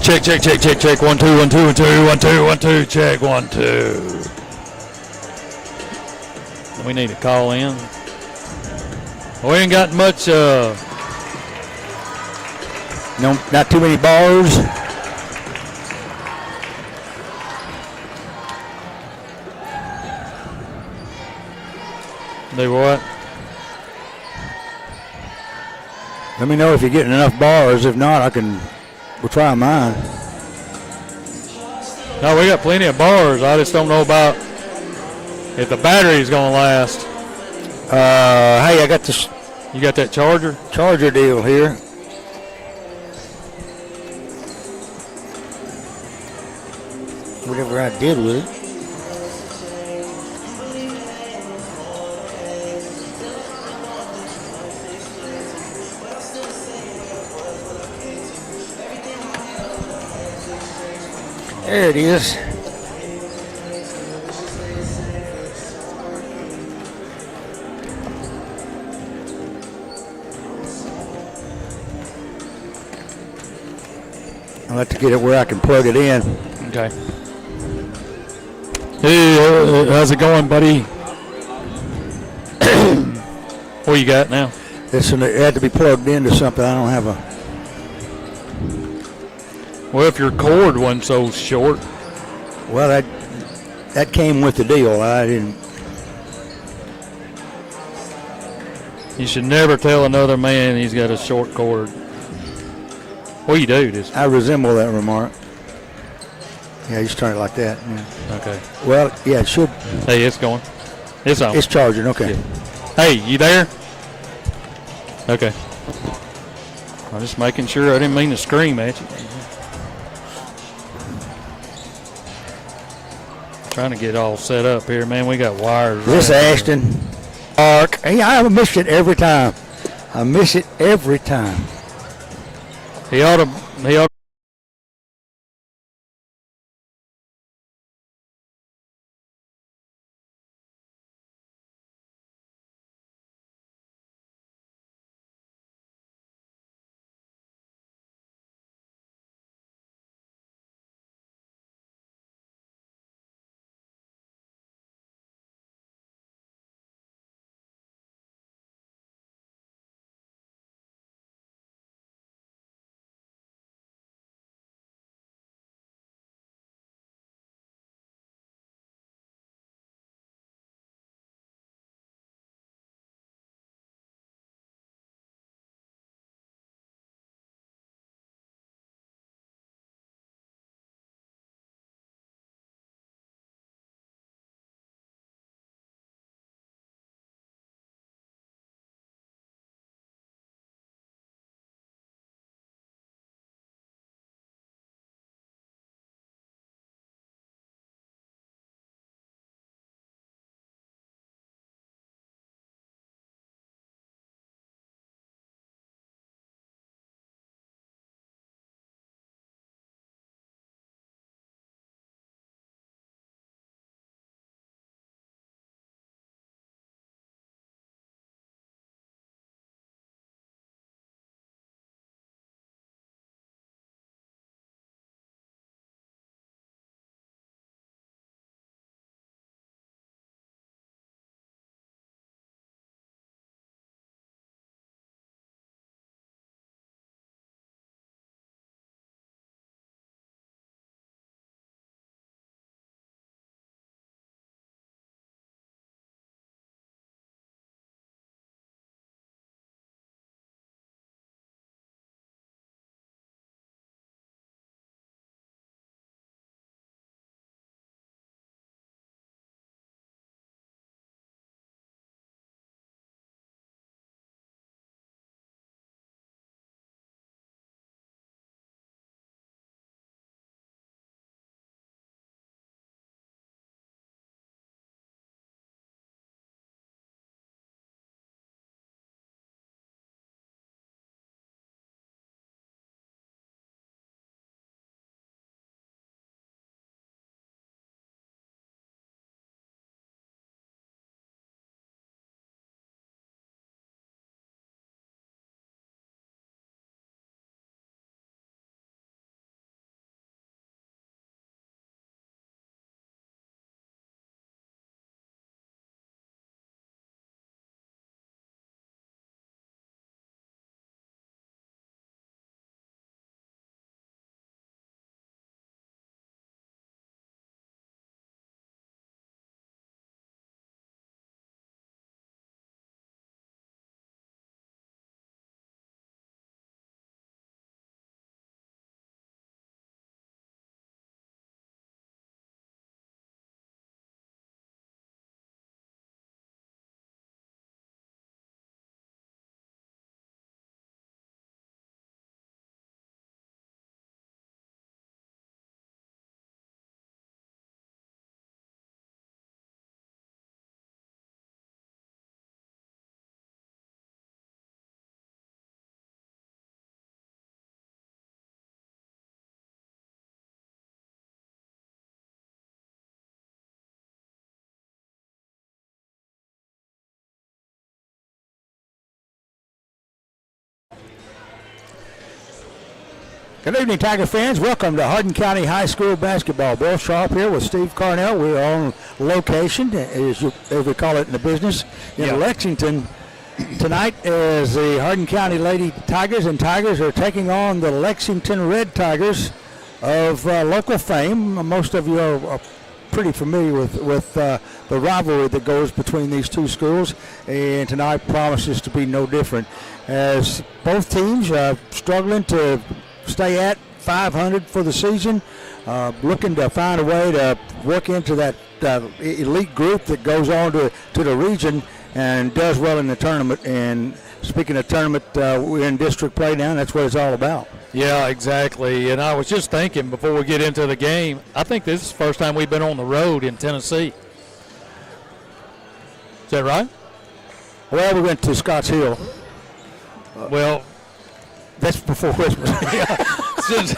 Check, check, check, check, check. 1 2 1 2 1 2 1 2 1 2. Check 1 2. We need to call in. We ain't got much. No, not too many bars. Do what? Let me know if you're getting enough bars. If not, we'll try mine. No, we got plenty of bars. I just don't know about if the battery's gonna last. Hey, I got this. You got that charger? Charger deal here. Whatever I did with it. There it is. I'll have to get it where I can plug it in. Okay. Hey, how's it going, buddy? What you got now? It had to be plugged into something. I don't have a. Well, if your cord wasn't so short. Well, that came with the deal. I didn't. You should never tell another man he's got a short cord. What do you do? Just I resemble that remark. Yeah, you just turn it like that. Yeah. Okay. Well, yeah, it should. Hey, it's going. It's on. It's charging. Okay. Yeah. Hey, you there? Okay. I'm just making sure. I didn't mean to scream at you. Trying to get all set up here, man. We got wires. This Ashton Arc. Hey, I miss it every time. I miss it every time. He ought to Good evening, Tiger fans. Welcome to Hardin County High School basketball. Bill Sharp here with Steve Carnell. We're on location, as we call it in the business, in Lexington. Tonight is the Hardin County Lady Tigers, and Tigers are taking on the Lexington Red Tigers of local fame. Most of you are pretty familiar with the rivalry that goes between these two schools, and tonight promises to be no different, as both teams are struggling to stay at 500 for the season, looking to find a way to work into that elite group that goes on to the region and does well in the tournament. And speaking of tournament, we're in district play now, and that's what it's all about. Yeah, exactly. And I was just thinking before we get into the game, I think this is the first time we've been on the road in Tennessee. Is that right? Well, we went to Scotts Hill. Well, that's before Christmas. since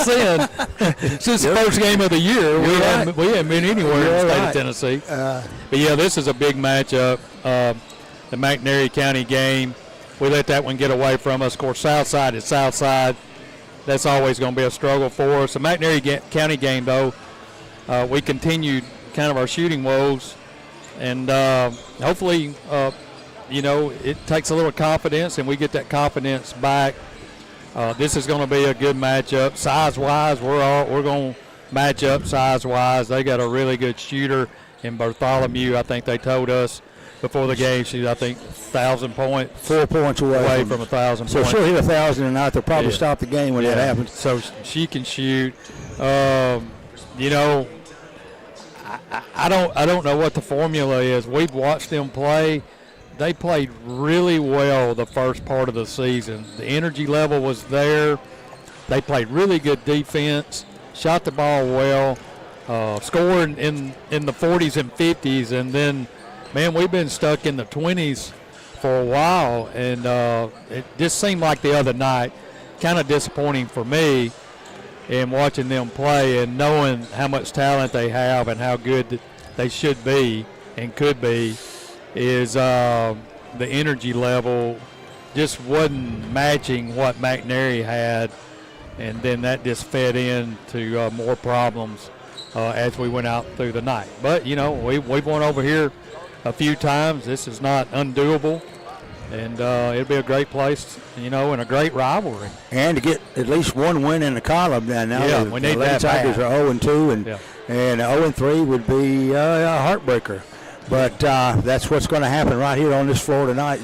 then, since the first game of the year, we haven't been anywhere in the state of Tennessee. But yeah, this is a big matchup. The McNairy County game, we let that one get away from us. Of course, Southside is Southside. That's always going to be a struggle for us. The McNairy County game, though, we continued kind of our shooting woes, and hopefully, it takes a little confidence, and we get that confidence back. This is going to be a good matchup. Size-wise, we're going to match up size-wise. They got a really good shooter in Bartholomew. I think they told us before the game she's, 1,000 points. 4 points away from 1,000 so points. So she'll hit 1,000 tonight. They'll probably stop the game when that happens. So she can shoot. I don't know what the formula is. We've watched them play. They played really well the first part of the season. The energy level was there. They played really good defense, shot the ball well, scoring in the 40s and 50s, and then, man, we've been stuck in the 20s for a while, and it just seemed like the other night, kind of disappointing for me in watching them play and knowing how much talent they have and how good they should be and could be, is the energy level just wasn't matching what McNairy had, and then that just fed into more problems as we went out through the night. But, we've won over here a few times. This is not undoable, and it'll be a great place, and a great rivalry. And to get at least one win in the column now. We need the Lady Tigers are 0-2, and 0-3 would be a heartbreaker. But that's what's going to happen right here on this floor tonight.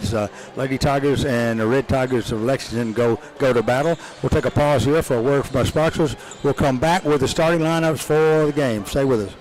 Lady Tigers and the Red Tigers of Lexington go to battle. We'll take a pause here for a word from our sponsors. We'll come back with the starting lineups for the game. Stay with us.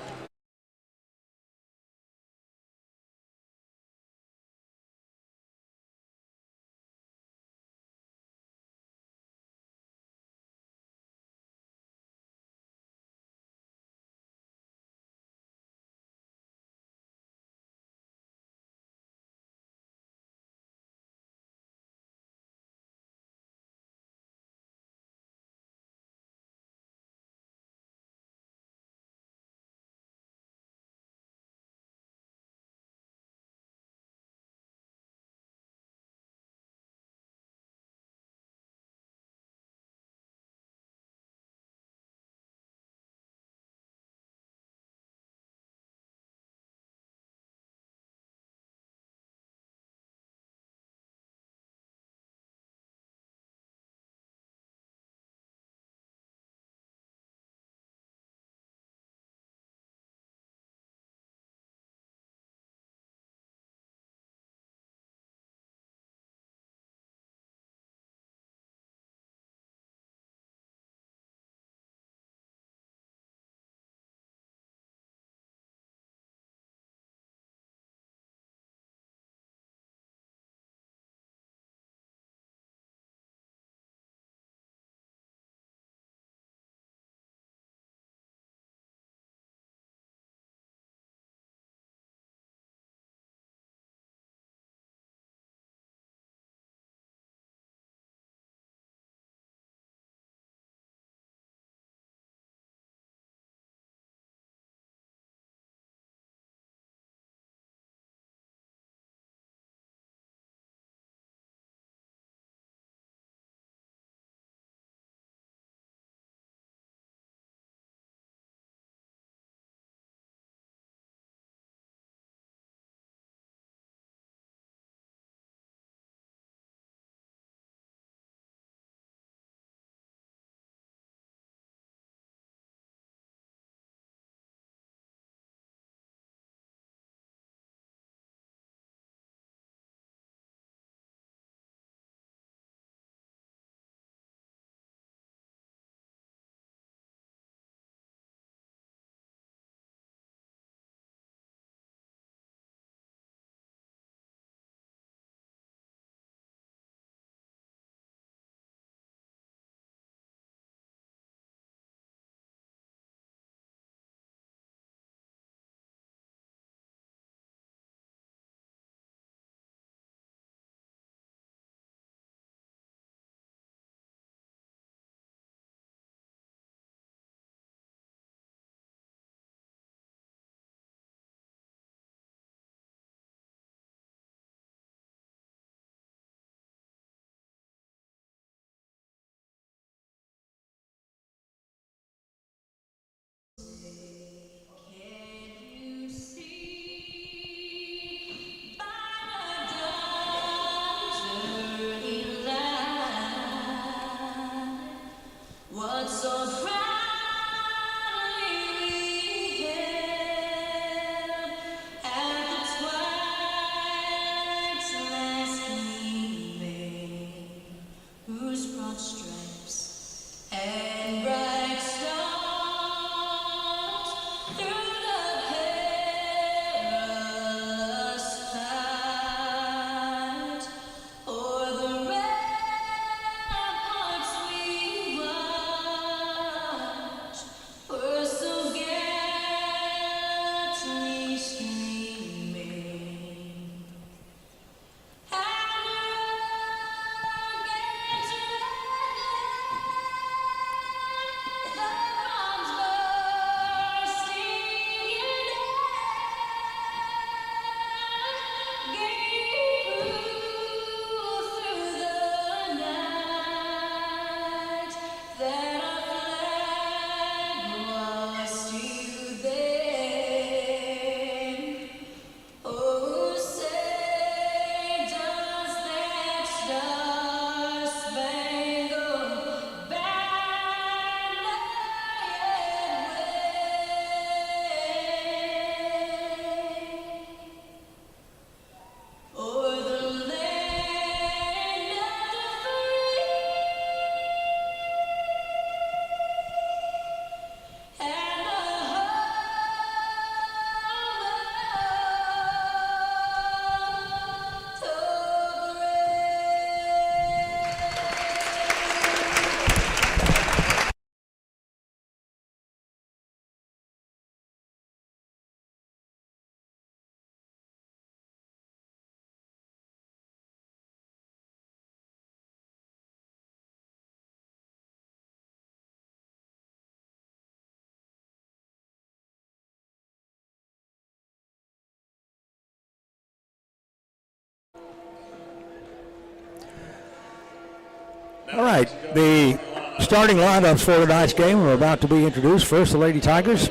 All right, the starting lineups for tonight's game are about to be introduced. First, the Lady Tigers,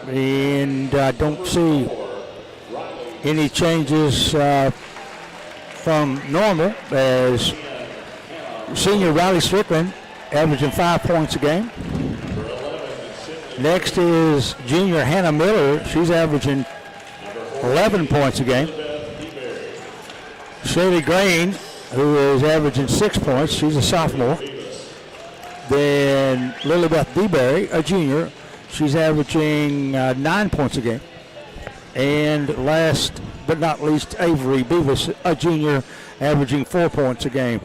and I don't see any changes from normal, as senior Riley Strickland averaging 5 points a game. Next is junior Hannah Miller. She's averaging 11 points a game. Shaylee Green, who is averaging 6 points. She's a sophomore. Then Lilibeth DeBerry, a junior. She's averaging 9 points a game. And last but not least, Avery Beavis, a junior, averaging 4 points a game.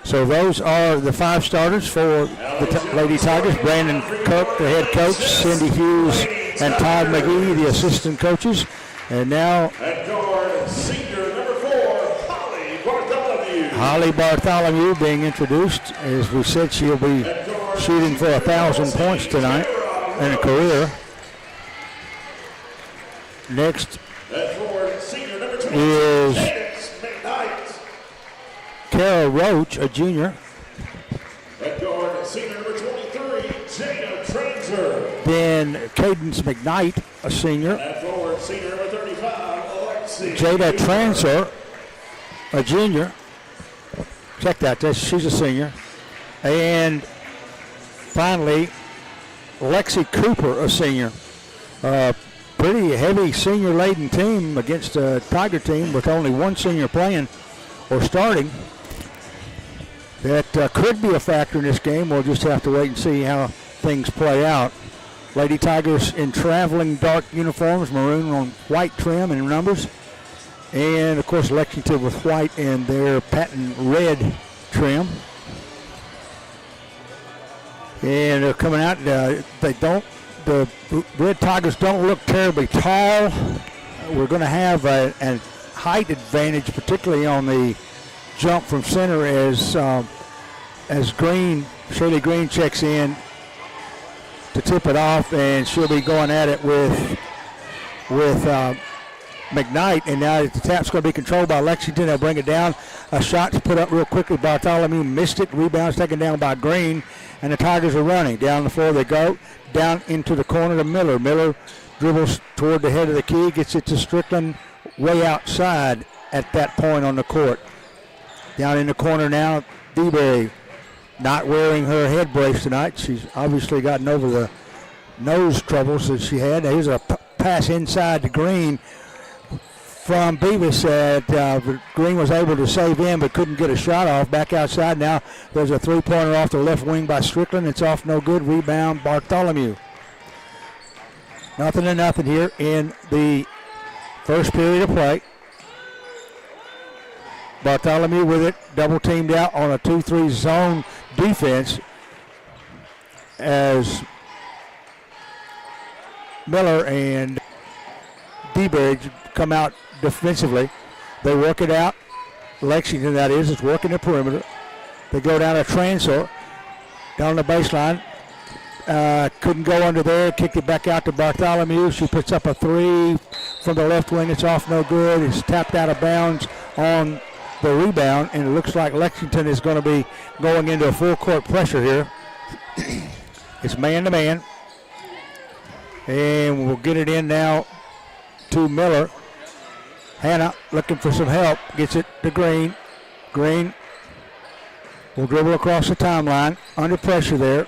So those are the 5 starters for the Lady Tigers. Brandon Cook, the head coach, Cindy Hughes, and Todd McGee, the assistant coaches. And now Holly Bartholomew being introduced. As we said, she'll be shooting for 1,000 points tonight in a career. Next is Carol Roach, a junior. Then Cadence McKnight, a senior. Jada Transer, a junior. Check that, she's a senior. And finally, Lexi Cooper, a senior. Pretty heavy senior-laden team against a Tiger team with only one senior playing or starting. That could be a factor in this game. We'll just have to wait and see how things play out. Lady Tigers in traveling dark uniforms, maroon on white trim and numbers. And, of course, Lexington with white and their patent red trim. And they're coming out. The Red Tigers don't look terribly tall. We're going to have a height advantage, particularly on the jump from center as Shirley Green checks in to tip it off, and she'll be going at it with McKnight, and now the tap's going to be controlled by Lexington. They'll bring it down. A shot's put up real quickly. Bartholomew missed it. Rebound's taken down by Green, and the Tigers are running. Down the floor they go. Down into the corner to Miller. Miller dribbles toward the head of the key, gets it to Strickland way outside at that point on the court. Down in the corner now, DeBerry not wearing her head brace tonight. She's obviously gotten over the nose troubles that she had. Here's a pass inside to Green from Beavis that Green was able to save in but couldn't get a shot off. Back outside now. There's a three-pointer off the left wing by Strickland. It's off no good. Rebound Bartholomew. 0-0 here in the first period of play. Bartholomew with it, double teamed out on a 2-3 zone defense as Miller and DeBerry come out defensively. They work it out. Lexington, that is working the perimeter. They go down a transfer down the baseline. Couldn't go under there. Kicked it back out to Bartholomew. She puts up a three from the left wing. It's off no good. It's tapped out of bounds on the rebound, and it looks like Lexington is going to be going into a full court pressure here. It's man to man. And we'll get it in now to Miller. Hannah looking for some help. Gets it to Green. Green will dribble across the timeline. Under pressure there.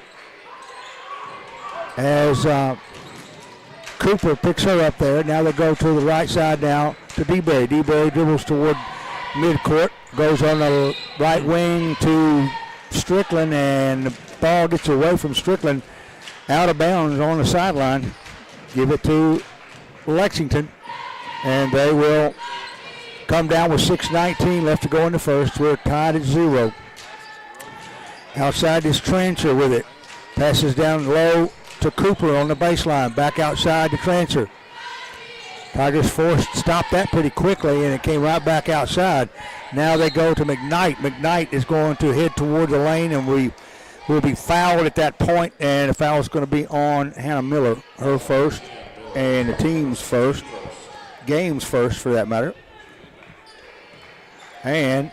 As Cooper picks her up there. Now they go to the right side now to DeBerry. DeBerry dribbles toward midcourt. Goes on the right wing to Strickland, and the ball gets away from Strickland out of bounds on the sideline. Give it to Lexington, and they will come down with 6:19 left to go in the first. We're tied at 0. Outside is Trancher with it. Passes down low to Cooper on the baseline. Back outside to Trancher. Tigers stopped that pretty quickly, and it came right back outside. Now they go to McKnight. McKnight is going to head toward the lane, and we will be fouled at that point, and the foul is going to be on Hannah Miller, her first, and the team's first, game's first for that matter. And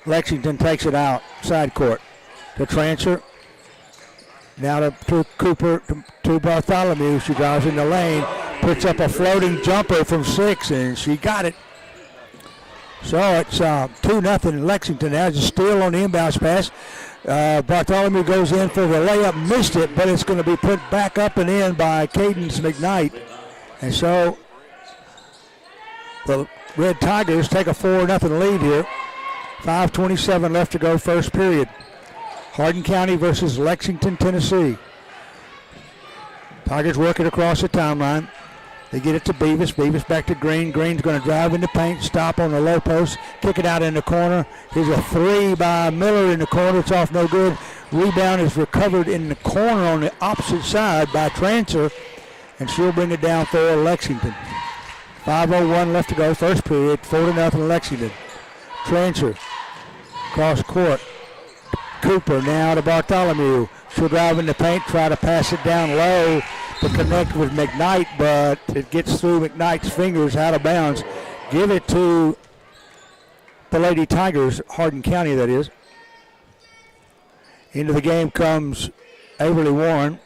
Lexington takes it out, side court, to Trancher. Now to Cooper, to Bartholomew. She drives in the lane, puts up a floating jumper from 6, and she got it. So it's 2-0 Lexington. There's a steal on the inbounds pass. Bartholomew goes in for the layup, missed it, but it's going to be put back up and in by Cadence McKnight. And so the Red Tigers take a 4-0 lead here. 5:27 left to go, first period. Hardin County versus Lexington, Tennessee. Tigers work it across the timeline. They get it to Beavis. Beavis back to Green. Green's going to drive in the paint, stop on the low post, kick it out in the corner. Here's a three by Miller in the corner. It's off no good. Rebound is recovered in the corner on the opposite side by Trancher, and she'll bring it down for Lexington. 5:01 left to go, first period. 4-0 Lexington. Trancher, cross court. Cooper now to Bartholomew. She'll drive in the paint, try to pass it down low to connect with McKnight, but it gets through McKnight's fingers out of bounds. Give it to the Lady Tigers, Hardin County that is. Into the game comes Averly Warren.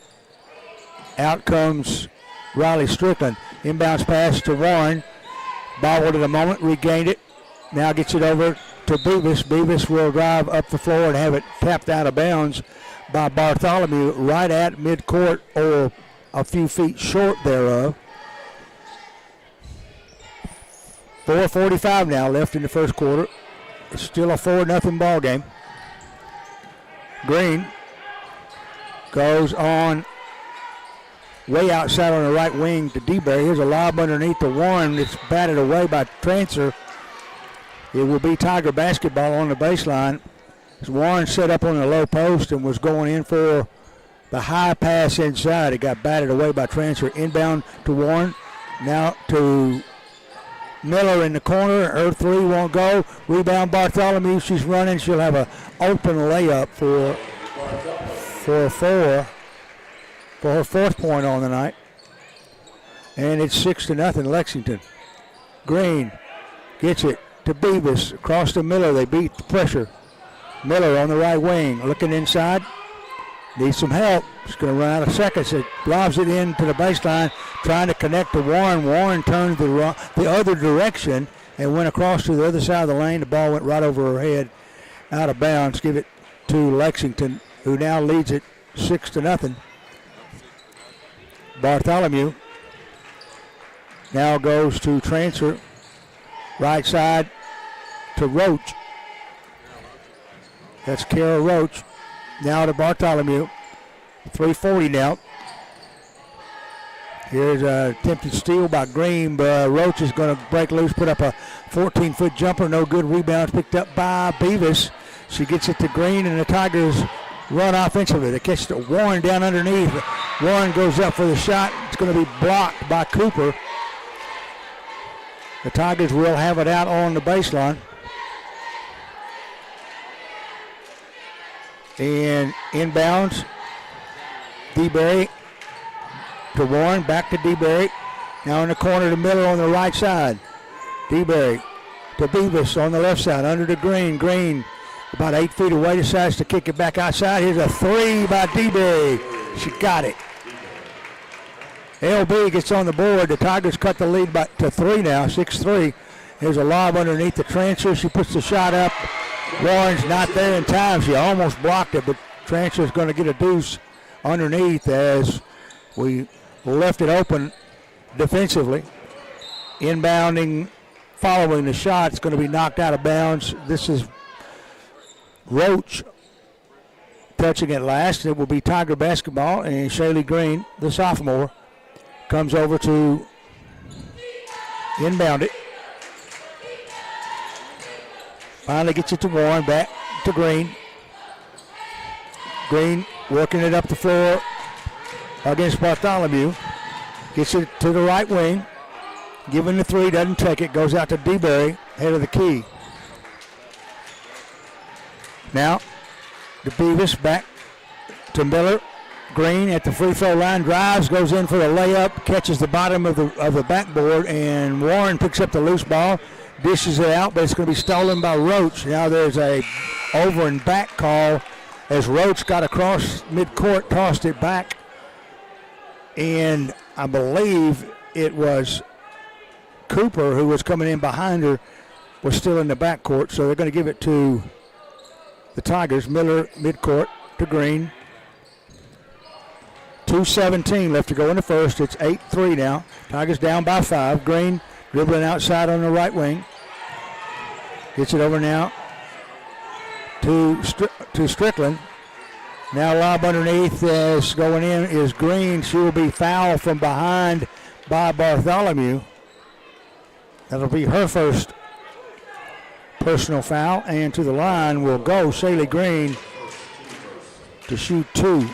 Out comes Riley Strickland. Inbounds pass to Warren. Bobbled at the moment, regained it. Now gets it over to Beavis. Beavis will drive up the floor and have it tapped out of bounds by Bartholomew right at midcourt or a few feet short thereof. 4:45 now left in the first quarter. It's still a 4-0 ball game. Green goes on way outside on the right wing to DeBerry. Here's a lob underneath the Warren. It's batted away by Trancher. It will be Tiger basketball on the baseline. As Warren set up on the low post and was going in for the high pass inside. It got batted away by Trancher. Inbound to Warren. Now to Miller in the corner. Her three won't go. Rebound Bartholomew. She's running. She'll have an open layup for her fourth point on the night. And it's 6-0 Lexington. Green gets it to Beavis. Across to Miller. They beat the pressure. Miller on the right wing. Looking inside. Needs some help. She's going to run out of seconds. It lobs it into the baseline. Trying to connect to Warren. Warren turns the other direction. and went across to the other side of the lane. The ball went right over her head, out of bounds. Give it to Lexington, who now leads it 6-0. Bartholomew now goes to transfer right side to Roach. That's Kara Roach. Now to Bartholomew. 3:40 now. Here's a attempted steal by Green, but Roach is going to break loose, put up a 14-foot jumper. No good. Rebound picked up by Beavis. She gets it to Green, and the Tigers run offensively. They catch it to Warren down underneath. Warren goes up for the shot. It's going to be blocked by Cooper. The Tigers will have it out on the baseline. And inbounds, DeBerry to Warren, back to DeBerry. Now in the corner to Miller on the right side. DeBerry to Beavis on the left side, under to Green. Green about 8 feet away, decides to kick it back outside. Here's a three by DeBerry. She got it. LB gets on the board. The Tigers cut the lead back to 3 now, 6-3. There's a lob underneath the transfer. She puts the shot up. Warren's not there in time. She almost blocked it, but transfer's going to get a deuce underneath as we left it open defensively. Inbounding, following the shot, it's going to be knocked out of bounds. This is Roach touching it last. It will be Tiger basketball, and Shaylee Green, the sophomore, comes over to inbound it. Finally gets it to Warren, back to Green. Green working it up the floor against Bartholomew. Gets it to the right wing. Giving the three, doesn't take it. Goes out to DeBerry, head of the key. Now to Beavis, back to Miller. Green at the free throw line, drives, goes in for the layup, catches the bottom of the backboard, and Warren picks up the loose ball. Dishes it out, but it's going to be stolen by Roach. Now there's a over and back call as Roach got across midcourt, tossed it back, and I believe it was Cooper, who was coming in behind her, was still in the backcourt, so they're going to give it to the Tigers. Miller midcourt to Green. 2:17 left to go in the first. It's 8-3 now. Tigers down by 5. Green dribbling outside on the right wing. Gets it over now to Strickland. Now lob underneath is going in is Green. She will be fouled from behind by Bartholomew. That'll be her first personal foul. And to the line will go Shaylee Green to shoot 2.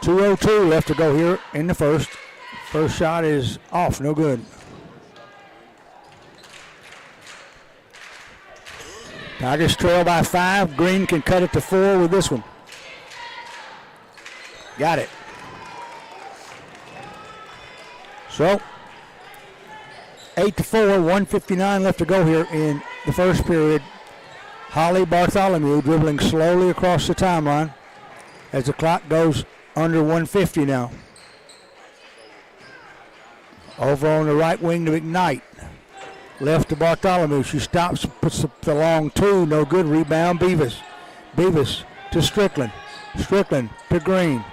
2:02 left to go here in the first. First shot is off, no good. Tigers trail by 5. Green can cut it to 4 with this one. Got it. So, 8-4, 1:59 left to go here in the first period. Holly Bartholomew dribbling slowly across the timeline as the clock goes under 150 now. Over on the right wing to McKnight. Left to Bartholomew. She stops, puts the long 2. No good. Rebound Beavis. Beavis to Strickland. Strickland to Green.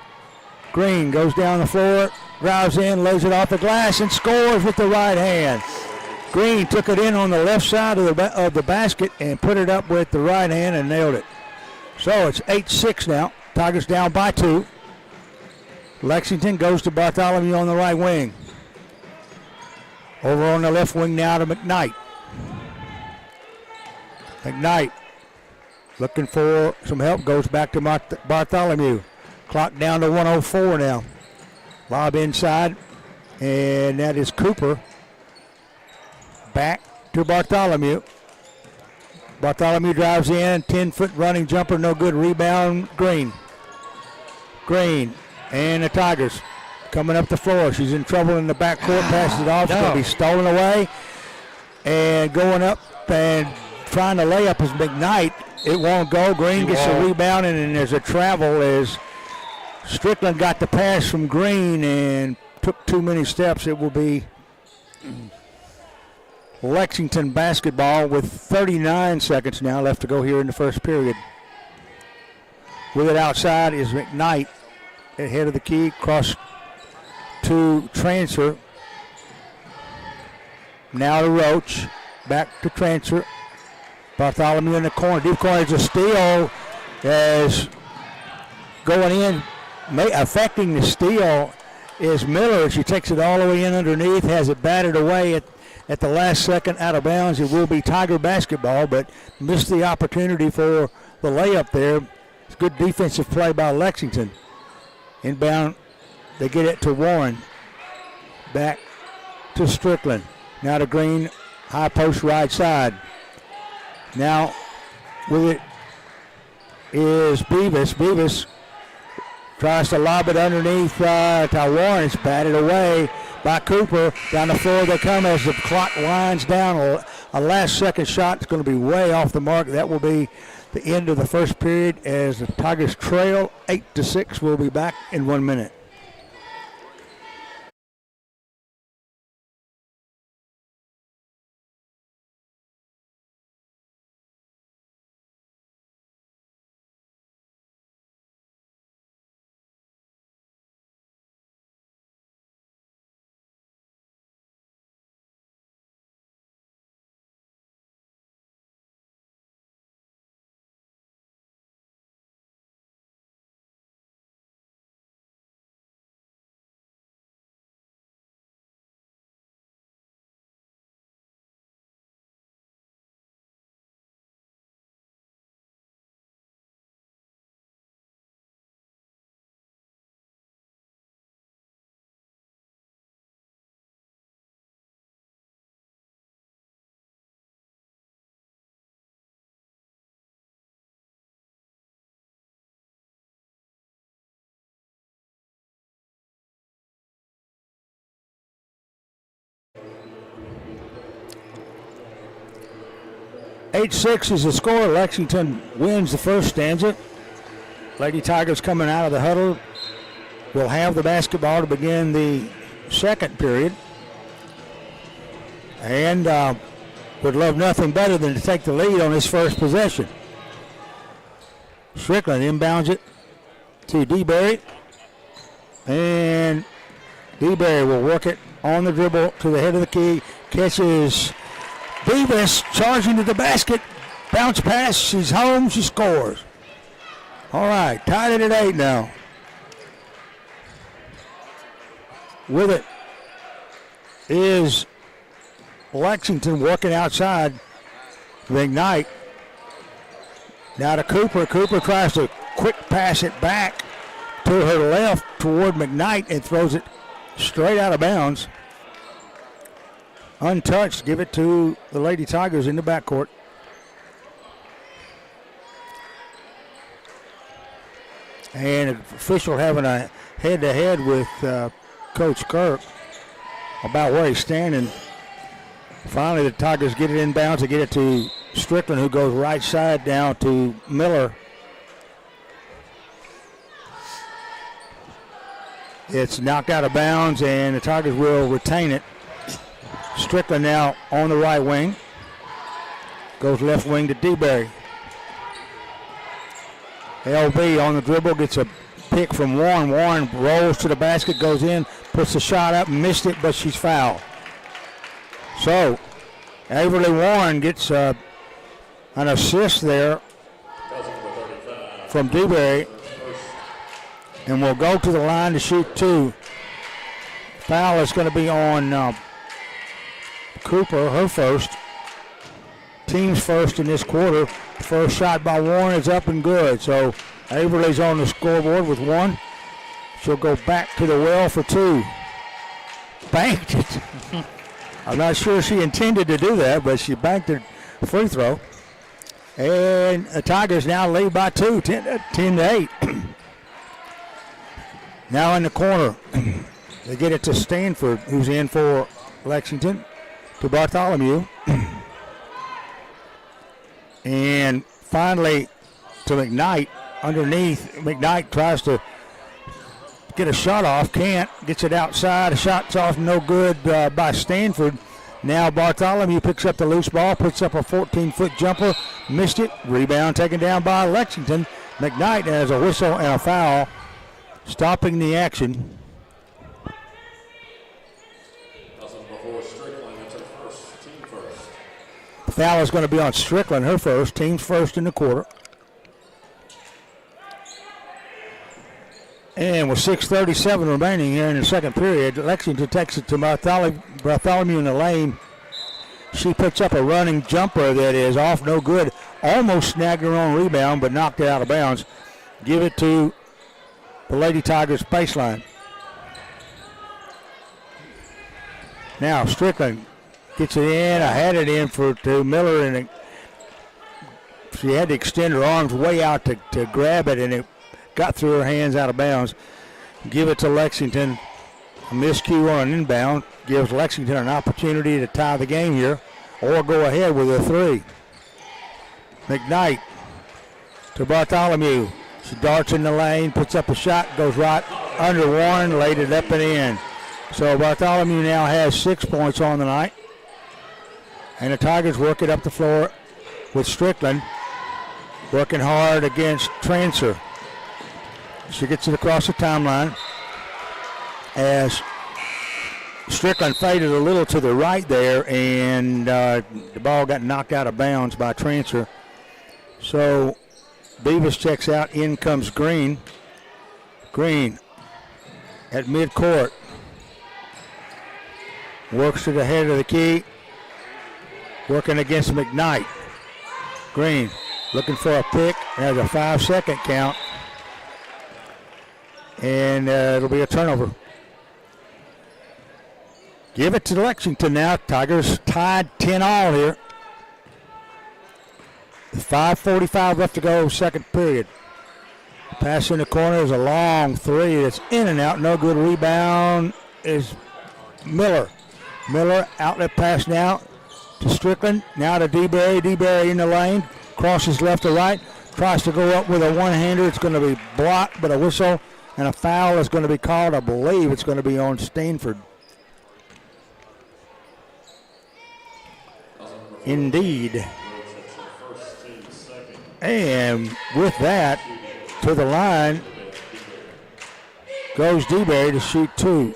Green goes down the floor, drives in, lays it off the glass, and scores with the right hand. Green took it in on the left side of the basket and put it up with the right hand and nailed it. So it's 8-6 now. Tigers down by 2. Lexington goes to Bartholomew on the right wing. Over on the left wing now to McKnight. McKnight looking for some help, goes back to Bartholomew. Clock down to 1:04 now. Lob inside, and that is Cooper. Back to Bartholomew. Bartholomew drives in, 10-foot running jumper, no good. Rebound, Green. Green and the Tigers coming up the floor. She's in trouble in the backcourt, passes it off. It's going to be stolen away. And going up and trying to lay up is McKnight. It won't go. Green gets a rebound, and then there's a travel as Strickland got the pass from Green and took too many steps. It will be Lexington basketball with 39 seconds now left to go here in the first period. With it outside is McKnight at head of the key, cross to transfer. Now to Roach, back to transfer. Bartholomew in the corner, deep corner is a steal as going in, affecting the steal is Miller. She takes it all the way in underneath, has it batted away at the last second out of bounds. It will be Tiger basketball, but missed the opportunity for the layup there. It's good defensive play by Lexington. Inbound, they get it to Warren. Back to Strickland. Now to Green, high post right side. Now with it is Beavis. Beavis tries to lob it underneath to Warren. It's batted away by Cooper. Down the floor they come as the clock winds down. A last second shot is going to be way off the mark. That will be the end of the first period as the Tigers trail 8-6. We'll be back in 1 minute. Eight-6 is the score. Lexington wins the first stanza. Lady Tigers coming out of the huddle will have the basketball to begin the second period. And would love nothing better than to take the lead on his first possession. Strickland inbounds it to DeBerry. And DeBerry will work it on the dribble to the head of the key. Catches Beavis, charging to the basket. Bounce pass. She's home. She scores. All right. Tied it at 8 now. With it is Lexington working outside. McKnight. Now to Cooper. Cooper tries to quick pass it back to her left toward McKnight and throws it straight out of bounds. Untouched. Give it to the Lady Tigers in the backcourt. And an official having a head-to-head with Coach Kirk about where he's standing. Finally, the Tigers get it inbounds to get it to Strickland, who goes right side down to Miller. It's knocked out of bounds, and the Tigers will retain it. Strickland now on the right wing. Goes left wing to DeBerry. LB on the dribble, gets a pick from Warren. Warren rolls to the basket, goes in, puts the shot up, missed it, but she's fouled. So, Averly Warren gets an assist there from DeBerry, and will go to the line to shoot 2. Foul is going to be on Cooper, her first. Team's first in this quarter. First shot by Warren is up and good. So Averly's on the scoreboard with 1. She'll go back to the well for 2. Banked it. I'm not sure she intended to do that, but she banked the free throw. And the Tigers now lead by 2, 10-8. Now in the corner, they get it to Stanford, who's in for Lexington, to Bartholomew. And finally to McKnight underneath. McKnight tries to get a shot off. Can't. Gets it outside. A shot's off. No good by Stanford. Now Bartholomew picks up the loose ball. Puts up a 14-foot jumper. Missed it. Rebound taken down by Lexington. McKnight has a whistle and a foul. Stopping the action. Foul is going to be on Strickland, her first. Team's first in the quarter. And with 6:37 remaining here in the second period, Lexington takes it to Bartholomew in the lane. She puts up a running jumper that is off, no good. Almost snagged her own rebound, but knocked it out of bounds. Give it to the Lady Tigers baseline. Now Strickland gets it in. I had it in to Miller, and she had to extend her arms way out to grab it, and it got through her hands out of bounds. Give it to Lexington. A miscue on an inbound gives Lexington an opportunity to tie the game here or go ahead with a three. McKnight to Bartholomew. She darts in the lane, puts up a shot, goes right under Warren, laid it up and in. So Bartholomew now has 6 points on the night. And the Tigers work it up the floor with Strickland, working hard against Transer. She gets it across the timeline as Strickland faded a little to the right there, and the ball got knocked out of bounds by Transer. So Beavis checks out. In comes Green. Green at midcourt. Works to the head of the key. Working against McKnight. Green looking for a pick. There's a 5-second count. And it'll be a turnover. Give it to Lexington now. Tigers tied 10-all here. 5:45 left to go, second period. Pass in the corner is a long three. It's in and out. No good. Rebound is Miller. Miller outlet pass now to Strickland. Now to DeBerry. DeBerry in the lane. Crosses left to right. Tries to go up with a one-hander. It's going to be blocked, but a whistle and a foul is going to be called. I believe it's going to be on Stanford. Indeed. And with that, to the line goes DeBerry to shoot two.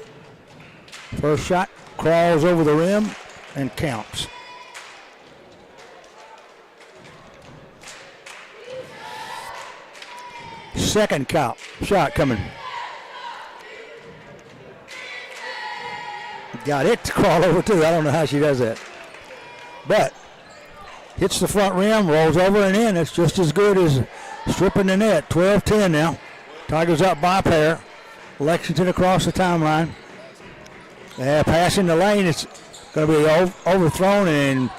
First shot crawls over the rim and counts. Second shot coming. Got it to crawl over too. I don't know how she does that. But hits the front rim, rolls over and in. It's just as good as stripping the net. 12-10 now. Tigers up by a pair. Lexington across the timeline. Pass in the lane. It's going to be overthrown and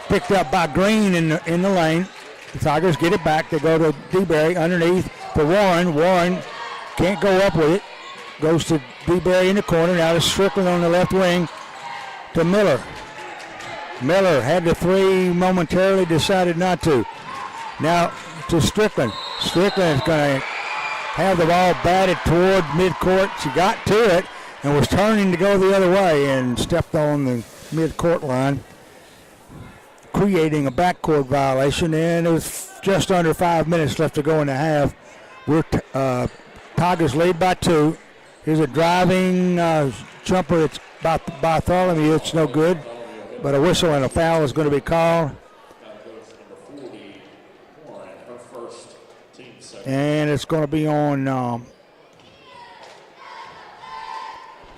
picked up by Green in the lane. The Tigers get it back. They go to DeBerry underneath for Warren. Warren can't go up with it. Goes to DeBerry in the corner. Now to Strickland on the left wing to Miller. Miller had the three momentarily, decided not to. Now to Strickland. Strickland is going to have the ball batted toward midcourt. She got to it and was turning to go the other way and stepped on the midcourt line, creating a backcourt violation. And it was just under 5 minutes left to go in the half. We're Tigers lead by 2. Here's a driving jumper. It's by Bartholomew. It's no good. But a whistle and a foul is going to be called. And it's going to be on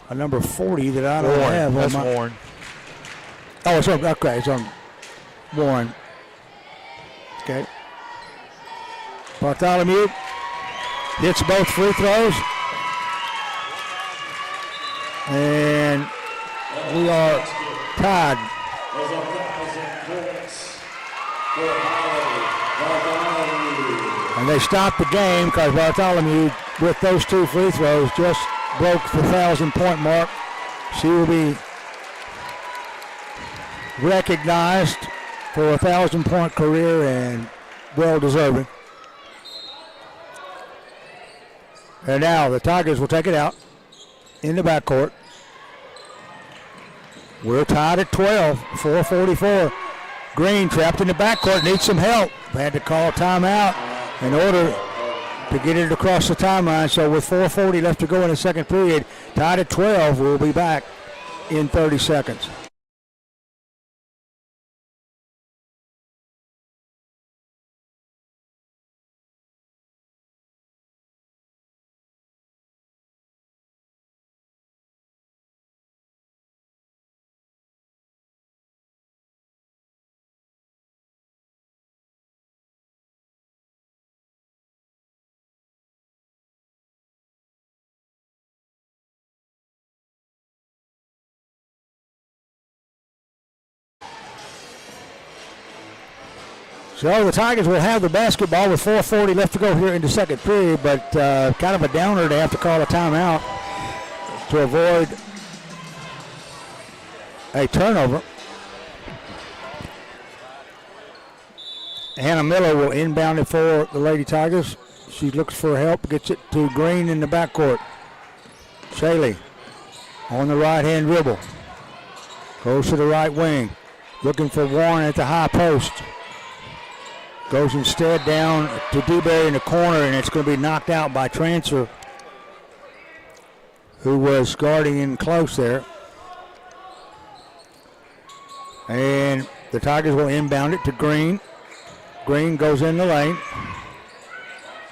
a number 40 that I don't have. That's Warren. Oh, it's on. Okay, it's on Warren. Okay. Bartholomew hits both free throws. And we are tied. And they stopped the game because Bartholomew, with those two free throws, just broke the 1,000-point mark. She will be recognized for a 1,000-point career and well-deserving. And now the Tigers will take it out in the backcourt. We're tied at 12, 4:44. Green trapped in the backcourt, needs some help. Had to call timeout in order to get it across the timeline. So with 4:40 left to go in the second period, tied at 12, we'll be back in 30 seconds. So the Tigers will have the basketball with 4:40 left to go here in the second period, but kind of a downer to have to call a timeout to avoid a turnover. Hannah Miller will inbound it for the Lady Tigers. She looks for help, gets it to Green in the backcourt. Shaley on the right-hand dribble. Goes to the right wing, looking for Warren at the high post. Goes instead down to Dewberry in the corner, and it's going to be knocked out by Transfer, who was guarding in close there. And the Tigers will inbound it to Green. Green goes in the lane.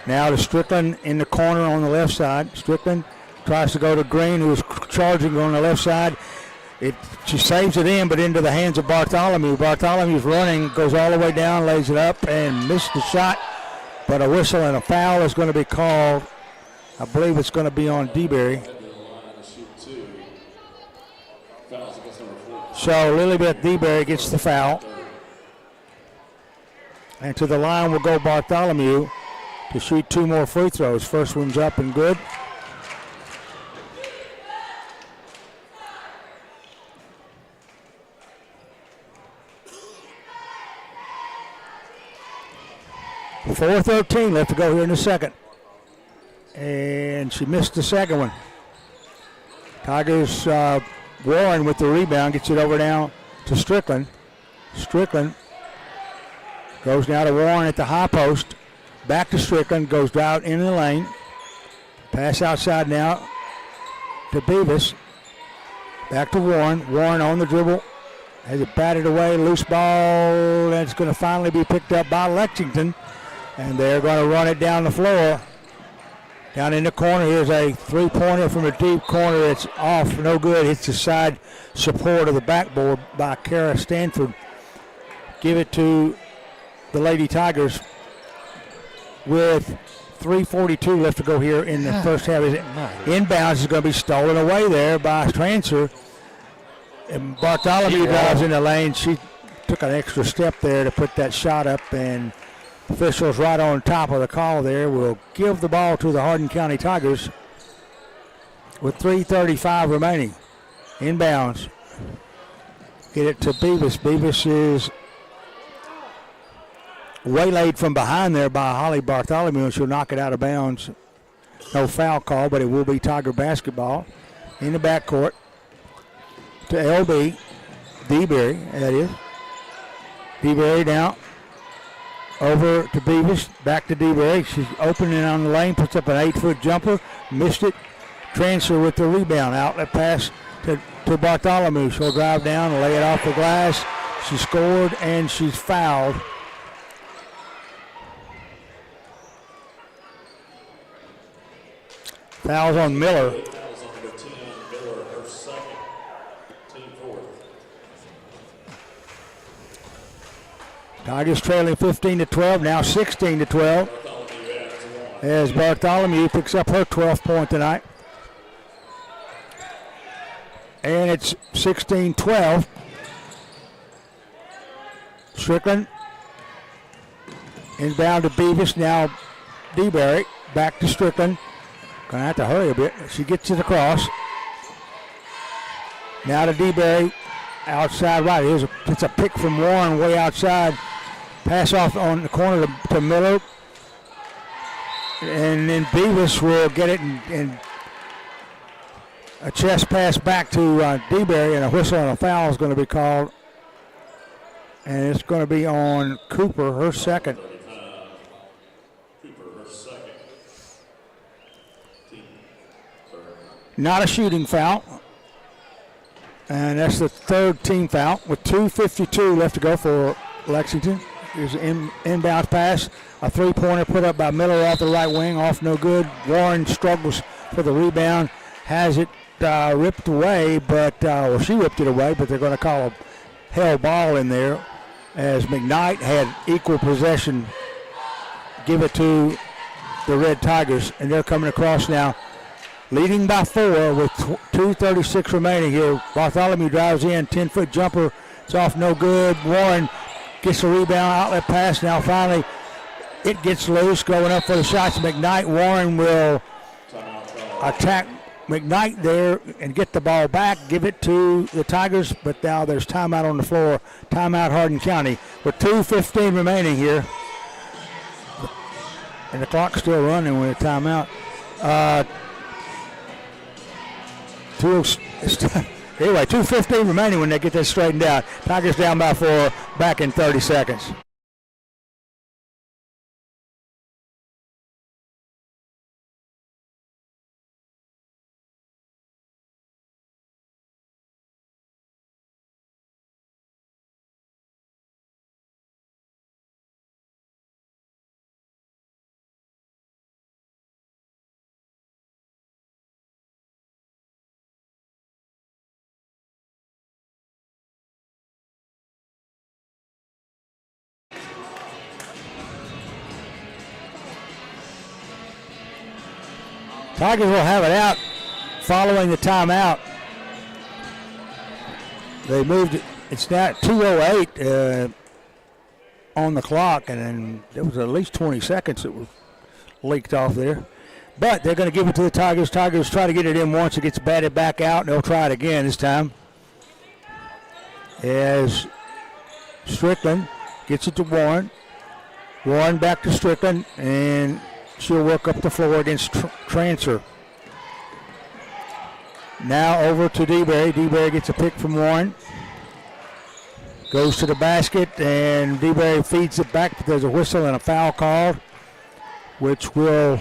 Now to Strickland in the corner on the left side. Strickland tries to go to Green, who is charging on the left side. She saves it in, but into the hands of Bartholomew. Bartholomew's running, goes all the way down, lays it up, and missed the shot. But a whistle and a foul is going to be called. I believe it's going to be on Dewberry. So Lilybeth Dewberry gets the foul. And to the line will go Bartholomew to shoot 2 more free throws. First one's up and good. .4:13 left to go here in the second. And she missed the second one. Tigers, Warren with the rebound, gets it over now to Strickland. Strickland goes now to Warren at the high post. Back to Strickland, goes out in the lane. Pass outside now to Beavis. Back to Warren. Warren on the dribble. Has it batted away, loose ball. That's going to finally be picked up by Lexington. And they're going to run it down the floor. Down in the corner, here's a three-pointer from a deep corner. It's off, no good. Hits the side support of the backboard by Kara Stanford. Give it to the Lady Tigers with 3:42 left to go here in the first half. Inbounds is going to be stolen away there by Transfer. And Bartholomew drives in the lane. She took an extra step there to put that shot up, and officials right on top of the call there will give the ball to the Hardin County Tigers with 3:35 remaining. Inbounds. Get it to Beavis. Beavis is waylaid from behind there by Holly Bartholomew, and she'll knock it out of bounds. No foul call, but it will be Tiger basketball. In the backcourt to LB. Dewberry, that is. Dewberry now. Over to Beavis, back to Dewberry. She's opening on the lane, puts up an 8-foot jumper, missed it. Transfer with the rebound. Outlet pass to Bartholomew. She'll drive down and lay it off the glass. She scored and she's fouled. Fouls on Miller. Tigers trailing 15-12, now 16-12. As Bartholomew picks up her 12th point tonight. And it's 16-12. Strickland inbound to Beavis, now Dewberry. Back to Strickland. Gonna have to hurry a bit. She gets it across. Now to Dewberry, outside right. It's a pick from Warren way outside. Pass off on the corner to Miller. And then Beavis will get it and a chest pass back to DeBerry, and a whistle and a foul is going to be called. And it's going to be on Cooper, her second. Not a shooting foul. And that's the third team foul with 2:52 left to go for Lexington. Here's an inbound pass. A three-pointer put up by Miller off the right wing, off no good. Warren struggles for the rebound, has it ripped away, but she ripped it away, but they're going to call a held ball in there as McKnight had equal possession. Give it to the Red Tigers, and they're coming across now, leading by 4 with 2:36 remaining here. Bartholomew drives in, 10-foot jumper. It's off no good. Warren gets the rebound, outlet pass. Now finally it gets loose, going up for the shots. McKnight. Warren will attack McKnight there and get the ball back, give it to the Tigers, but now there's timeout on the floor. Timeout Hardin County with 2:15 remaining here. And the clock's still running with a timeout. Anyway, 2:15 remaining when they get this straightened out. Tigers down by 4, back in 30 seconds. Tigers will have it out following the timeout. They moved it. It's now 2:08 on the clock, and then there was at least 20 seconds that was leaked off there. But they're going to give it to the Tigers. Tigers try to get it in once. It gets batted back out, and they'll try it again this time. As Strickland gets it to Warren. Warren back to Strickland, and she'll work up the floor against Transfer. Now over to DeBerry. DeBerry gets a pick from Warren. Goes to the basket, and DeBerry feeds it back. There's a whistle and a foul called, which will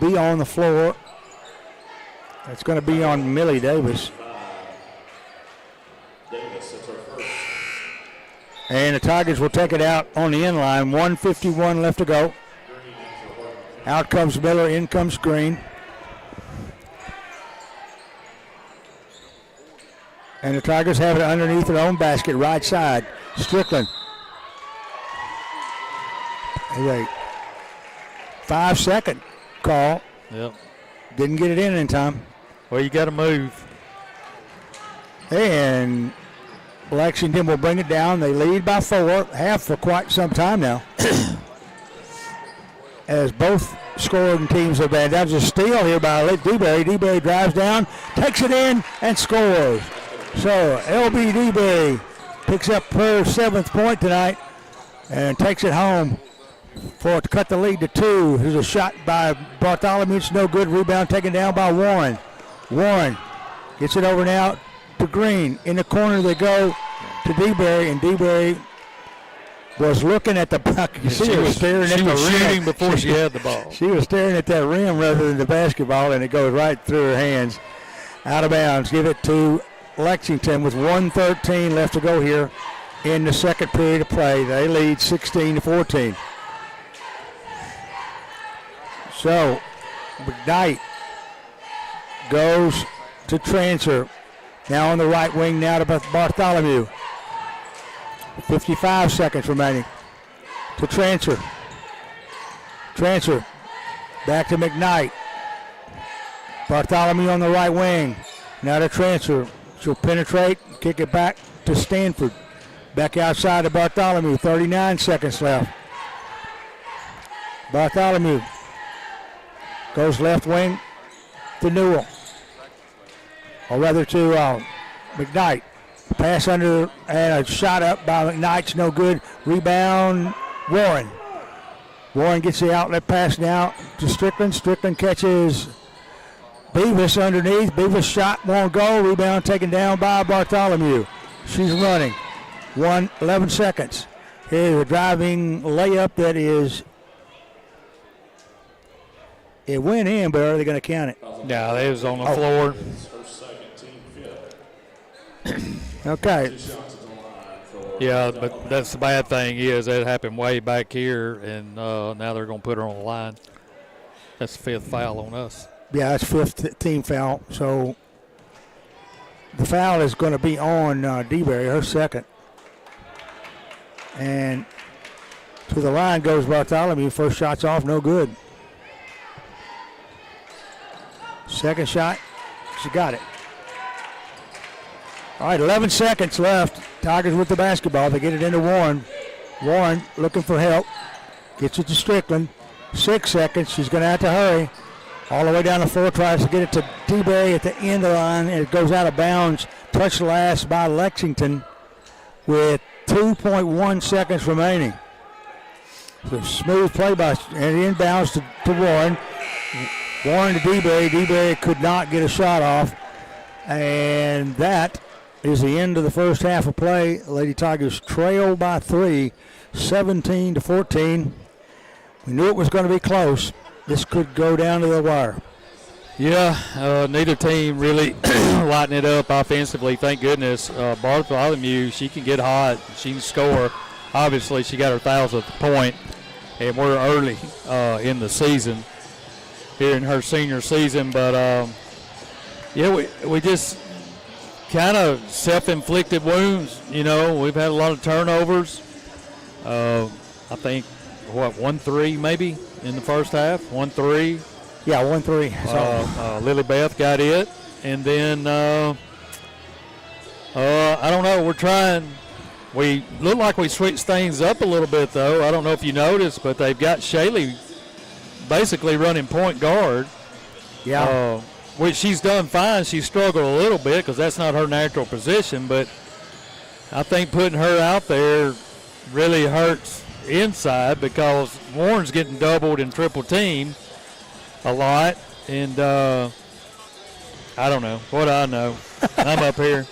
be on the floor. It's going to be on Millie Davis. And the Tigers will take it out on the end line. 1:51 left to go. Out comes Miller, in comes Green. And the Tigers have it underneath their own basket, right side. Strickland. A 5-second call. Yep. Didn't get it in time. Well, you got to move. And Lexington will bring it down. They lead by 4, have for quite some time now. As both scoring teams have been. That was a steal here by DeBerry. DeBerry drives down, takes it in, and scores. So LB DeBerry picks up her 7th point tonight and takes it home to cut the lead to 2. Here's a shot by Bartholomew. It's no good. Rebound taken down by Warren. Warren gets it over now to Green. In the corner they go to DeBerry, and DeBerry was looking at the bucket. She was staring at the rim. She was shooting before she had the ball. She was staring at that rim rather than the basketball, and it goes right through her hands. Out of bounds. Give it to Lexington with 1:13 left to go here in the second period of play. They lead 16-14. So McKnight goes to Transfer. Now on the right wing, now to Bartholomew. 55 seconds remaining to Transfer. Transfer back to McKnight. Bartholomew on the right wing. Now to Transfer. She'll penetrate, kick it back to Stanford. Back outside to Bartholomew. 39 seconds left. Bartholomew goes left wing to Newell. Or rather to McKnight. Pass under and a shot up by McKnight's no good. Rebound, Warren. Warren gets the outlet pass now to Strickland. Strickland catches Beavis underneath. Beavis shot won't go. Rebound taken down by Bartholomew. She's running. 11 seconds. Here's a driving layup that is. It went in, but are they going to count it? Yeah, it was on the floor. Okay. Yeah, but that's the bad thing is that happened way back here, and now they're going to put her on the line. That's the 5th foul on us. Yeah, that's 5th team foul. So the foul is going to be on DeBerry, her 2nd. And to the line goes Bartholomew. First shot's off, no good. Second shot, she got it. All right, 11 seconds left. Tigers with the basketball. They get it into Warren. Warren looking for help. Gets it to Strickland. 6 seconds. She's going to have to hurry. All the way down the floor. Tries to get it to DeBerry at the end of the line. And it goes out of bounds. Touched last by Lexington with 2.1 seconds remaining. So smooth play by and inbounds to Warren. Warren to DeBerry. DeBerry could not get a shot off. And that is the end of the first half of play. Lady Tigers trail by 3, 17-14. We knew it was going to be close. This could go down to the wire. Yeah, neither team really lighting it up offensively. Thank goodness. Bartholomew, she can get hot. She can score. Obviously, she got her 1,000th point, and we're early in the season here in her senior season. But, yeah, we just kind of self-inflicted wounds. You know, we've had a lot of turnovers. I think, 1-3 maybe in the first half? 1-3. Yeah, 1-3. Lily Beth got it. And then, I don't know, we're trying. We look like we switched things up a little bit, though. I don't know if you noticed, but they've got Shaylee basically running point guard. Yeah. Which she's done fine. She struggled a little bit because that's not her natural position, but I think putting her out there really hurts inside because Warren's getting doubled and triple teamed a lot, and I don't know. What do I know? I'm up here.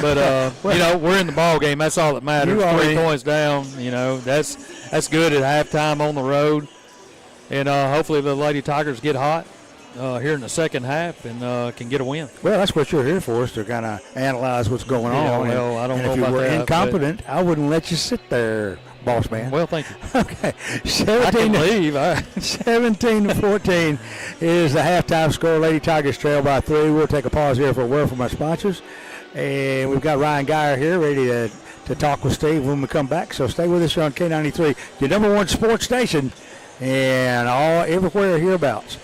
But, you know, we're in the ball game. That's all that matters. 3 points down, you know, that's good at halftime on the road. And hopefully the Lady Tigers get hot here in the second half and can get a win. Well, that's what you're here for, is to kind of analyze what's going on. Well, I don't know if about you were that, incompetent, I wouldn't let you sit there, boss man. Well, thank you. Okay, I can leave. 17-14 is the halftime score. Lady Tigers trail by 3. We'll take a pause here for a word from our sponsors. And we've got Ryan Geyer here ready to talk with Steve when we come back. So stay with us here on K93, your number one sports station, and everywhere hereabouts.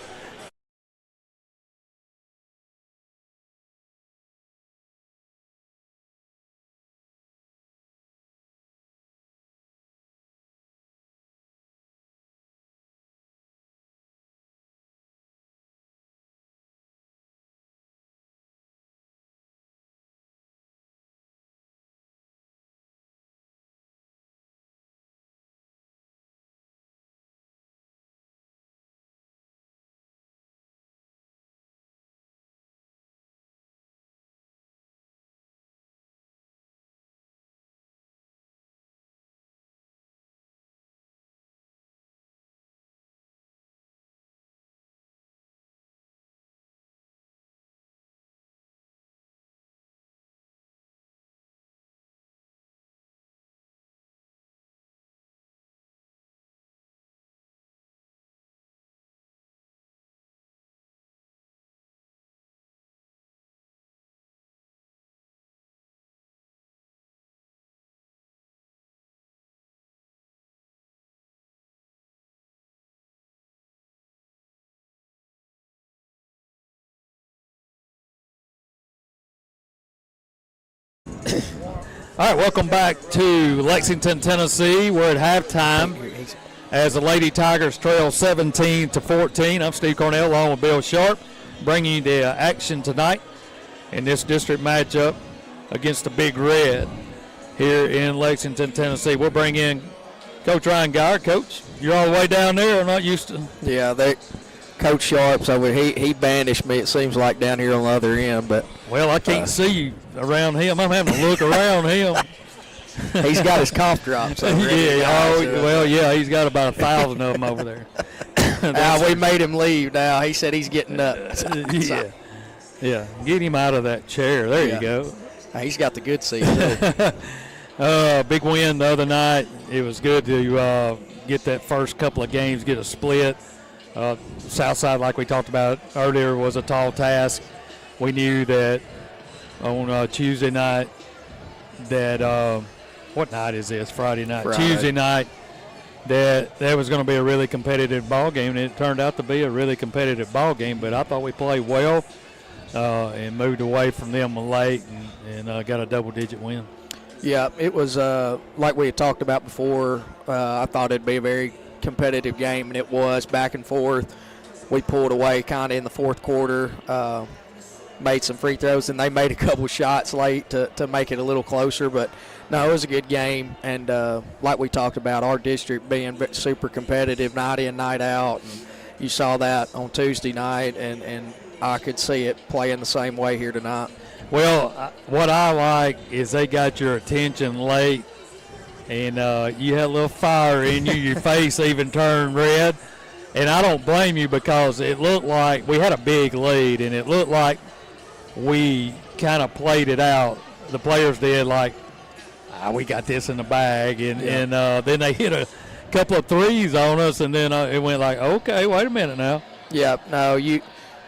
All right, welcome back to Lexington, Tennessee. We're at halftime as the Lady Tigers trail 17-14. I'm Steve Cornell along with Bill Sharp, bringing you the action tonight in this district matchup against the Big Red here in Lexington, Tennessee. We'll bring in Coach Ryan Geyer. Coach, You're all the way down there. I'm not used to. Yeah, Coach Sharp's over. He banished me. It seems like down here on the other end, but well, I can't see you around him. I'm having to look around him. He's got his cough drops. Yeah. He's got about 1,000 of them over there. Now we made him leave. Now he said he's getting up. Yeah. Get him out of that chair. There you go. He's got the good seat too. Big win the other night. It was good to get that first couple of games, get a split. Southside, like we talked about earlier, was a tall task. We knew that on Tuesday night that what night is this? Friday night. Tuesday night, that was going to be a really competitive ball game, and it turned out to be a really competitive ball game. But I thought we played well and moved away from them late and got a double-digit win. Yeah, it was like we had talked about before. I thought it'd be a very competitive game, and it was back and forth. We pulled away kind of in the fourth quarter, made some free throws, and they made a couple shots late to make it a little closer. But, no, it was a good game. And like we talked about, our district being super competitive night in, night out. And you saw that on Tuesday night, and I could see it playing the same way here tonight. Well, what I like is they got your attention late, and you had a little fire in you. Your face even turned red. And I don't blame you because it looked like we had a big lead, and it looked like we kind of played it out. The players did, like, we got this in the bag. And then they hit a couple of threes on us, and then it went like, okay, wait a minute now. Yeah, no, you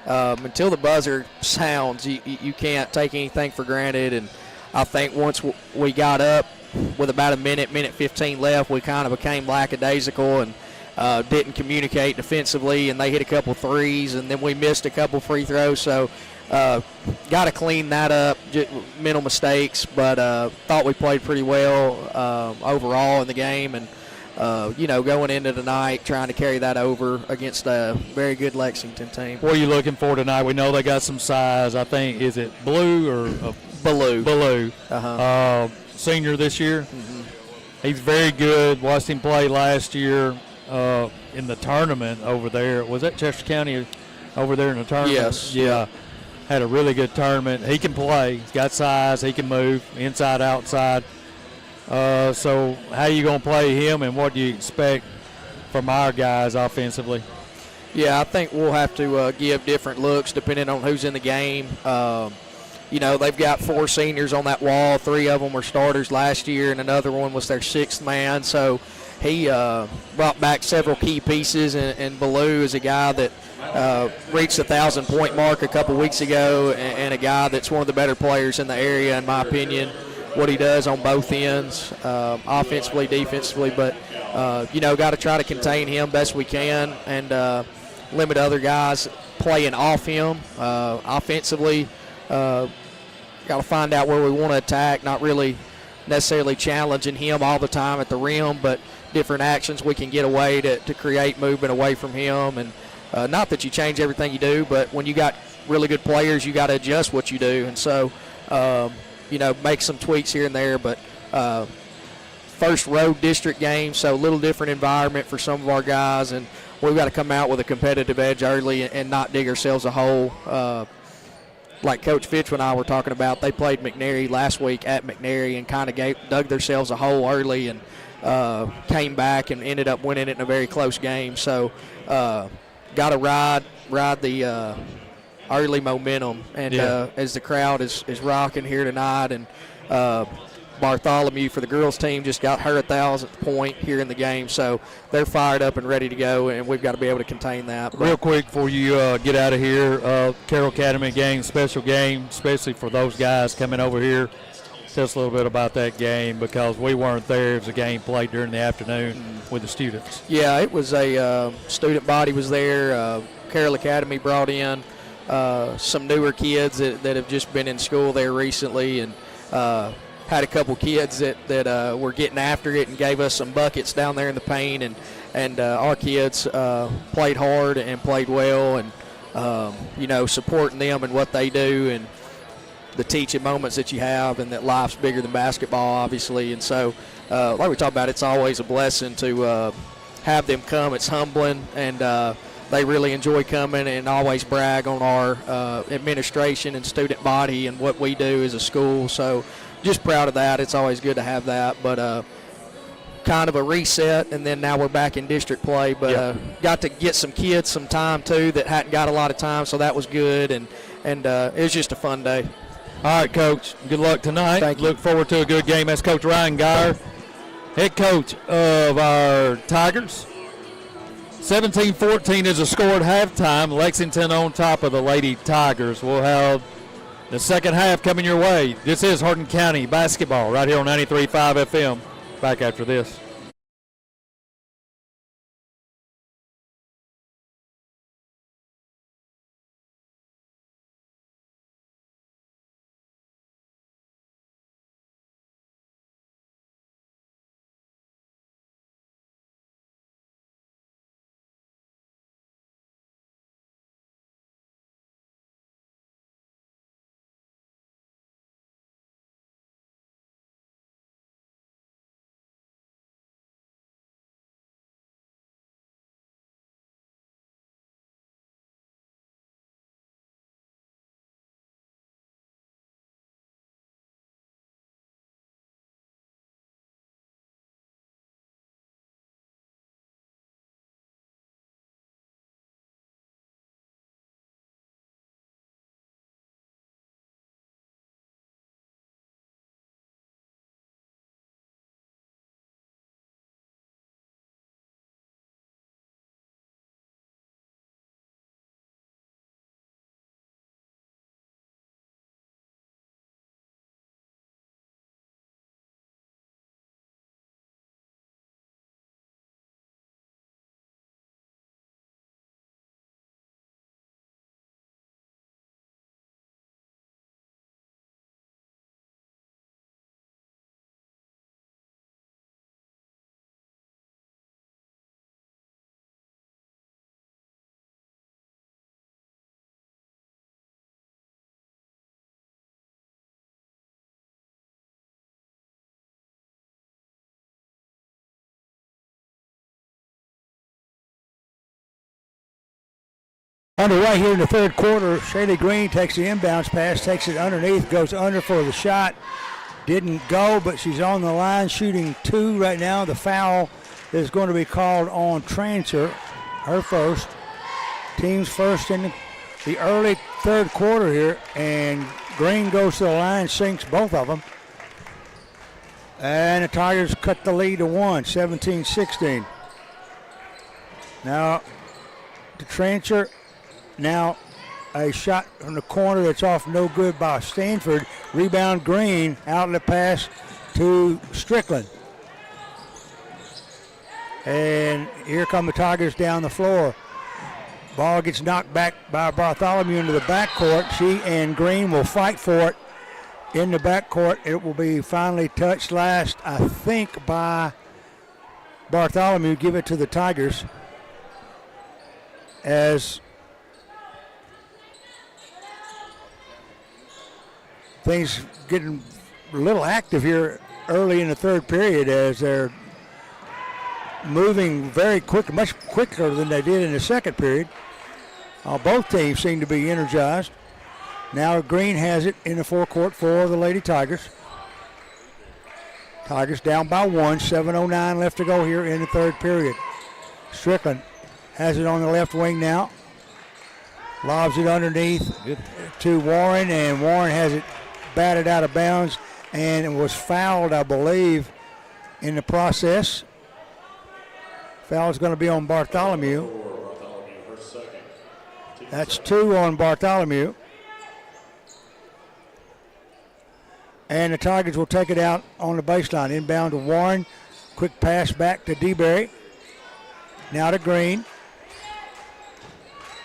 until the buzzer sounds, you can't take anything for granted. And I think once we got up with about a minute 15 left, we kind of became lackadaisical and didn't communicate defensively, and they hit a couple threes, and then we missed a couple free throws. So got to clean that up, mental mistakes, but thought we played pretty well overall in the game. And, going into tonight, trying to carry that over against a very good Lexington team. What are you looking for tonight? We know they got some size. I think, is it Blue or Baloo? Baloo. Uh-huh. Senior this year. Mm-hmm. He's very good. Watched him play last year in the tournament over there. Was that Chester County over there in the tournament? Yes. Yeah. Had a really good tournament. He can play. He's got size. He can move inside, outside. So how are you going to play him, and what do you expect from our guys offensively? Yeah, I think we'll have to give different looks depending on who's in the game. They've got 4 seniors on that wall. 3 of them were starters last year, and another one was their 6th man. So he brought back several key pieces, and Baloo is a guy that reached the 1,000-point mark a couple weeks ago, and a guy that's one of the better players in the area, in my opinion. What he does on both ends, offensively, defensively, but got to try to contain him best we can and limit other guys playing off him offensively. Got to find out where we want to attack, not really necessarily challenging him all the time at the rim, but different actions we can get away to create movement away from him. And not that you change everything you do, but when you got really good players, you got to adjust what you do. And so, make some tweaks here and there. But first road district game, so a little different environment for some of our guys. And we've got to come out with a competitive edge early and not dig ourselves a hole. Like Coach Fitch and I were talking about, they played McNary last week at McNary and kind of dug themselves a hole early and came back and ended up winning it in a very close game. So got to ride the early momentum. And as the crowd is rocking here tonight, and Bartholomew for the girls team just got her 1,000th point here in the game. So they're fired up and ready to go, and we've got to be able to contain that. Real quick before you get out of here, Carroll Academy game, special game, especially for those guys coming over here. Tell us a little bit about that game, because we weren't there. It was a game played during the afternoon with the students. Yeah, it was a student body was there. Carroll Academy brought in some newer kids that have just been in school there recently, and had a couple kids that were getting after it and gave us some buckets down there in the paint, and our kids played hard and played well, and supporting them and what they do and the teaching moments that you have, and that life's bigger than basketball, obviously. And so like we talked about, it's always a blessing to have them come. It's humbling, and they really enjoy coming and always brag on our administration and student body and what we do as a school. So just proud of that. It's always good to have that. But kind of a reset, and then now we're back in district play. But got to get some kids some time, too, that hadn't got a lot of time, so that was good. And it was just a fun day. All right, Coach. Good luck tonight. Thank you. Look forward to a good game. That's Coach Ryan Geyer, head coach of our Tigers. 17-14 is the score at halftime. Lexington on top of the Lady Tigers. We'll have the second half coming your way. This is Hardin County basketball right here on 93.5 FM. Back after this. Underway here in the third quarter, Shaylee Green takes the inbounds pass, takes it underneath, goes under for the shot. Didn't go, but she's on the line shooting two right now. The foul is going to be called on Trancher, her first. Team's first in the early third quarter here, and Green goes to the line, sinks both of them. And the Tigers cut the lead to 17-16. Now to Trancher. Now a shot from the corner that's off no good by Stanford. Rebound Green, outlet pass to Strickland. And here come the Tigers down the floor. Ball gets knocked back by Bartholomew into the backcourt. She and Green will fight for it in the backcourt. It will be finally touched last, I think, by Bartholomew. Give it to the Tigers as things getting a little active here early in the third period as they're moving very quick, much quicker than they did in the second period. Both teams seem to be energized. Now Green has it in the forecourt for the Lady Tigers. Tigers down by 1, 7:09 left to go here in the third period. Strickland has it on the left wing now. Lobs it underneath to Warren, and Warren has it batted out of bounds and it was fouled, I believe, in the process. Foul is going to be on Bartholomew. That's 2 on Bartholomew. And the Tigers will take it out on the baseline. Inbound to Warren. Quick pass back to DeBerry. Now to Green.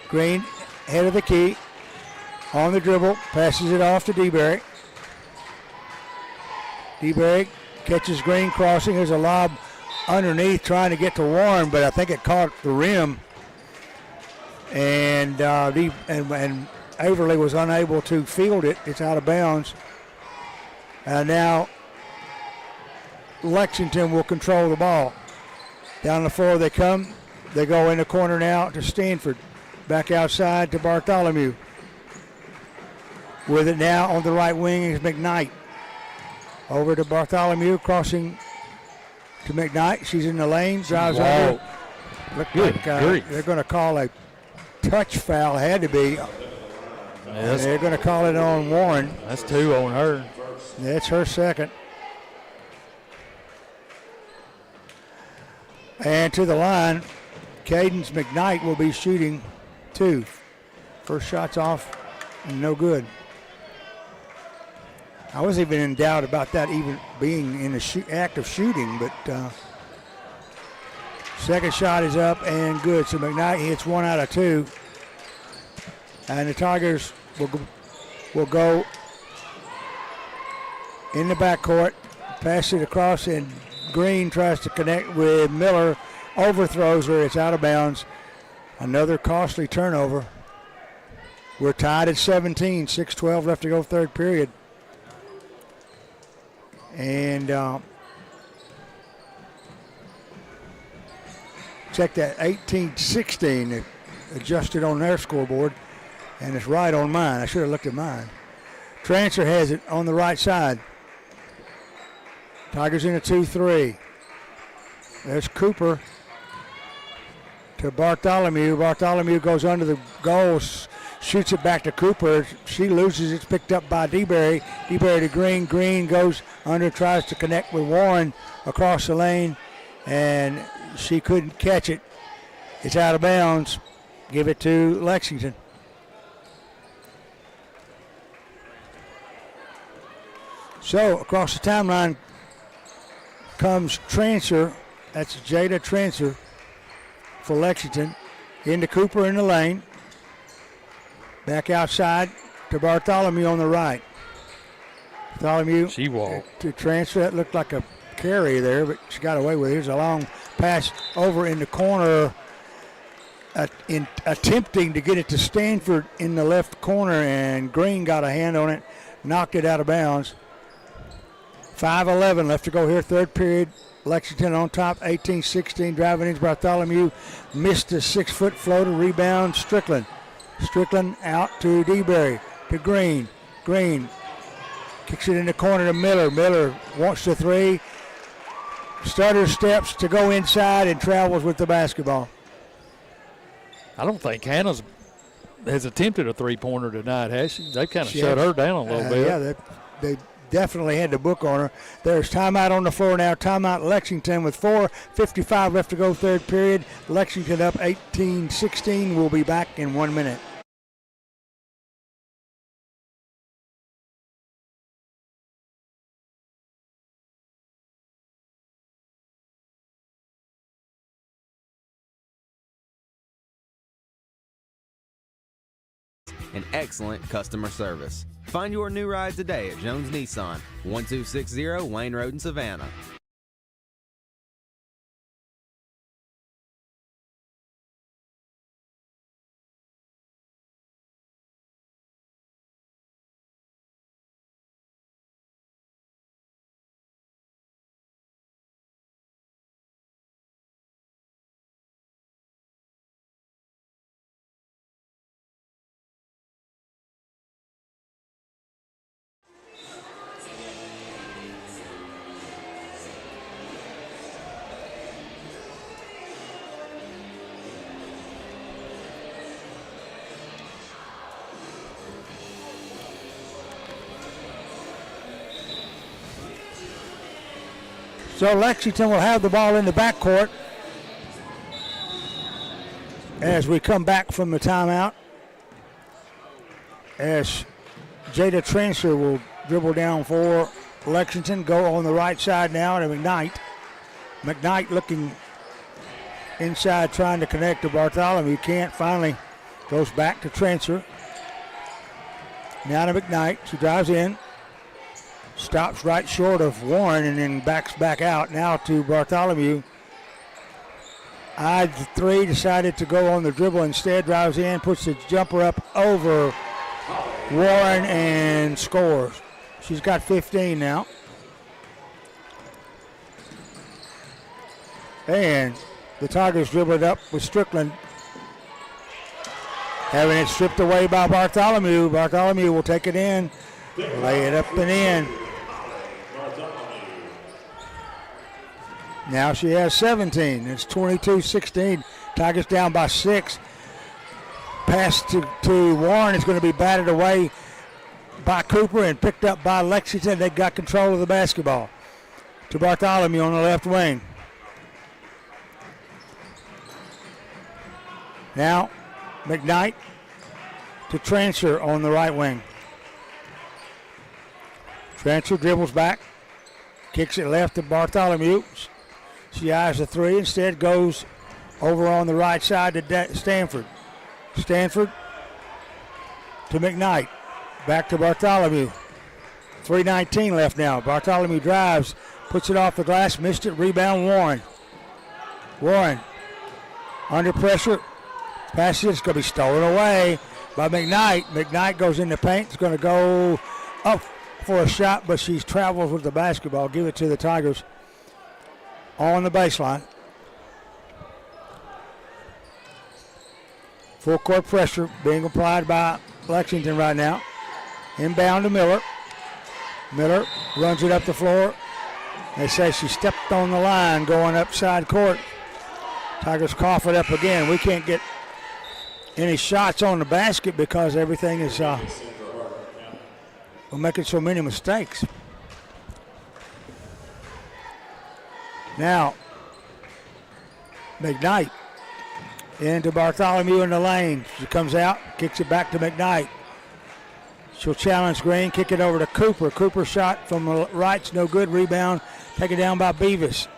Green, head of the key. On the dribble, passes it off to DeBerry. DeBerry catches Green crossing. There's a lob underneath trying to get to Warren, but I think it caught the rim. And Averly was unable to field it. It's out of bounds. Now Lexington will control the ball. Down the floor they come. They go in the corner now to Stanford. Back outside to Bartholomew. With it now on the right wing is McKnight. Over to Bartholomew, crossing to McKnight. She's in the lane, drives under. Look like they're going to call a touch foul. Had to be. And they're going to call it on Warren. That's 2 on her. That's her second. And to the line, Cadence McKnight will be shooting 2. First shot's off and no good. I was even in doubt about that even being in the act of shooting, but second shot is up and good. So McKnight hits 1 out of 2. And the Tigers will go in the backcourt, pass it across, and Green tries to connect with Miller, overthrows her, it's out of bounds. Another costly turnover. We're tied at 17, 6:12 left to go, third period. And check that, 18-16, adjusted on their scoreboard, and it's right on mine. I should have looked at mine. Transfer has it on the right side. Tigers in a 2-3. There's Cooper to Bartholomew. Bartholomew goes under the goals, shoots it back to Cooper. She loses. It's picked up by DeBerry. DeBerry to Green. Green goes under, tries to connect with Warren across the lane, and she couldn't catch it. It's out of bounds. Give it to Lexington. So across the timeline comes Transfer. That's Jada Transfer for Lexington. Into Cooper in the lane. Back outside to Bartholomew on the right. Bartholomew. She walked. To Transfer. That looked like a carry there, but she got away with it. Here's a long pass over in the corner. Attempting to get it to Stanford in the left corner, and Green got a hand on it, knocked it out of bounds. 5:11 left to go here, third period. Lexington on top, 18-16. Driving in Bartholomew. Missed a 6-foot floater. Rebound, Strickland. Strickland out to DeBerry. To Green. Green kicks it in the corner to Miller. Miller wants the 3. Stutter steps to go inside and travels with the basketball. I don't think Hannah has attempted a 3-pointer tonight, has she? They've kind of shut her down a little bit. Yeah, they definitely had the book on her. There's timeout on the floor now. Timeout Lexington with 4:55 left to go, third period. Lexington up 18-16. We'll be back in 1 minute. And excellent customer service. Find your new ride today at Jones Nissan, 1260 Wayne Road in Savannah. So Lexington will have the ball in the backcourt as we come back from the timeout. As Jada Transfer will dribble down for Lexington, go on the right side now to McKnight. McKnight looking inside, trying to connect to Bartholomew. Can't. Finally goes back to Transfer. Now to McKnight. She drives in. Stops right short of Warren and then backs back out. Now to Bartholomew. Eyed the 3, decided to go on the dribble instead. Drives in, puts the jumper up over Warren and scores. She's got 15 now. And The Tigers dribble it up with Strickland. Having it stripped away by Bartholomew. Bartholomew will take it in, lay it up and in. Now she has 17. It's 22-16. Tigers down by 6. Pass to Warren is going to be batted away by Cooper and picked up by Lexington. They got control of the basketball. To Bartholomew on the left wing. Now McKnight to Trancher on the right wing. Trancher dribbles back, kicks it left to Bartholomew. She eyes the three, instead goes over on the right side to Stanford. Stanford to McKnight. Back to Bartholomew. 3:19 left now. Bartholomew drives, puts it off the glass, missed it, rebound Warren. Warren under pressure. Pass it's going to be stolen away by McKnight. McKnight goes in the paint. It's going to go up for a shot, but she's traveled with the basketball. Give it to the Tigers on the baseline. Full court pressure being applied by Lexington right now. Inbound to Miller. Miller runs it up the floor. They say she stepped on the line going up side court. Tigers cough it up again. We can't get any shots on the basket because everything is we're making so many mistakes. Now McKnight into Bartholomew in the lane. She comes out, kicks it back to McKnight. She'll challenge Green, kick it over to Cooper. Cooper shot from the right's no good. Rebound taken down by Beavis.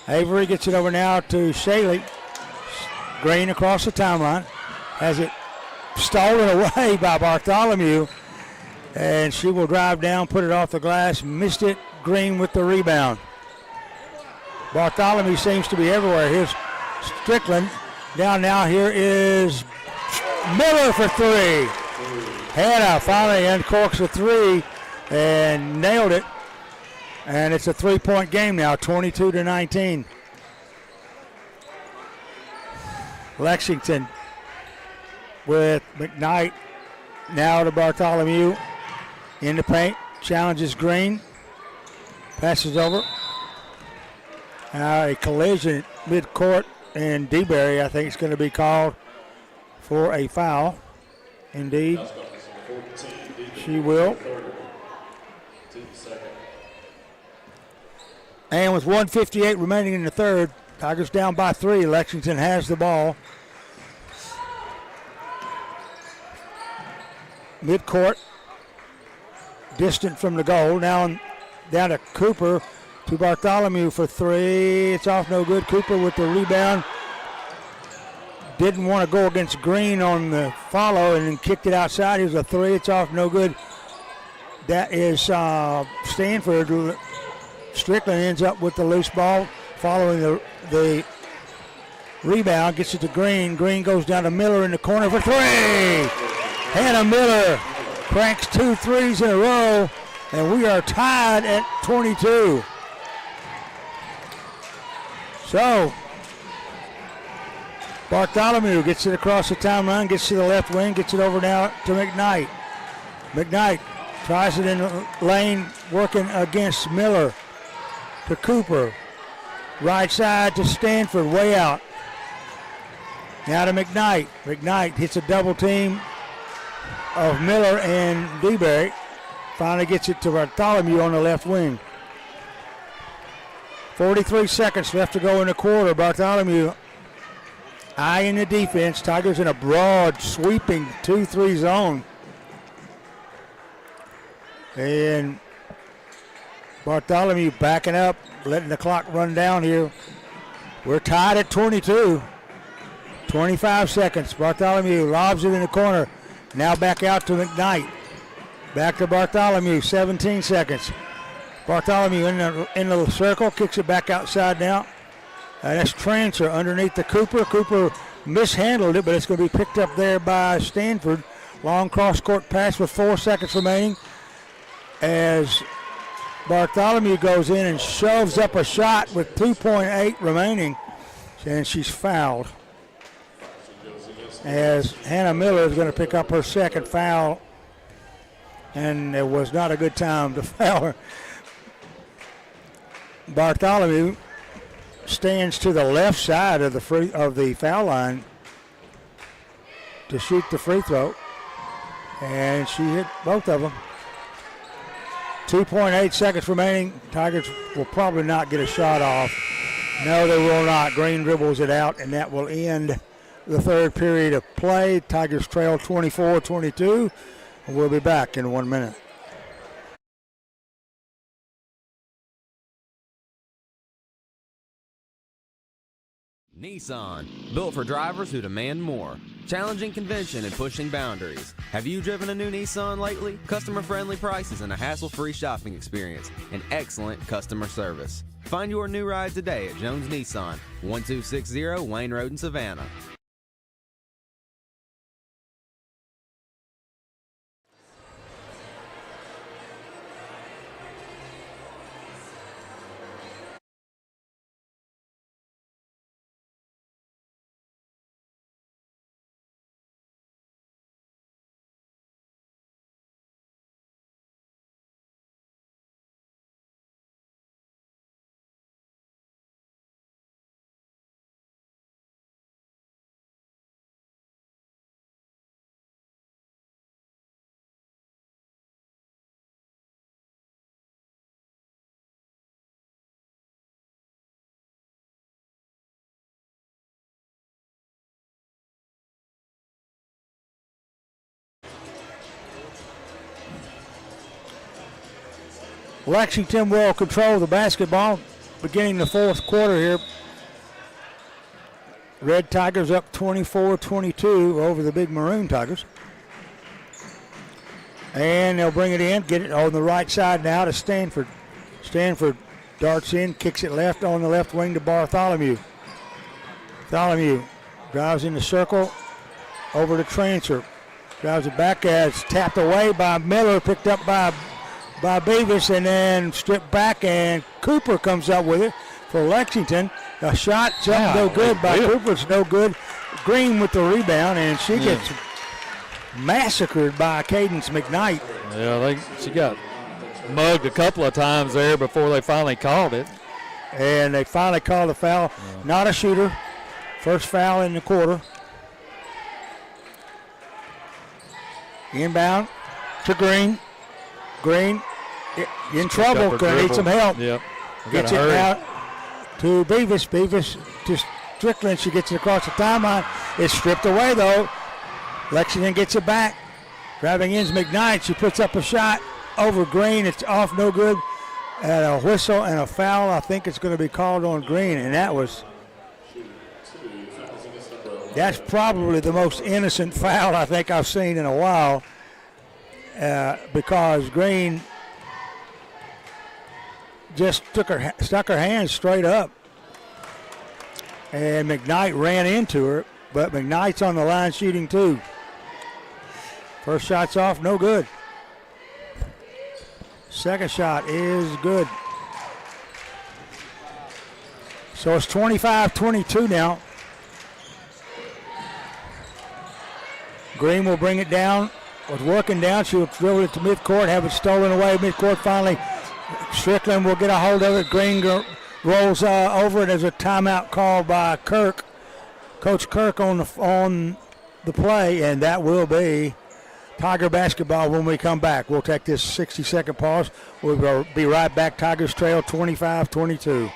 Avery gets it over now to Shaley. Green across the timeline. Has it stolen away by Bartholomew. And she will drive down, put it off the glass. Missed it. Green with the rebound. Bartholomew seems to be everywhere. Here's Strickland. Down now. Here is Miller for three. Hannah finally uncorks a three and nailed it. And it's a 3-point game now, 22-19. Lexington with McKnight now to Bartholomew in the paint. Challenges Green. Passes over. Now a collision mid-court, and DeBerry, I think, is going to be called for a foul. Indeed, she will. And with 1:58 remaining in the third, Tigers down by 3. Lexington has the ball. Mid-court, distant from the goal. Now down to Cooper, to Bartholomew for three. It's off, no good. Cooper with the rebound. Didn't want to go against Green on the follow and then kicked it outside. Here's a three. It's off, no good. That is Stanford. Strickland ends up with the loose ball following the rebound. Gets it to Green. Green goes down to Miller in the corner for three. Hannah Miller cranks 2 threes in a row, and we are tied at 22. So Bartholomew gets it across the timeline, gets to the left wing, gets it over now to McKnight. McKnight tries it in the lane, working against Miller. To Cooper. Right side to Stanford, way out. Now to McKnight. McKnight hits a double team of Miller and DeBerry. Finally gets it to Bartholomew on the left wing. 43 seconds left to go in the quarter. Bartholomew eyeing the defense. Tigers in a broad, sweeping 2-3 zone. And Bartholomew backing up, letting the clock run down here. We're tied at 22. 25 seconds. Bartholomew lobs it in the corner. Now back out to McKnight. Back to Bartholomew, 17 seconds. Bartholomew in the circle, kicks it back outside now. That's Trancher underneath the Cooper. Cooper mishandled it, but it's going to be picked up there by Stanford. Long cross-court pass with 4 seconds remaining as Bartholomew goes in and shoves up a shot with 2.8 remaining, and she's fouled. As Hannah Miller is going to pick up her second foul, and it was not a good time to foul her. Bartholomew stands to the left side of the foul line to shoot the free throw, and she hit both of them. 2.8 seconds remaining. Tigers will probably not get a shot off. No, they will not. Green dribbles it out, and that will end the third period of play. Tigers trail 24-22. We'll be back in 1 minute. Nissan, built for drivers who demand more. Challenging convention and pushing boundaries. Have you driven a new Nissan lately? Customer-friendly prices and a hassle-free shopping experience and excellent customer service. Find your new ride today at Jones Nissan, 1260 Wayne Road in Savannah. Lexington will control the basketball beginning the fourth quarter here. Red Tigers up 24-22 over the big Maroon Tigers. And they'll bring it in, get it on the right side now to Stanford. Stanford darts in, kicks it left on the left wing to Bartholomew. Bartholomew drives in the circle, over to Transer. Drives it back as tapped away by Miller, picked up by Beavis, and then stripped back, and Cooper comes up with it for Lexington. A shot, no good by Cooper's no good. Green with the rebound, and she gets massacred by Cadence McKnight. Yeah, she got mugged a couple of times there before they finally called it. And they finally called a foul. Yeah. Not a shooter. First foul in the quarter. Inbound to Green. Green in trouble. Gonna need some help. Yep. Gets it out to Beavis. Beavis to Strickland. She gets it across the timeline. It's stripped away though. Lexington gets it back. Driving in McKnight. She puts up a shot over Green. It's off, no good. And a whistle and a foul. I think it's going to be called on Green, and that's probably the most innocent foul I think I've seen in a while, because Green just stuck her hands straight up, and McKnight ran into her, but McKnight's on the line shooting too. First shot's off, no good. Second shot is good. So it's 25-22 now. Green will bring it down. Was working down. She'll dribble it to midcourt, have it stolen away. Midcourt finally. Strickland will get a hold of it. Green rolls over it. There's a timeout called by Kirk. Coach Kirk on the play, and that will be Tiger basketball when we come back. We'll take this 60-second pause. We'll be right back. Tigers trail 25-22.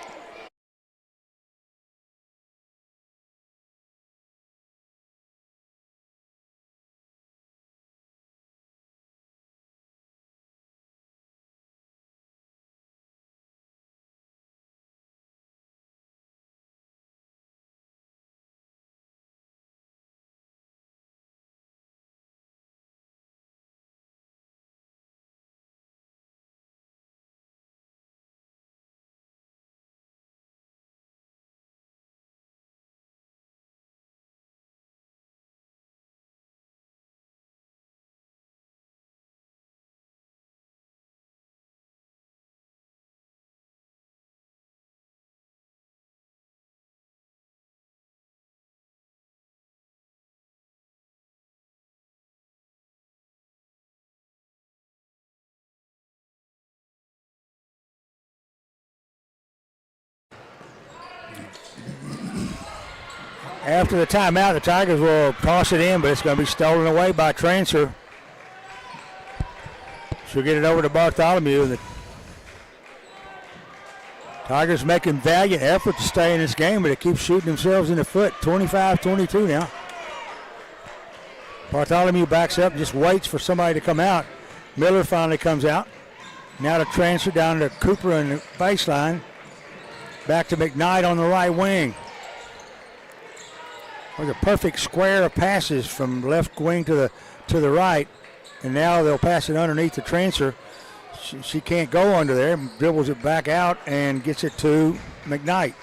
After the timeout, the Tigers will toss it in, but it's going to be stolen away by Transfer. She'll get it over to Bartholomew. The Tigers making valiant effort to stay in this game, but they keep shooting themselves in the foot. 25-22 now. Bartholomew backs up, just waits for somebody to come out. Miller finally comes out. Now the transfer down to Cooper in the baseline. Back to McKnight on the right wing. With a perfect square of passes from left wing to the right. And now they'll pass it underneath the transfer. She can't go under there. Dribbles it back out and gets it to McKnight.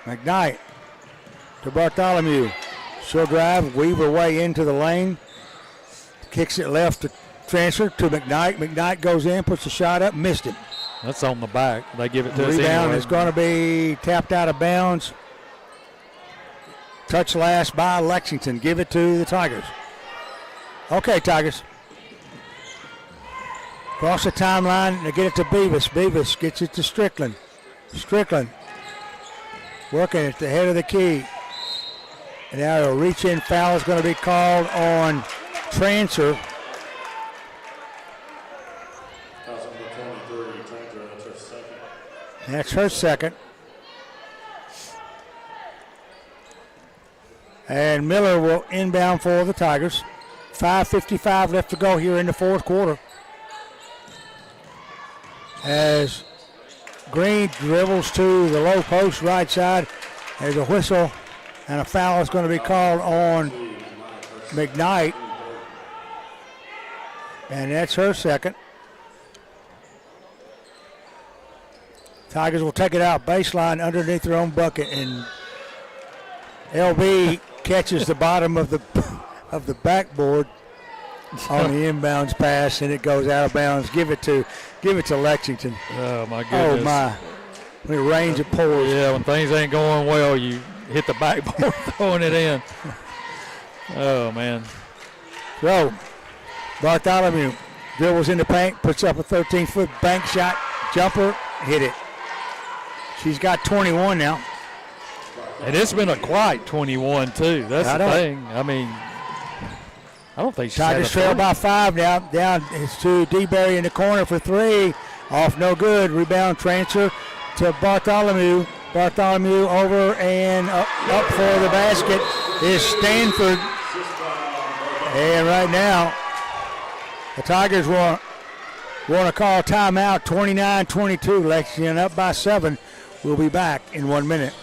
McKnight to Bartholomew. She'll drive, weave her way into the lane. Kicks it left to transfer to McKnight. McKnight goes in, puts the shot up, missed it. That's on the back. They give it to us Rebound anyway. is going to be tapped out of bounds. Touch last by Lexington. Give it to the Tigers. Okay, Tigers. Cross the timeline. They get it to Beavis. Beavis gets it to Strickland. Strickland working at the head of the key. And now a reach-in foul is going to be called on Transfer. That's her second. And Miller will inbound for the Tigers. 5:55 left to go here in the fourth quarter. As Green dribbles to the low post right side. There's a whistle and a foul is going to be called on McKnight. And that's her second. Tigers will take it out baseline underneath their own bucket, and LB catches the bottom of the backboard on the inbounds pass, and it goes out of bounds. Give it to Lexington. Oh my goodness! Oh my! When it rains, it pours. Yeah, when things ain't going well, you hit the backboard throwing it in. Oh man! So Bartholomew dribbles in the paint, puts up a 13-foot bank shot, jumper, hit it. She's got 21 now. And it's been a quiet 21 too. That's the thing. I mean, I don't think she's Tigers trail by 5 now. Down it's to DeBerry in the corner for 3. Off no good. Rebound transfer to Bartholomew. Bartholomew over and up for the basket is Stanford. And right now, the Tigers want to call timeout. 29-22. Lexington up by 7. We'll be back in 1 minute.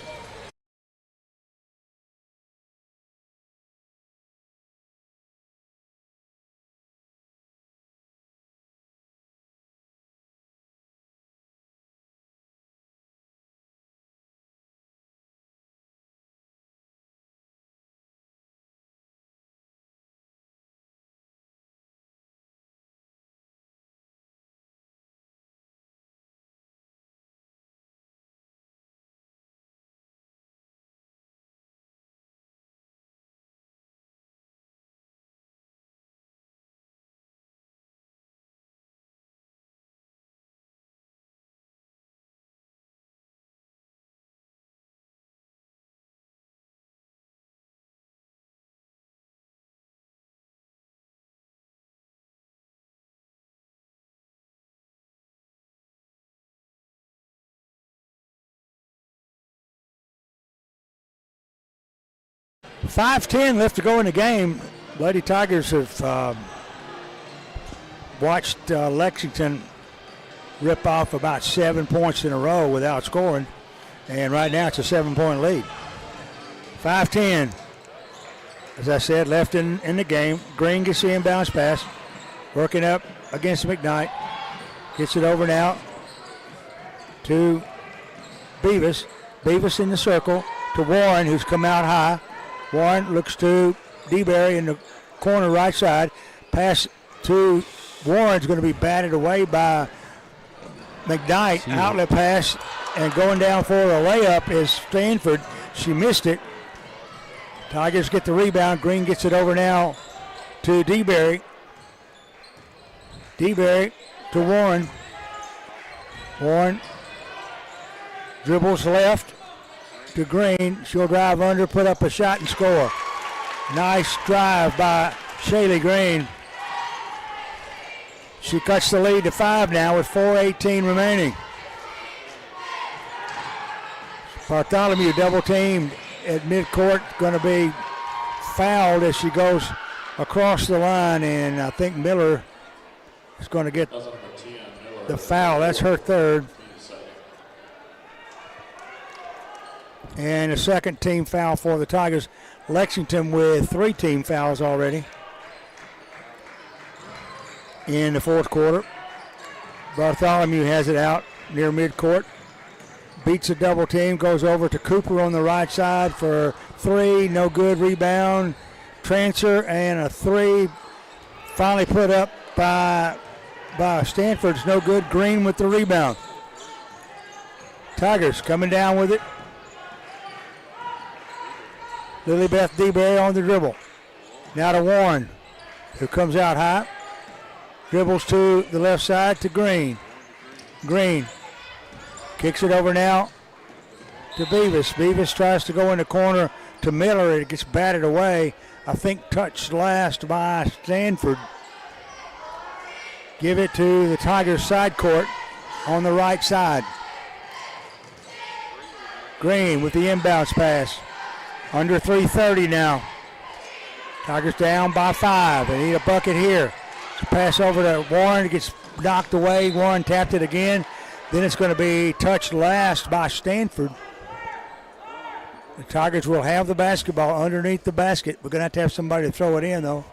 .5:10 left to go in the game. Lady Tigers have watched Lexington rip off about 7 points in a row without scoring. And right now it's a 7-point lead. 5:10, as I said, left in the game. Green gets the inbounds pass. Working up against McKnight. Gets it over now to Beavis. Beavis in the circle to Warren, who's come out high. Warren looks to DeBerry in the corner right side. Pass to Warren's going to be batted away by McKnight. Outlet pass, and going down for a layup is Stanford. She missed it. Tigers get the rebound. Green gets it over now to DeBerry. DeBerry to Warren. Warren dribbles left. to Green. She'll drive under, put up a shot, and score. Nice drive by Shaylee Green. She cuts the lead to 5 now with 4:18 remaining. Bartholomew double teamed at midcourt, going to be fouled as she goes across the line, and I think Miller is going to get the foul. That's her third. And a second team foul for the Tigers. Lexington with 3 team fouls already in the fourth quarter. Bartholomew has it out near midcourt. Beats a double team, goes over to Cooper on the right side for 3. No good. Rebound. Transfer and a 3. Finally put up by Stanford's no good. Green with the rebound. Tigers coming down with it. Lilybeth DeBerry on the dribble. Now to Warren, who comes out high. Dribbles to the left side to Green. Green kicks it over now to Beavis. Beavis tries to go in the corner to Miller. It gets batted away. I think touched last by Stanford. Give it to the Tigers side court on the right side. Green with the inbounds pass. Under 3:30 now. Tigers down by 5. They need a bucket here. Pass over to Warren. It gets knocked away. Warren tapped it again. Then it's going to be touched last by Stanford. The Tigers will have the basketball underneath the basket. We're going to have somebody to throw it in, though.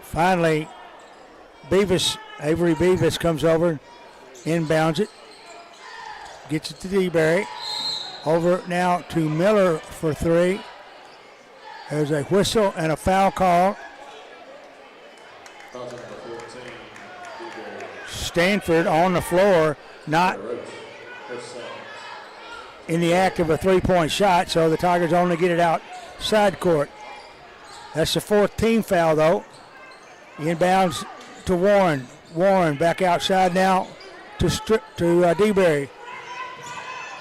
Finally, Avery Beavis comes over, inbounds it, gets it to DeBerry. Over now to Miller for 3. There's a whistle and a foul call. Stanford on the floor, not in the act of a 3-point shot, so the Tigers only get it out side court. That's the 4th team foul, though. Inbounds to Warren. Warren back outside now to DeBerry.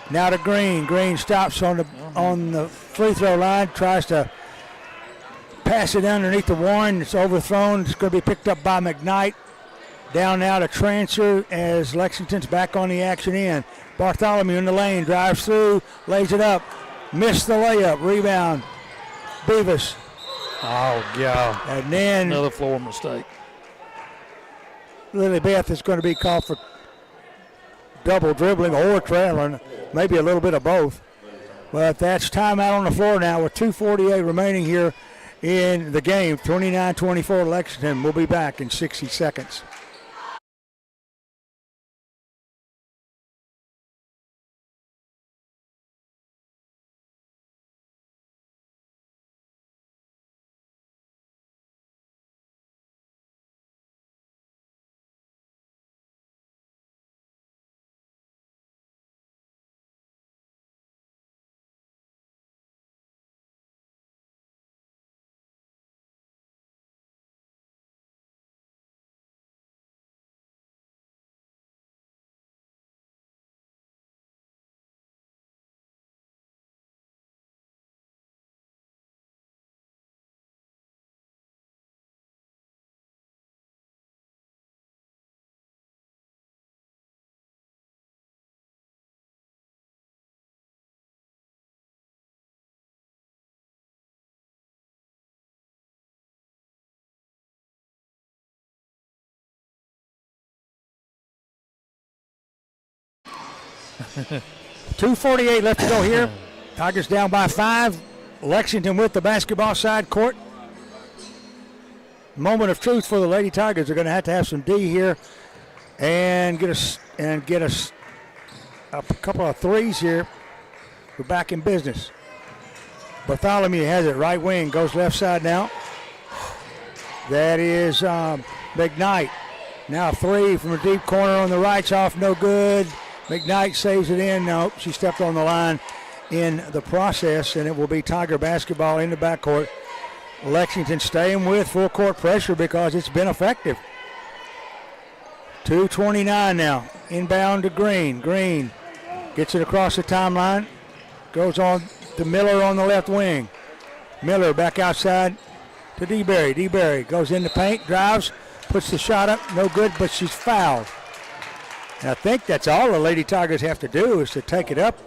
Now to Green. Green stops on the free throw line, tries to pass it underneath the Warren. It's overthrown. It's going to be picked up by McKnight. Down now to transfer as Lexington's back on the action end. Bartholomew in the lane, drives through, lays it up. Missed the layup. Rebound. Beavis. Oh, yeah. And then another floor mistake. Lilybeth is going to be called for double dribbling or trailing, maybe a little bit of both. But that's timeout on the floor now with 2:48 remaining here in the game. 29-24 Lexington. We'll be back in 60 seconds. .248 left to go here. Tigers down by 5. Lexington with the basketball side court. Moment of truth for the Lady Tigers. They're going to have some D here and get us a couple of threes here. We're back in business. Bartholomew has it right wing, goes left side now. That is McKnight. Now 3 from a deep corner on the right's off, no good. McKnight saves it in. No, she stepped on the line in the process, and it will be Tiger basketball in the backcourt. Lexington staying with full court pressure because it's been effective. 2:29 now. Inbound to Green. Green Gets it across the timeline. Goes on to Miller on the left wing. Miller back outside to DeBerry. DeBerry goes in the paint, drives, puts the shot up. No good, but she's fouled. And I think that's all the Lady Tigers have to do is to take it up.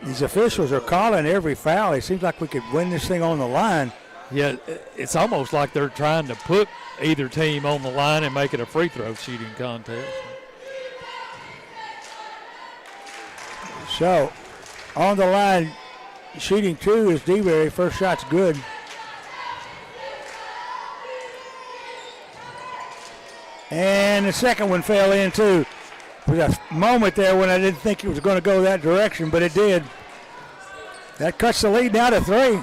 These officials are calling every foul. It seems like we could win this thing on the line. Yeah, it's almost like they're trying to put either team on the line and make it a free throw shooting contest. So, on the line, shooting 2 is DeBerry. First shot's good. And the second one fell in too. There was a moment there when I didn't think it was going to go that direction, but it did. That cuts the lead now to 3.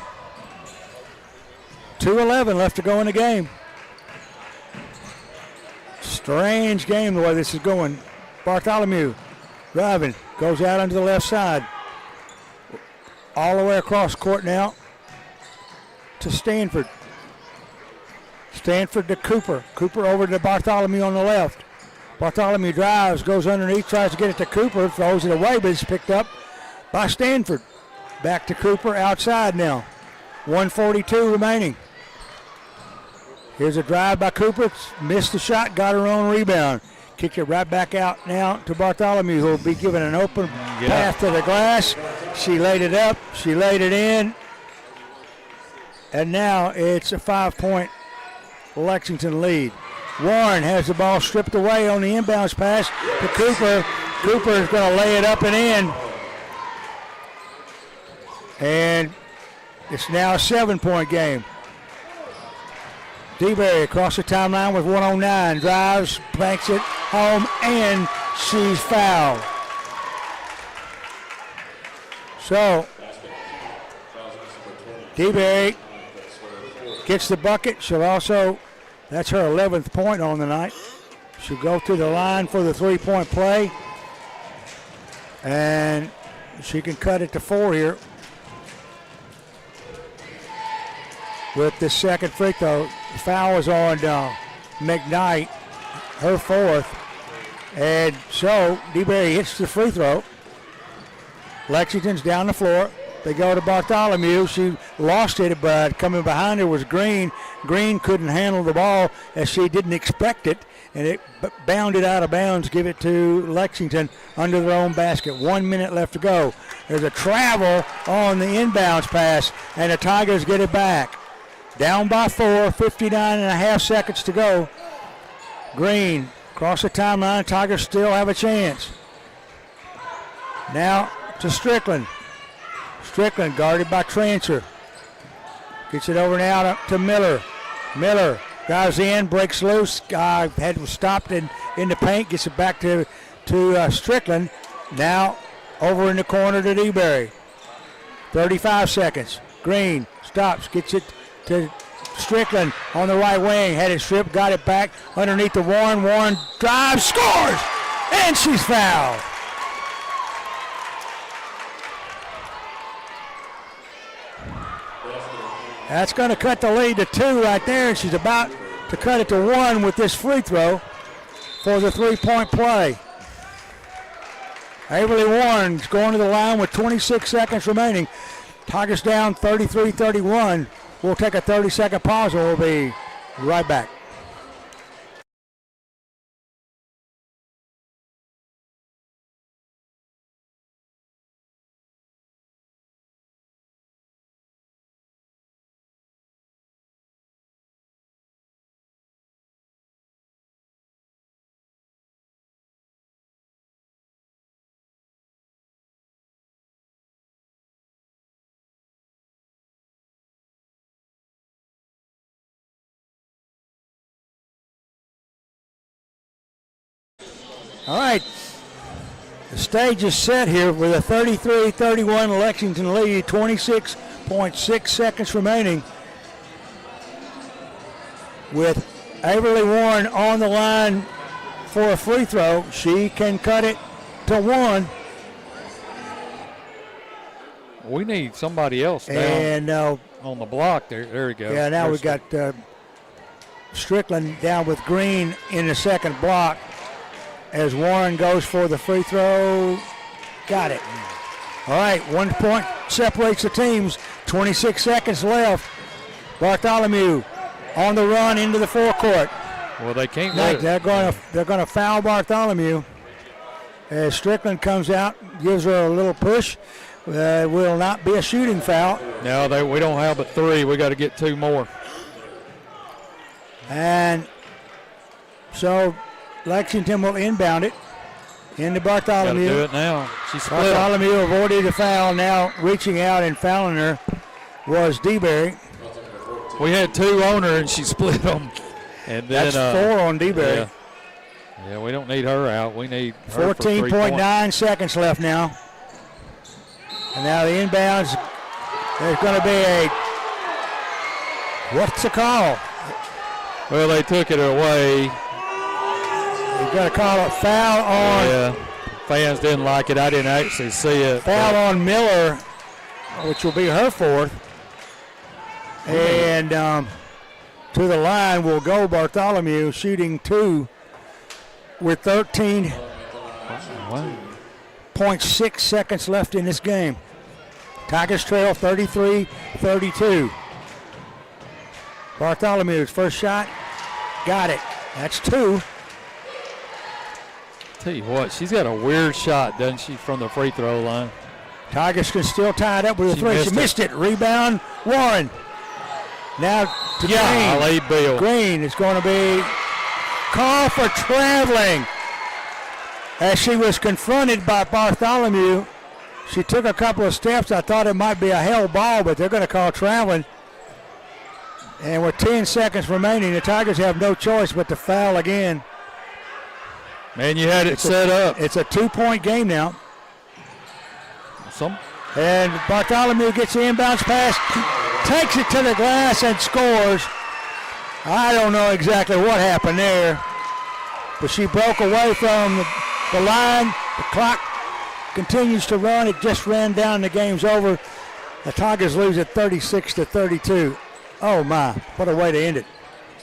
2:11 left to go in the game. Strange game the way this is going. Bartholomew driving, goes out onto the left side. All the way across court now to Stanford. Stanford to Cooper. Cooper over to Bartholomew on the left. Bartholomew drives, goes underneath, tries to get it to Cooper, throws it away, but it's picked up by Stanford. Back to Cooper outside now. 1:42 remaining. Here's a drive by Cooper. Missed the shot, got her own rebound. Kicked it right back out now to Bartholomew, who will be given an open path to the glass. She laid it up, she laid it in. And now it's a 5-point Lexington lead. Warren has the ball stripped away on the inbounds pass to Cooper. Cooper is going to lay it up and in. And it's now a 7-point game. DeBerry across the timeline with 109. Drives, banks it home, and she's fouled. So, DeBerry gets the bucket. She'll also, that's her 11th point on the night. She'll go to the line for the 3-point play. And she can cut it to 4 here. With the second free throw. The foul is on McKnight, her 4th. And so DeBerry hits the free throw. Lexington's down the floor. They go to Bartholomew. She lost it, but coming behind her was Green. Green couldn't handle the ball as she didn't expect it, and it bounded out of bounds. Give it to Lexington under their own basket. 1 minute left to go. There's a travel on the inbounds pass, and the Tigers get it back. Down by 4, 59.5 seconds to go. Green across the timeline. Tigers still have a chance. Now to Strickland. Strickland guarded by Trancher. Gets it over now to Miller. Miller drives in, breaks loose. Head was stopped in the paint. Gets it back to Strickland. Now over in the corner to DeBerry. 35 seconds. Green stops, gets it to Strickland on the right wing. Had it stripped, got it back underneath the Warren. Warren drives, scores, and she's fouled. That's going to cut the lead to 2 right there, and she's about to cut it to 1 with this free throw for the 3-point play. Averly Warren's going to the line with 26 seconds remaining. Tigers down 33-31. We'll take a 30-second pause, and we'll be right back. All right, the stage is set here with a 33-31 Lexington lead, 26.6 seconds remaining. With Averly Warren on the line for a free throw. She can cut it to 1. We need somebody else down on the block. There we go. Yeah, now we got Strickland down with Green in the second block. As Warren goes for the free throw, Got it. All right, 1 point separates the teams. 26 seconds left. Bartholomew on the run into the forecourt. Well, they can't let it. They're going to foul Bartholomew. As Strickland comes out, gives her a little push. Will not be a shooting foul. No, we don't have but 3. We got to get 2 more. And so Lexington will inbound it into Bartholomew. Got to do it now. She split. Bartholomew avoided a foul. Now reaching out and fouling her was DeBerry. We had 2 on her, and she split them. And then, that's 4 on DeBerry. Yeah, we don't need her out. We need her 14.9 seconds left now. And now the inbounds, there's going to be a, what's the call? Well, they took it away. You've got to call it foul on. Yeah, fans didn't like it. I didn't actually see it. Foul on Miller, which will be her 4th. And to the line will go Bartholomew, shooting 2 with 13.6 seconds left in this game. Tigers trail 33-32. Bartholomew's first shot, got it. That's 2. Tell you what, she's got a weird shot, doesn't she, from the free throw line? Tigers can still tie it up with a 3. She missed it. Rebound, Warren. Now to Green. Bill. Green is going to be called for traveling. As she was confronted by Bartholomew, she took a couple of steps. I thought it might be a held ball, but they're going to call traveling. And with 10 seconds remaining, the Tigers have no choice but to foul again. Man, you had it set up. It's a 2-point game now. And Bartholomew gets the inbounds pass, takes it to the glass and scores. I don't know exactly what happened there, but she broke away from the line. The clock continues to run. It just ran down. The game's over. The Tigers lose at 36-32. Oh my, what a way to end it.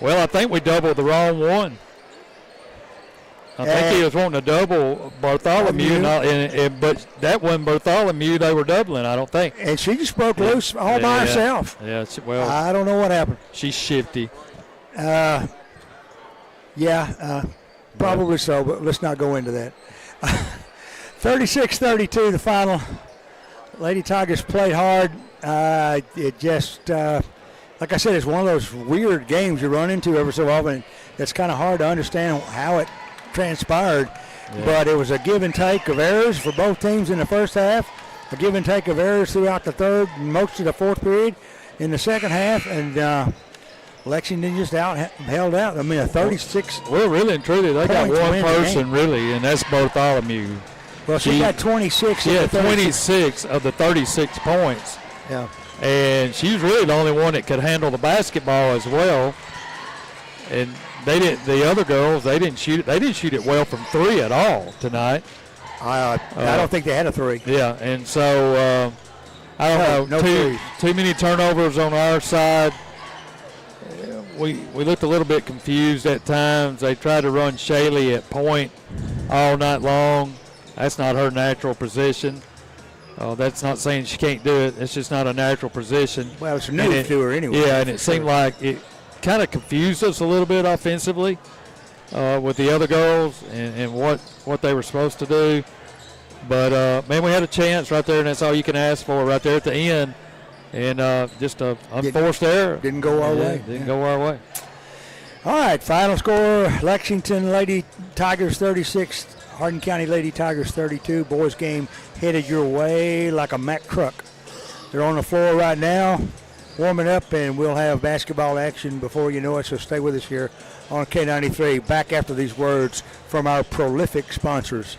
Well, I think we doubled the wrong one. I think he was wanting to double Bartholomew, but that wasn't Bartholomew they were doubling, I don't think. And she just broke loose all by herself. Yeah, well, I don't know what happened. She's shifty. Probably so, but let's not go into that. 36-32, the final. Lady Tigers played hard. It just, like I said, it's one of those weird games you run into every so often. It's kind of hard to understand how it transpired, but it was a give and take of errors for both teams in the first half, a give and take of errors throughout the third and most of the fourth period in the second half, and Lexington just held out. I mean, a 36. Well, really and truly, they got one person really, and that's Bartholomew. Well, she got 26. Yeah, 26 of the 36 points. Yeah, and she was really the only one that could handle the basketball as well. And they didn't. The other girls, they didn't shoot it. They didn't shoot it well from 3 at all tonight. I don't think they had a 3. Yeah, and so I don't know. Too many turnovers on our side. We looked a little bit confused at times. They tried to run Shaylee at point all night long. That's not her natural position. That's not saying she can't do it. It's just not a natural position. Well, it's new to her anyway. Yeah, and it seemed like it kind of confused us a little bit offensively with the other girls and what they were supposed to do. But, man, we had a chance right there, and that's all you can ask for right there at the end. And just a unforced error. Didn't go our way. Didn't go our way. All right, final score, Lexington Lady Tigers 36, Hardin County Lady Tigers 32. Boys game headed your way like a Mack truck. They're on the floor right now, warming up, and we'll have basketball action before you know it, so stay with us here on K93. Back after these words from our prolific sponsors.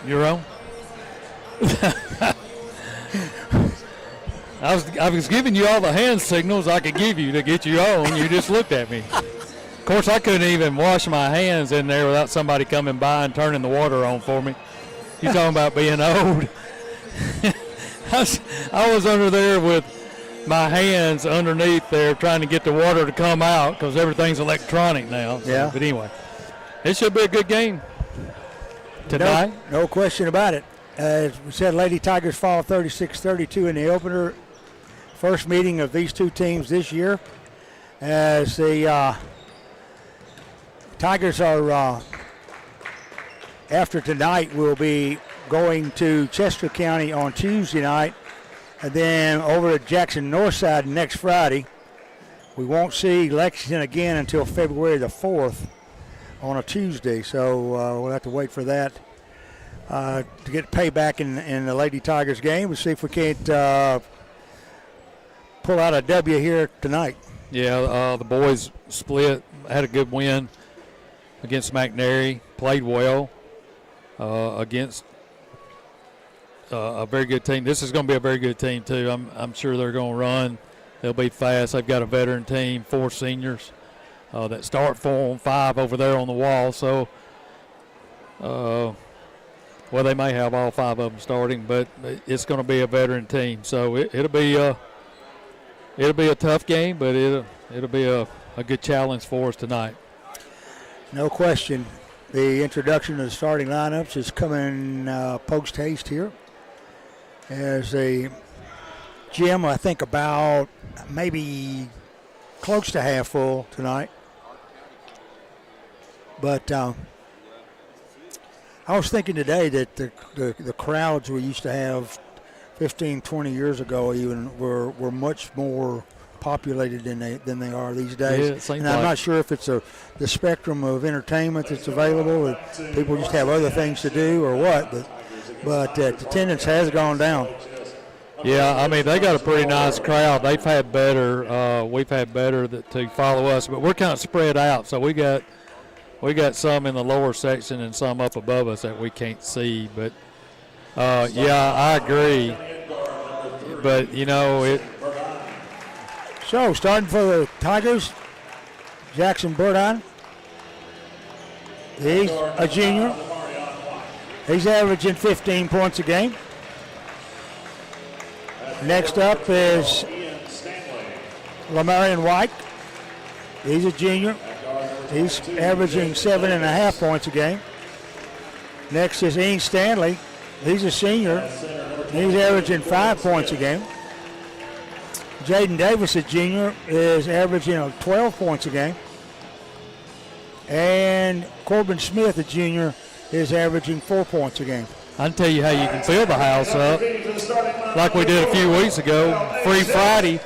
You're on? I was giving you all the hand signals I could give you to get you on. You just looked at me. Of course, I couldn't even wash my hands in there without somebody coming by and turning the water on for me. You talking about being old? I was under there with my hands underneath there trying to get the water to come out because everything's electronic now. So, yeah. But anyway, it should be a good game tonight. No question about it. As we said, Lady Tigers fall 36-32 in the opener. First meeting of these two teams this year. As the Tigers are, after tonight, will be going to Chester County on Tuesday night, and then over at Jackson Northside next Friday. We won't see Lexington again until February the 4th on a Tuesday, so we'll have to wait for that to get payback in the Lady Tigers game. We'll see if we can't pull out a W here tonight. Yeah, the boys split, had a good win against McNary, played well against a very good team. This is going to be a very good team, too. I'm sure they're going to run. They'll be fast. They've got a veteran team, 4 seniors that start 4 on 5 over there on the wall. So, well, they may have all 5 of them starting, but it's going to be a veteran team. So it'll be a tough game, but it'll be a good challenge for us tonight. No question. The introduction of the starting lineups is coming post haste here. As a gym, I think about maybe close to half full tonight. But I was thinking today that the crowds we used to have 15, 20 years ago even were much more populated than they are these days. Yeah, and I'm not sure if it's the spectrum of entertainment that's available, or people just have other things to do or what, but attendance has gone down. Yeah, I mean, they got a pretty nice crowd. They've had better. We've had better to follow us, but we're kind of spread out. So we got some in the lower section and some up above us that we can't see. But, yeah, I agree. But, you know, it. So, starting for the Tigers, Jackson Burdine. He's a junior. He's averaging 15 points a game. Next up is Lamarion White. He's a junior. He's averaging 7.5 points a game. Next is Ian Stanley. He's a senior. He's averaging 5 points a game. Jaden Davis, a junior, is averaging 12 points a game. And Corbin Smith, a junior, is averaging 4 points a game. I can tell you how you can fill the house up, like we did a few weeks ago. Free Friday.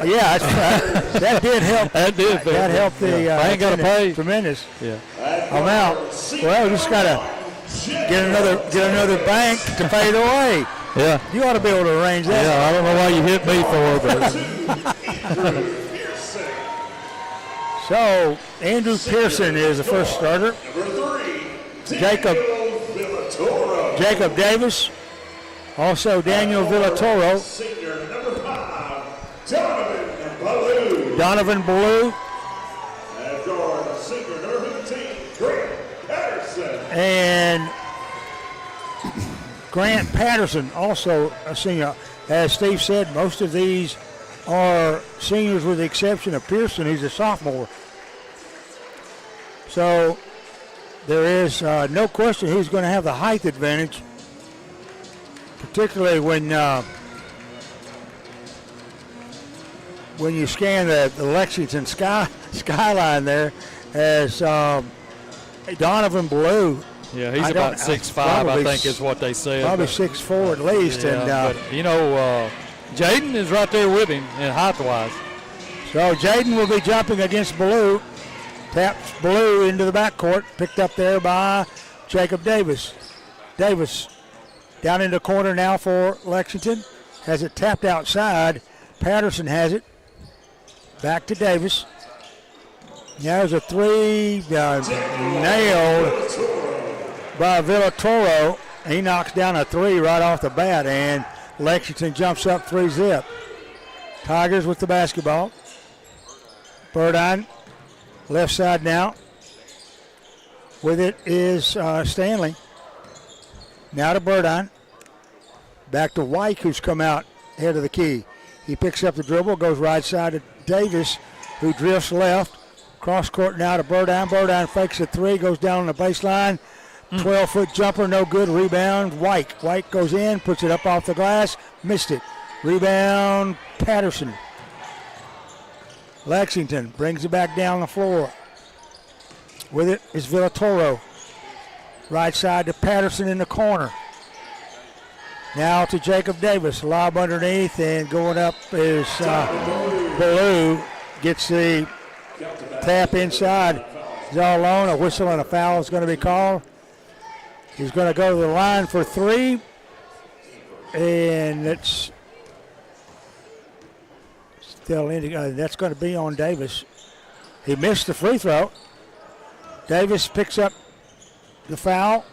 Yeah, that did help. That did. That helped the. I ain't got to pay. Tremendous. Yeah. Amount. Well, just gotta get another bank to pay it away. Yeah. You ought to be able to arrange that. Yeah, I don't know why you hit me for, but. So Andrew Pearson is the first starter. Jacob Davis, also Daniel Villatoro, Donovan Ballou, and Grant Patterson, also a senior. As Steve said, most of these are seniors with the exception of Pearson, who's a sophomore. So there is no question who's going to have the height advantage, particularly when you scan the Lexington skyline there, as Donovan Ballou. Yeah, he's about 6'5", I think is what they said. Probably 6'4" at least. Yeah, and but, you know, Jaden is right there with him in height-wise. So Jaden will be jumping against Ballou. Taps Ballou into the backcourt. Picked up there by Jacob Davis. Davis down in the corner now for Lexington. Has it tapped outside. Patterson has it. Back to Davis. There's a three nailed by Villatoro. He knocks down a three right off the bat, and Lexington jumps up 3-zip. Tigers with the basketball. Burdine, left side now. With it is Stanley. Now to Burdine. Back to White, who's come out head of the key. He picks up the dribble, goes right side to Davis, who drifts left. Cross court now to Burdine. Burdine fakes a three, goes down on the baseline. 12-foot jumper, no good. Rebound, White. White goes in, puts it up off the glass, missed it. Rebound, Patterson. Lexington brings it back down the floor. With it is Villatoro. Right side to Patterson in the corner. Now to Jacob Davis. Lob underneath, and going up is Ballou. Gets the tap inside. He's all alone. A whistle and a foul is going to be called. He's going to go to the line for three. And it's still in. That's going to be on Davis. He missed the free throw. Davis picks up the foul.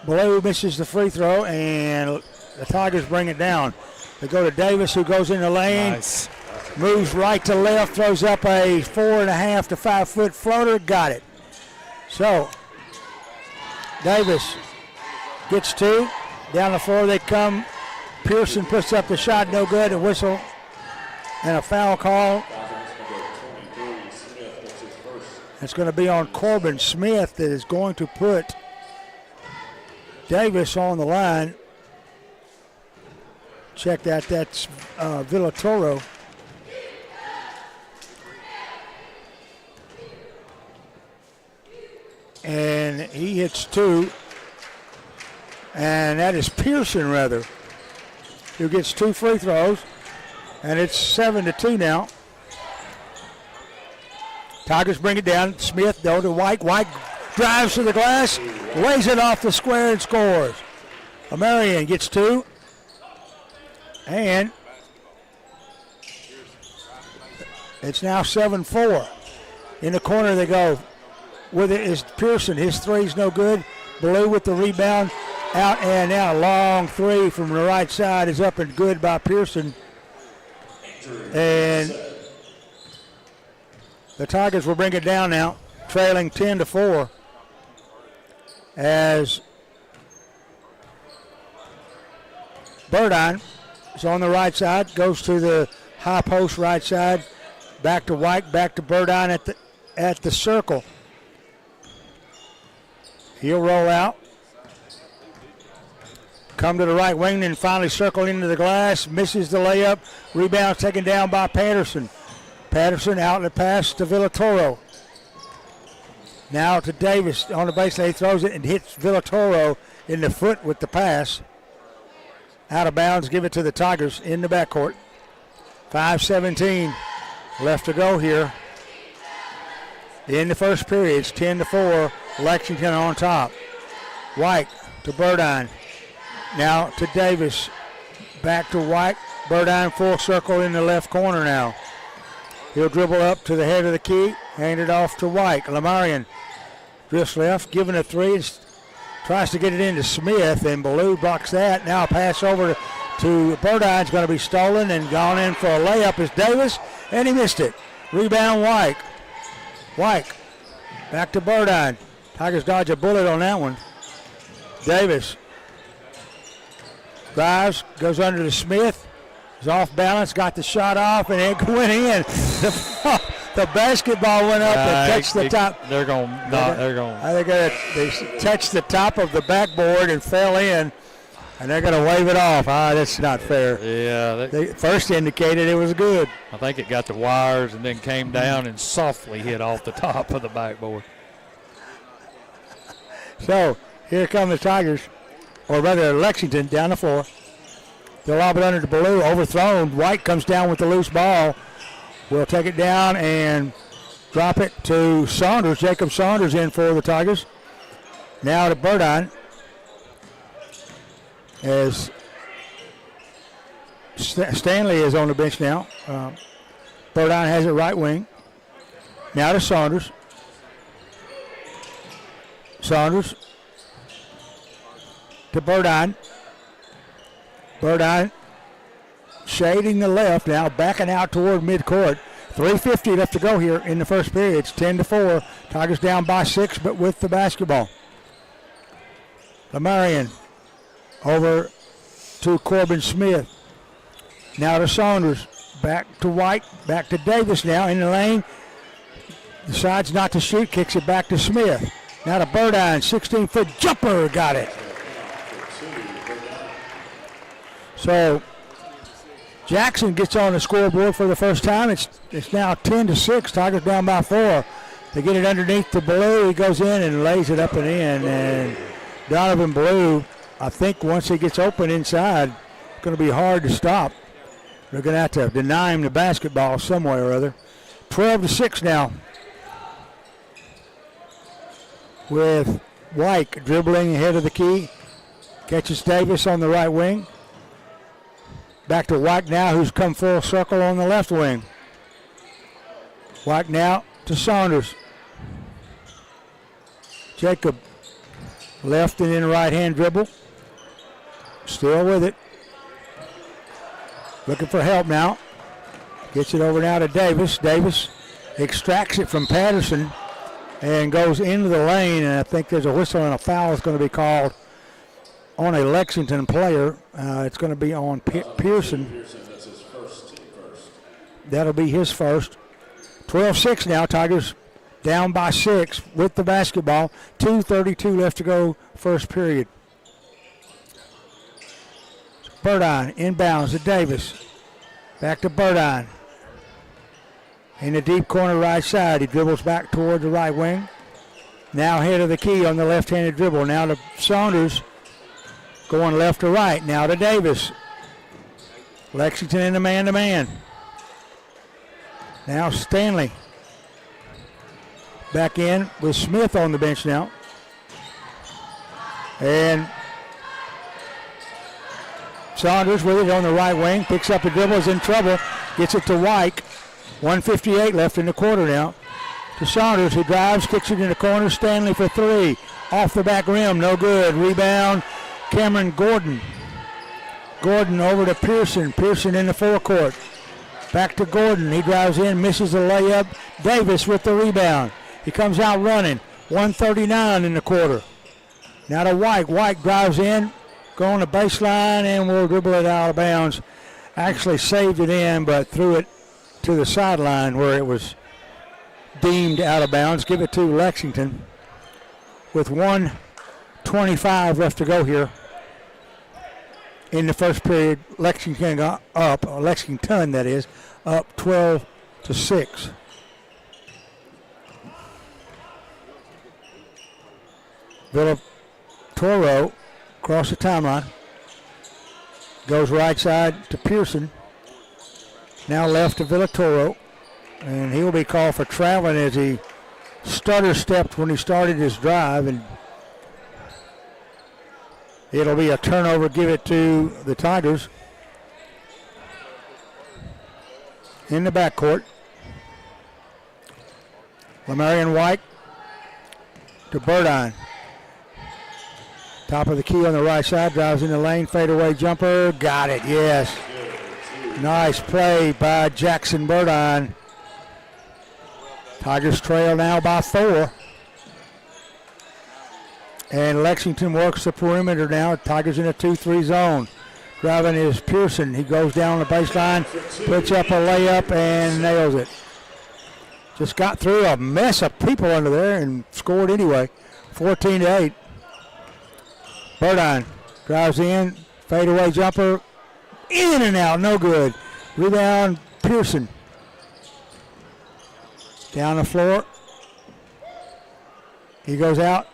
Ballou misses the free throw, and the Tigers bring it down. They go to Davis, who goes in the lane. Nice. Moves right to left, throws up a 4.5 to 5 foot floater. Got it. So, Davis gets two. Down the floor they come. Pearson puts up the shot, no good. A whistle and a foul call. It's going to be on Corbin Smith that is going to put Davis on the line. Check that. That's Villatoro. And he hits two. And that is Pearson, rather, who gets two free throws. And it's 7-2 now. Tigers bring it down. Smith, though, to White. White drives to the glass, lays it off the square and scores. Amarian gets two. And it's now 7-4. In the corner they go. With it is Pearson. His three's no good. Ballou with the rebound. Out and now. Long three from the right side is up and good by Pearson. And the Tigers will bring it down now, trailing 10-4. As Burdine is on the right side, goes to the high post right side, back to White, back to Burdine at the circle. He'll roll out, come to the right wing, and finally circle into the glass, misses the layup. Rebound taken down by Patterson. Patterson outlet pass to Villatoro. Now to Davis on the baseline. He throws it and hits Villatoro in the foot with the pass. Out of bounds, give it to the Tigers in the backcourt. 5:17 left to go here. In the first period, it's 10-4. Lexington on top. White to Burdine. Now to Davis. Back to White. Burdine full circle in the left corner now. He'll dribble up to the head of the key, hand it off to White. Lamarian drifts left, giving a three, tries to get it into Smith, and Ballou blocks that. Now a pass over to Burdine's going to be stolen and gone in for a layup is Davis, and he missed it. Rebound White. White back to Burdine. Tigers dodge a bullet on that one. Davis drives, goes under to Smith. He's off balance, got the shot off, and it went in. The basketball went up and touched the top. They're going. I think they touched the top of the backboard and fell in, and they're going to wave it off. That's not fair. Yeah. They first indicated it was good. I think it got the wires and then came down and softly hit off the top of the backboard. So here come the Tigers, or rather Lexington, down the floor. They'll lob it under to Ballou, overthrown. White comes down with the loose ball. We'll take it down and drop it to Saunders. Jacob Saunders in for the Tigers. Now to Burdine. As Stanley is on the bench now. Burdine has it right wing. Now to Saunders. Saunders to Burdine. Burdine shading the left now, backing out toward midcourt. 3:50 left to go here in the first period. It's 10-4. Tigers down by 6, but with the basketball. Lamarian over to Corbin Smith. Now to Saunders. Back to White. Back to Davis now in the lane. Decides not to shoot. Kicks it back to Smith. Now to Burdine. 16-foot jumper. Got it. So Jackson gets on the scoreboard for the first time. It's now 10-6. Tigers down by 4. They get it underneath the Blue. He goes in and lays it up and in. And Donovan Blue, I think once he gets open inside, it's going to be hard to stop. They're going to have to deny him the basketball some way or other. 12-6 now. With White dribbling ahead of the key. Catches Davis on the right wing. Back to White now, who's come full circle on the left wing. White now to Saunders. Jacob left and in right hand dribble. Still with it. Looking for help now. Gets it over now to Davis. Davis extracts it from Patterson and goes into the lane, and I think there's a whistle and a foul is going to be called on a Lexington player. It's going to be on Pearson. That'll be his first. 12-6 now. Tigers down by 6 with the basketball. 2:32 left to go first period. Burdine inbounds to Davis. Back to Burdine. In the deep corner right side. He dribbles back toward the right wing. Now head of the key on the left-handed dribble. Now to Saunders. Going left to right. Now to Davis. Lexington in the man-to-man. Now Stanley. Back in with Smith on the bench now. And Saunders with it on the right wing. Picks up the dribble, is in trouble. Gets it to White. 1:58 left in the quarter now. To Saunders, who drives, kicks it in the corner. Stanley for 3. Off the back rim, no good. Rebound, Cameron Gordon. Gordon over to Pearson. Pearson in the forecourt. Back to Gordon. He drives in, misses the layup. Davis with the rebound. He comes out running. 1:39 in the quarter. Now to White. White drives in, going to baseline, and will dribble it out of bounds. Actually saved it in, but threw it to the sideline where it was deemed out of bounds. Give it to Lexington with 1:25 left to go here in the first period. Lexington that is, up 12-6. Villatoro across the timeline. Goes right side to Pearson. Now left to Villatoro. And he will be called for traveling as he stutter stepped when he started his drive. And it'll be a turnover. Give it to the Tigers. In the backcourt. Lamarian White to Burdine. Top of the key on the right side. Drives in the lane. Fadeaway jumper. Got it. Yes. Nice play by Jackson Burdine. Tigers trail now by 4. And Lexington works the perimeter now. Tigers in a 2-3 zone. Driving is Pearson. He goes down the baseline, puts up a layup, and nails it. Just got through a mess of people under there and scored anyway. 14-8. Burdine drives in, fadeaway jumper, in and out, no good. Rebound, Pearson. Down the floor. He goes out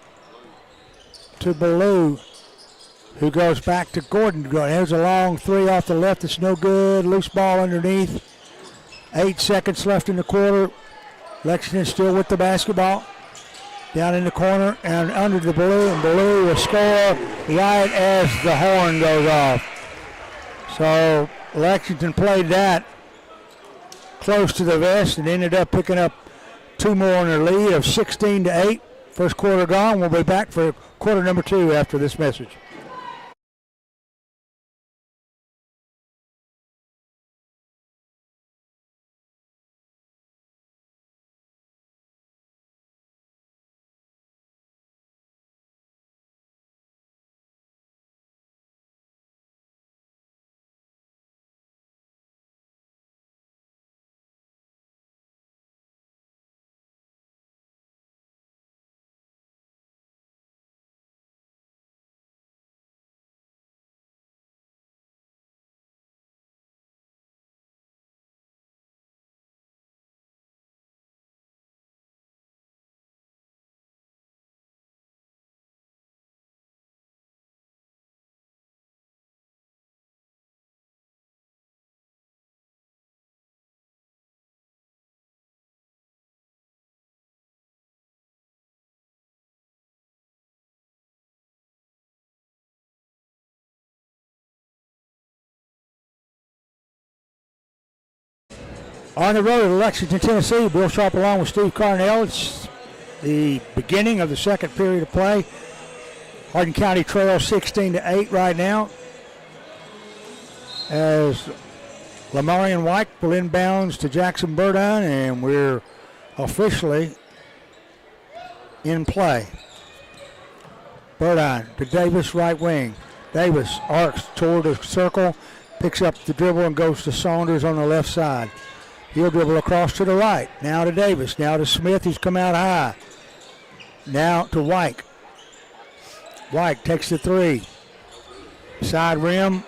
to Ballou, who goes back to Gordon. There's a long 3 off the left. It's no good. Loose ball underneath. 8 seconds left in the quarter. Lexington still with the basketball. Down in the corner and under the Ballou, and Ballou will score right as the horn goes off. So Lexington played that close to the vest and ended up picking up 2 more in their lead of 16-8. First quarter gone. We'll be back for quarter number 2 after this message. On the road to Lexington, Tennessee, Bill Sharp along with Steve Carnell. It's the beginning of the second period of play. Hardin County trails 16-8 right now, as Lamarion White will inbounds to Jackson Burdine, and we're officially in play. Burdine to Davis, right wing. Davis arcs toward the circle, picks up the dribble and goes to Saunders on the left side. He'll dribble across to the right. Now to Davis. Now to Smith, who's come out high. Now to White. White takes the three. Side rim.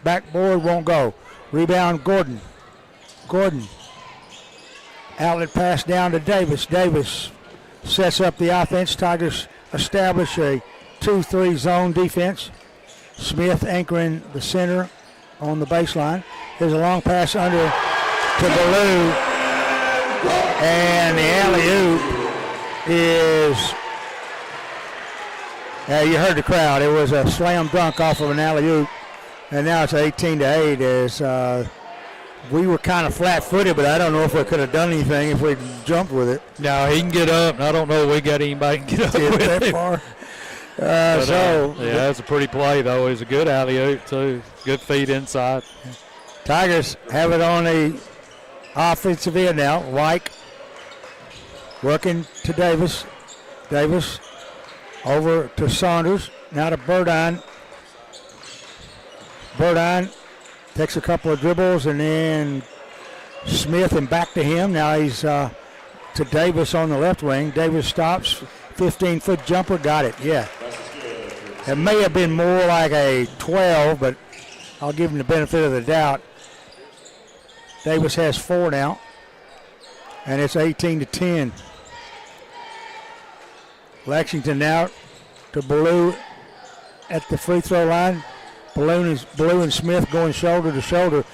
Backboard won't go. Rebound Gordon. Gordon. Outlet pass down to Davis. Davis sets up the offense. Tigers establish a 2-3 zone defense. Smith anchoring the center on the baseline. Here's a long pass under to Ballou, and the alley-oop is, you heard the crowd. It was a slam dunk off of an alley-oop, and now it's 18-8 as we were kind of flat-footed, but I don't know if we could have done anything if we jumped with it. No, he can get up, and I don't know if we got anybody can get up with that him. far. Yeah, that's a pretty play, though. It's a good alley-oop, too. Good feed inside. Tigers have it on the offensive end now. White working to Davis. Davis over to Saunders. Now to Burdine. Burdine takes a couple of dribbles and then Smith and back to him. Now he's to Davis on the left wing. Davis stops. 15-foot jumper. Got it. Yeah. It may have been more like a 12, but I'll give him the benefit of the doubt. Davis has 4 now, and it's 18-10. Lexington now to Ballou at the free throw line. Ballou and Smith going shoulder to shoulder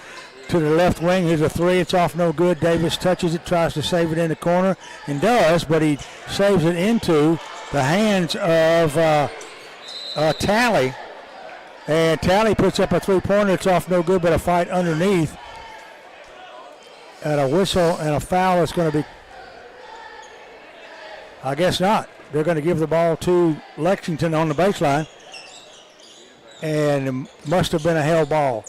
to the left wing. Here's a three. It's off no good. Davis touches it, tries to save it in the corner, and does, but he saves it into the hands of Talley. And Talley puts up a three-pointer. It's off no good, but a fight underneath. And a whistle and a foul is going to be, I guess not. They're going to give the ball to Lexington on the baseline. And it must have been a held ball.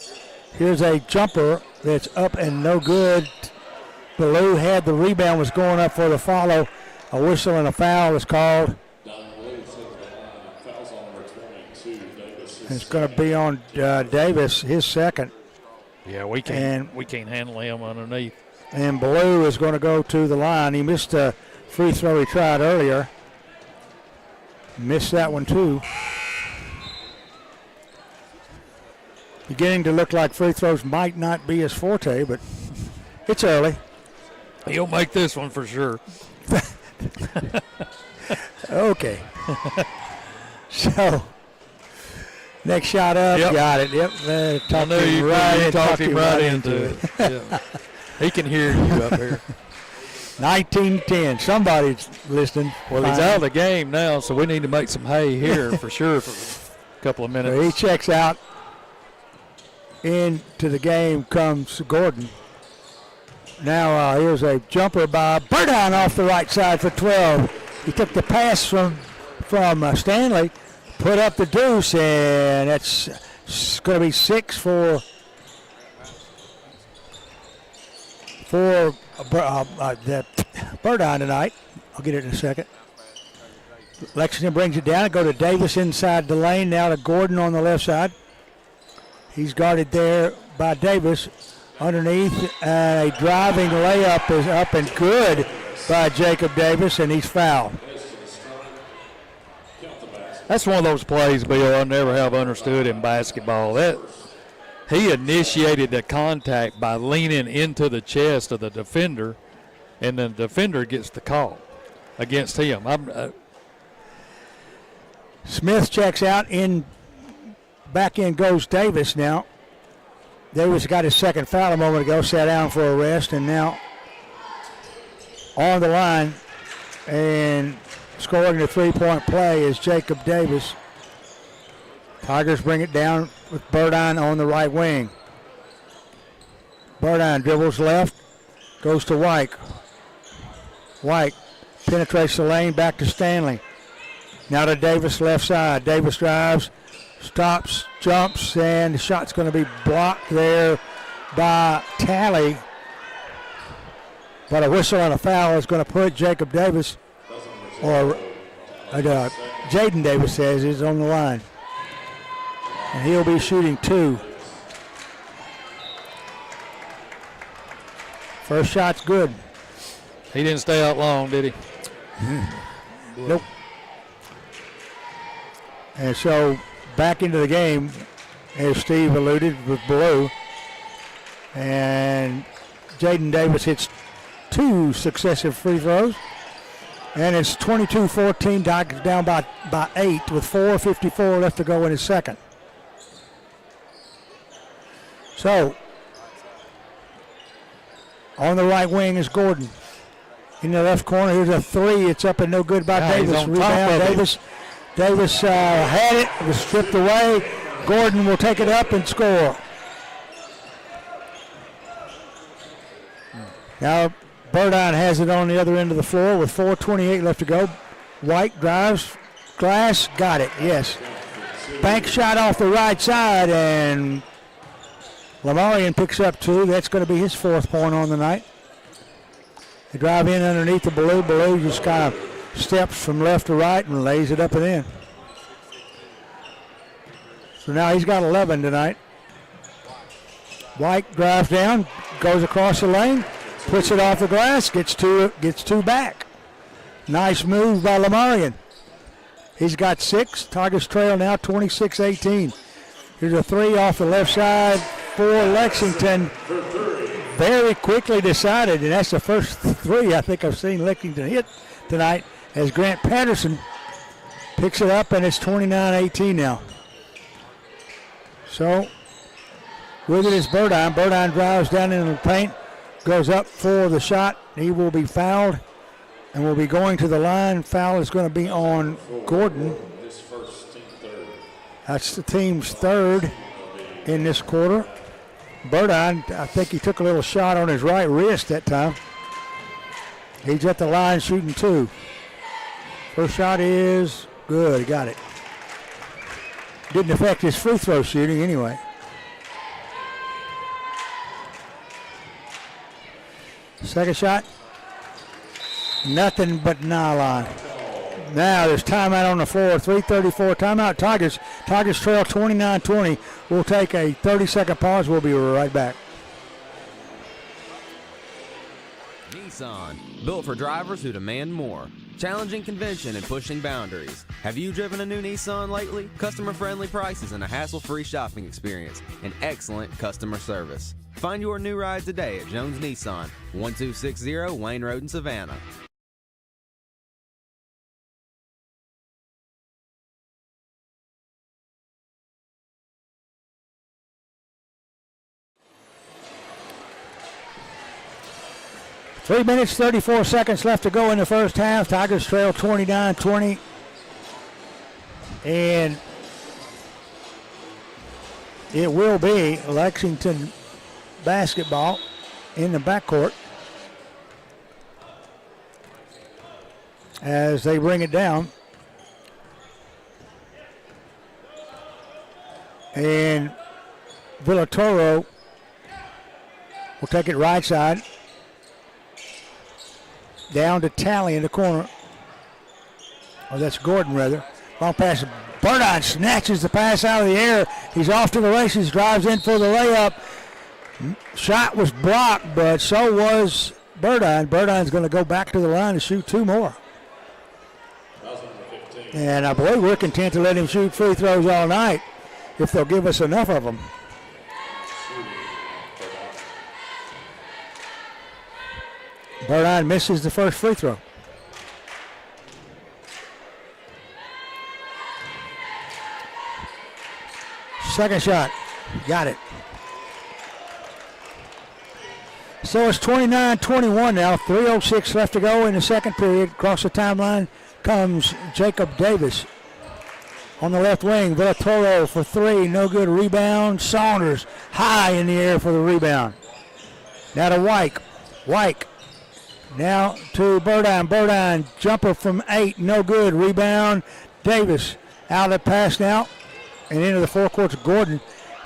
Here's a jumper that's up and no good. Ballou had the rebound, was going up for the follow. A whistle and a foul is called. It's going to be on Davis, his second. Yeah, we can't handle him underneath. And Ballou is going to go to the line. He missed a free throw he tried earlier. Missed that one too. Beginning to look like free throws might not be his forte, but it's early. He'll make this one for sure. Okay. So, next shot up, Yep. got it. Yep. Talked him right into it. Yeah. He can hear you up here. 19-10. Somebody's listening. Well, he's out of the game now, so we need to make some hay here for sure for a couple of minutes. So he checks out. Into the game comes Gordon. Now here's a jumper by Burdine off the right side for 12. He took the pass from Stanley, put up the deuce, and that's going to be 6 for Burdine tonight. I'll get it in a second. Lexington brings it down. Go to Davis inside the lane. Now to Gordon on the left side. He's guarded there by Davis. Underneath, a driving layup is up and good by Jacob Davis, and he's fouled. That's one of those plays, Bill, I never have understood in basketball. That he initiated the contact by leaning into the chest of the defender, and the defender gets the call against him. Smith checks out. Back in goes Davis now. Davis got his second foul a moment ago, sat down for a rest, and now on the line and scoring the three-point play is Jacob Davis. Tigers bring it down with Burdine on the right wing. Burdine dribbles left, Goes to White. White penetrates the lane, back to Stanley. Now to Davis, left side. Davis drives, stops, jumps, and the shot's going to be blocked there by Talley. But a whistle and a foul is going to put Jacob Davis, or Jaden Davis says, is on the line. And he'll be shooting 2. First shot's good. He didn't stay out long, did he? Nope. And so back into the game, as Steve alluded, with Blue. And Jaden Davis hits 2 successive free throws. And it's 22-14, down by 8 with 4:54 left to go in his second. So, on the right wing is Gordon. In the left corner, here's a 3. It's up and no good by Davis. Rebound, Davis. Davis had it. It was stripped away. Gordon will take it up and score. Now, Burdine has it on the other end of the floor with 4:28 left to go. White drives. Glass. Got it. Yes. Bank shot off the right side, and Lamarian picks up 2. That's going to be his 4th point on the night. They drive in underneath the Baloo. Baloo just kind of steps from left to right and lays it up and in. So now he's got 11 tonight. White drives down, goes across the lane, puts it off the glass, gets two back. Nice move by Lamarian. He's got 6. Tigers trail now 26-18. Here's a 3 off the left side for Lexington. Very quickly decided, and that's the first 3 I think I've seen Lexington hit tonight, as Grant Patterson picks it up, and it's 29-18 now. So with it is Burdine. Burdine drives down into the paint, goes up for the shot. He will be fouled and will be going to the line. Foul is going to be on Gordon. That's the team's 3rd in this quarter. Burdine, I think he took a little shot on his right wrist that time. He's at the line shooting 2. First shot is good. He got it. Didn't affect his free throw shooting anyway. Second shot. Nothing but nylon. Now there's timeout on the floor. 3:34 timeout. Tigers. Tigers trail 29-20. We'll take a 30-second pause. We'll be right back. Nissan, built for drivers who demand more. Challenging convention and pushing boundaries. Have you driven a new Nissan lately? Customer-friendly prices and a hassle-free shopping experience. And excellent customer service. Find your new ride today at Jones Nissan, 1260 Wayne Road in Savannah. Three minutes, 34 seconds left to go in the first half. Tigers trail 29-20. And it will be Lexington basketball in the backcourt as they bring it down. And Villatoro will take it right side. Down to Talley in the corner. Oh, that's Gordon, rather. Long pass. Burdine snatches the pass out of the air. He's off to the races, drives in for the layup. Shot was blocked, but so was Burdine. Burdine's going to go back to the line to shoot 2 more. And I believe we're content to let him shoot free throws all night if they'll give us enough of them. Burdine misses the first free throw. Second shot. Got it. So it's 29-21 now. 3:06 left to go in the second period. Across the timeline comes Jacob Davis. On the left wing, Villatoro for 3. No good. Rebound. Saunders high in the air for the rebound. Now to White. Wyke. Now to Burdine. Burdine, jumper from 8, no good. Rebound, Davis. Out of the pass now, and into the forecourt to Gordon.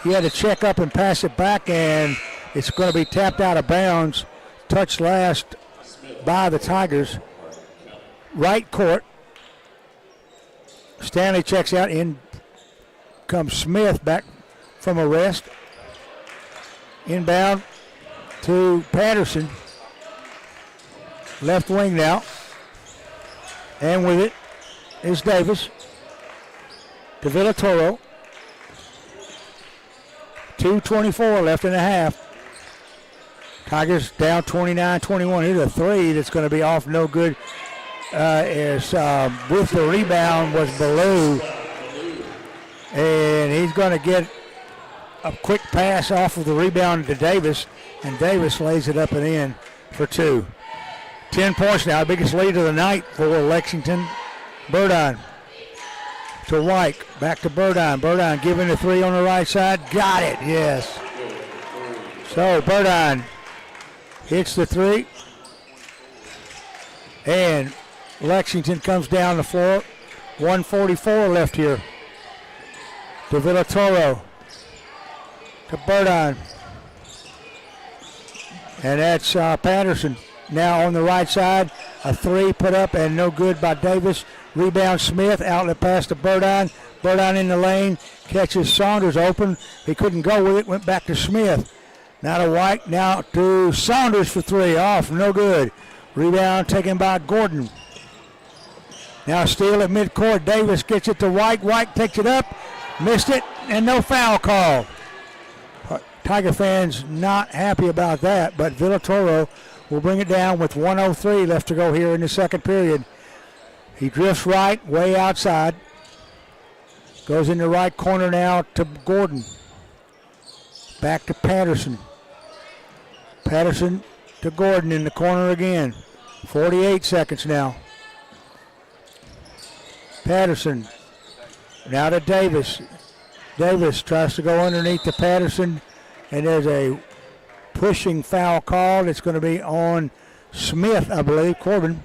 He had to check up and pass it back, and it's going to be tapped out of bounds. Touched last by the Tigers. Right court. Stanley checks out. In comes Smith back from a rest. Inbound to Patterson. Left wing now. And with it is Davis. To Villatoro. 2:24 left in the half. Tigers down 29-21. Here's a three that's going to be off, no good. With the rebound was Ballou. And he's going to get a quick pass off of the rebound to Davis. And Davis lays it up and in for 2. 10 points now, biggest lead of the night for Lexington. Burdine to Wyke, back to Burdine. Burdine giving the 3 on the right side. Got it, yes. So Burdine hits the 3. And Lexington comes down the floor. 1:44 left here. To Villatoro. To Burdine. And that's Patterson. Now on the right side, a 3 put up and no good by Davis. Rebound Smith, outlet pass to Burdine. Burdine in the lane, catches Saunders open. He couldn't go with it, went back to Smith. Now to White, now to Saunders for 3, off, no good. Rebound taken by Gordon. Now steal at midcourt, Davis gets it to White. White takes it up, missed it, and no foul call. Tiger fans not happy about that, but Villatoro will bring it down with 1:03 left to go here in the second period. He drifts right, way outside. Goes in the right corner now to Gordon. Back to Patterson. Patterson to Gordon in the corner again. 48 seconds now. Patterson now to Davis. Davis tries to go underneath to Patterson, and there's a pushing foul called. It's going to be on Smith, I believe, Corbin.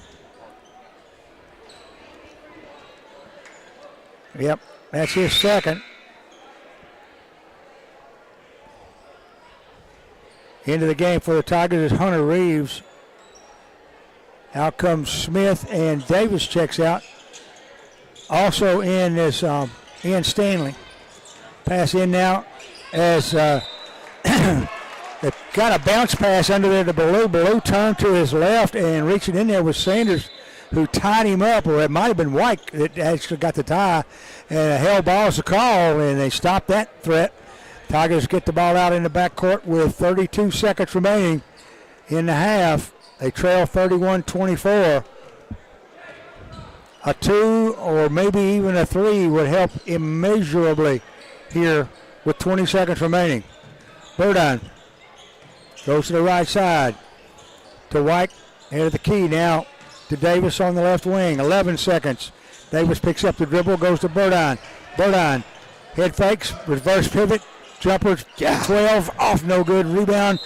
Yep, that's his second. Into the game for the Tigers is Hunter Reeves. Out comes Smith, and Davis checks out. Also in is Ian Stanley. Pass in now as they got a bounce pass under there to Ballou. Ballou turned to his left and reaching in there with Sanders, who tied him up, or it might have been White that actually got the tie. And a hell ball is a call, and they stopped that threat. Tigers get the ball out in the backcourt with 32 seconds remaining in the half. They trail 31-24. A 2 or maybe even a 3 would help immeasurably here with 20 seconds remaining. Burdine goes to the right side to White, into the key now to Davis on the left wing. 11 seconds. Davis picks up the dribble, goes to Burdine. Burdine head fakes, reverse pivot, jumper 12 off, no good. Rebound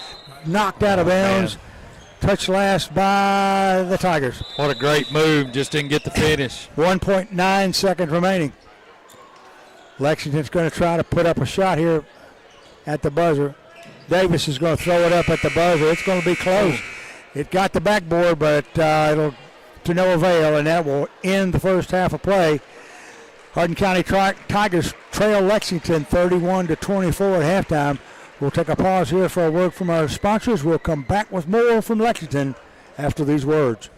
knocked out of bounds. Touched last by the Tigers. What a great move, just didn't get the finish. 1.9 seconds remaining. Lexington's going to try to put up a shot here at the buzzer. Davis is going to throw it up at the buzzer. It's going to be close. It got the backboard, but it'll to no avail, and that will end the first half of play. Hardin County Tigers trail Lexington 31-24 at halftime. We'll take a pause here for a word from our sponsors. We'll come back with more from Lexington after these words.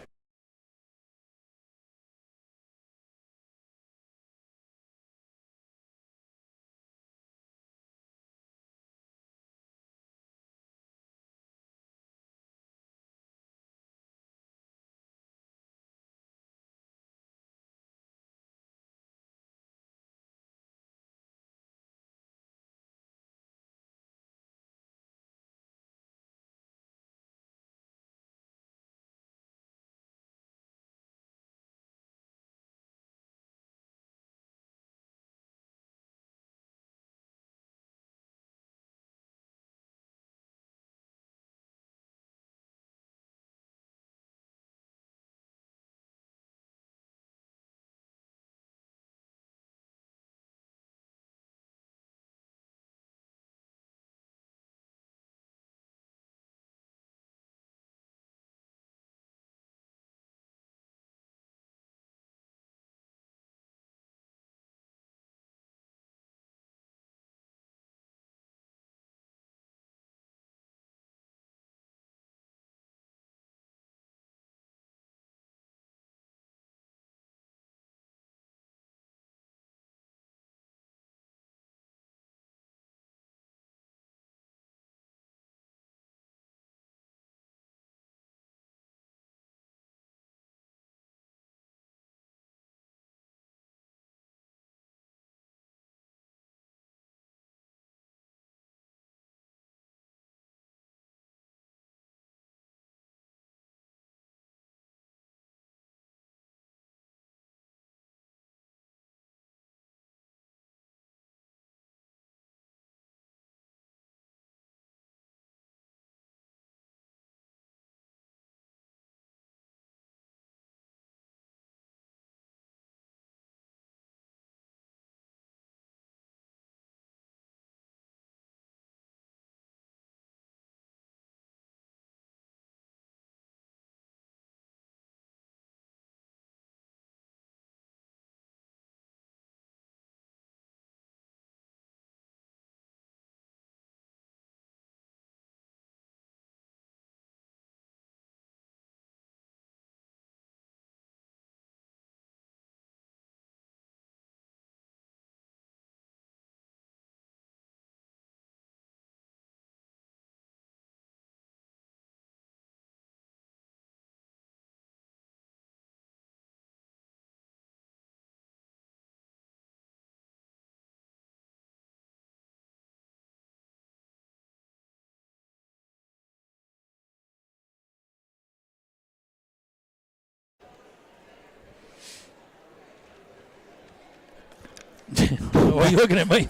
Well, you looking at me?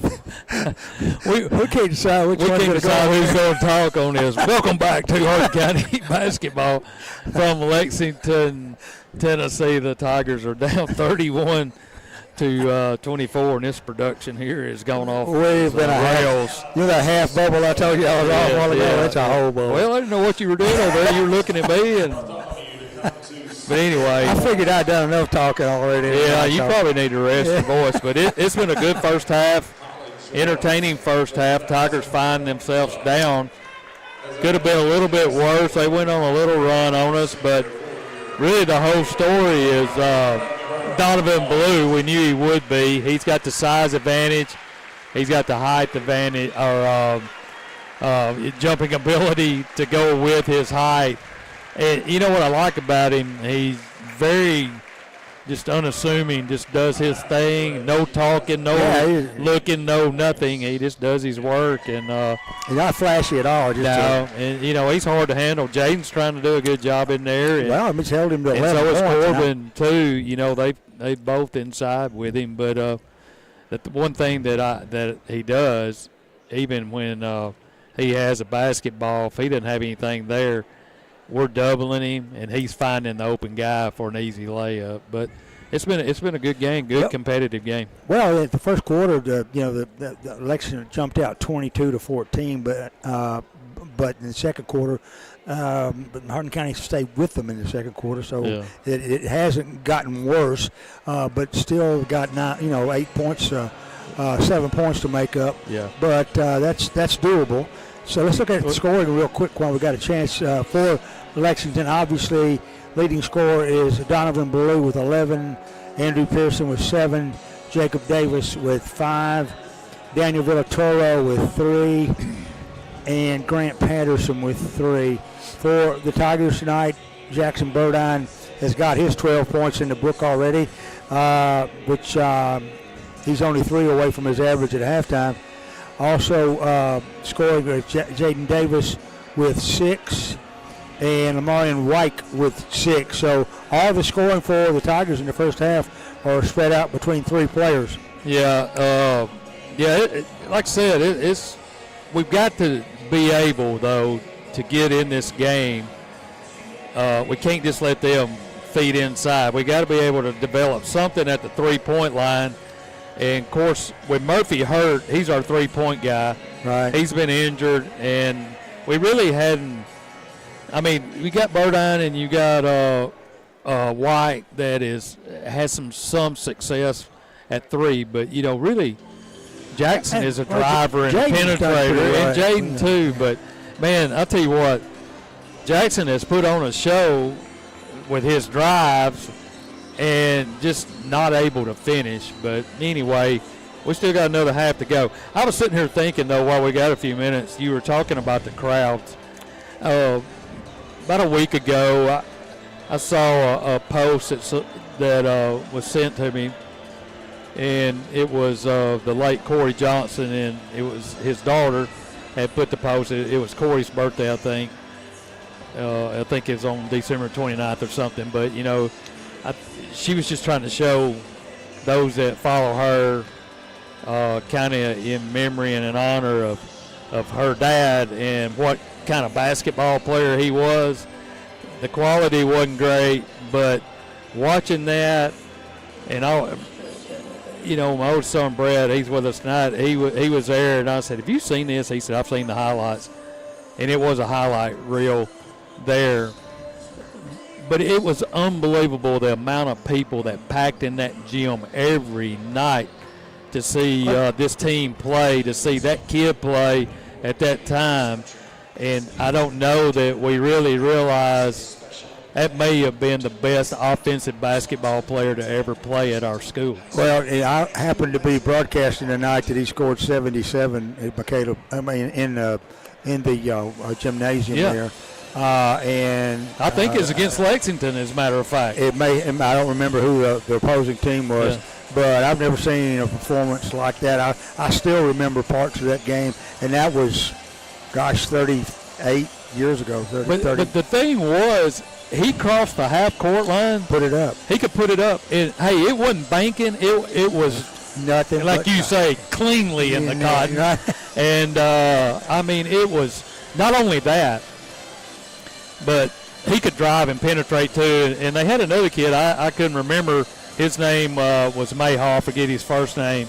we can't decide which we one's can't going to decide go. who's going to talk on this. Welcome back to Hardin County basketball from Lexington, Tennessee. The Tigers are down 31 to 24, and this production here has gone off We've been a rails. half bubble I told you I was off a while ago. That's a whole bubble. Well, I didn't know what you were doing over there. You were looking at me, but anyway. I figured I'd done enough talking already. Yeah, you probably need to rest your voice. But it's been a good first half, entertaining first half. Tigers find themselves down. Could have been a little bit worse. They went on a little run on us, but really the whole story is Donovan Blue. We knew he would be. He's got the size advantage. He's got the height advantage, or jumping ability to go with his height. And you know what I like about him? He's very just unassuming, just does his thing, no talking, no looking, no nothing. He just does his work. And he's not flashy at all. And he's hard to handle. Jaden's trying to do a good job in there. And, well, he's held him to 11 points. And so is Corbin, too. They both inside with him. But the one thing that he does, even when he has a basketball, if he doesn't have anything there, we're doubling him, and he's finding the open guy for an easy layup. But it's been a good game, competitive game. Well, in the first quarter, the Lexington jumped out 22-14, but in the second quarter, but Hardin County stayed with them in the second quarter, so it hasn't gotten worse, but still got 8 points, 7 points to make up. Yeah. But that's doable. So let's look at the scoring real quick while we got a chance. For Lexington, obviously, leading scorer is Donovan Blue with 11, Andrew Pearson with 7, Jacob Davis with 5, Daniel Villatoro with 3, and Grant Patterson with 3. For the Tigers tonight, Jackson Burdine has got his 12 points in the book already, which he's only 3 away from his average at halftime. Also scoring Jaden Davis with 6 and Lamarian White with 6. So all the scoring for the Tigers in the first half are spread out between 3 players. Yeah, like I said, we've got to be able, though, to get in this game. We can't just let them feed inside. We got to be able to develop something at the 3-point line. And, of course, with Murphy hurt, he's our 3-point guy. Right. He's been injured, and we really hadn't – I mean, we got Burdine and you got White that has some success at 3. But, really, Jackson is a driver and penetrator, and Jaden too. But, man, I'll tell you what, Jackson has put on a show with his drives – and just not able to finish. But anyway, we still got another half to go. I was sitting here thinking, though, while we got a few minutes, you were talking about the crowds. About a week ago, I saw a post that was sent to me, and it was the late Corey Johnson, and it was his daughter had put the post. It was Corey's birthday, I think. I think it was on December 29th or something. But, she was just trying to show those that follow her kind of in memory and in honor of her dad and what kind of basketball player he was. The quality wasn't great, but watching that, and my old son Brad, he's with us tonight. He was there, and I said, "Have you seen this?" He said, "I've seen the highlights," and it was a highlight reel there. But it was unbelievable the amount of people that packed in that gym every night to see this team play, to see that kid play at that time. And I don't know that we really realize that may have been the best offensive basketball player to ever play at our school. Well, I happened to be broadcasting the night that he scored 77 at McCaleb, in the gymnasium there. And I think it's against Lexington, as a matter of fact. It may. I don't remember who the opposing team was, but I've never seen a performance like that. I still remember parts of that game, and that was, 38 years ago. 30. But the thing was, he crossed the half-court line. Put it up. He could put it up. And, hey, it wasn't banking. It was Nothing. And like you say, cleanly in the cotton. Right. And, I mean, it was not only that, but he could drive and penetrate too. And they had another kid, I couldn't remember. His name was Mayhaw, I forget his first name.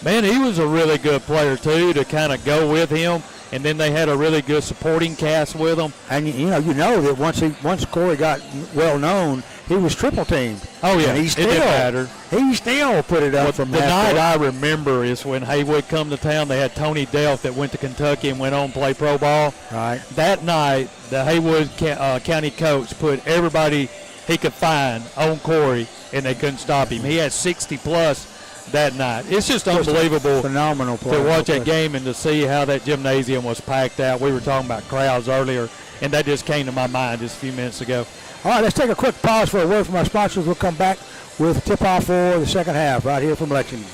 Man, he was a really good player too to kind of go with him. And then they had a really good supporting cast with him. And you know that once Corey got well known, he was triple teamed. Oh yeah, and it didn't matter. He still put it up from the that night point. I remember is when Haywood come to town. They had Tony Delph that went to Kentucky and went on to play pro ball. Right. That night, the Haywood County coach put everybody he could find on Corey, and they couldn't stop him. He had 60 plus that night. It's just unbelievable, phenomenal player, to watch that game and to see how that gymnasium was packed out. We were talking about crowds earlier, and that just came to my mind just a few minutes ago. All right, let's take a quick pause for a word from our sponsors. We'll come back with tip-off for the second half right here from Lexington.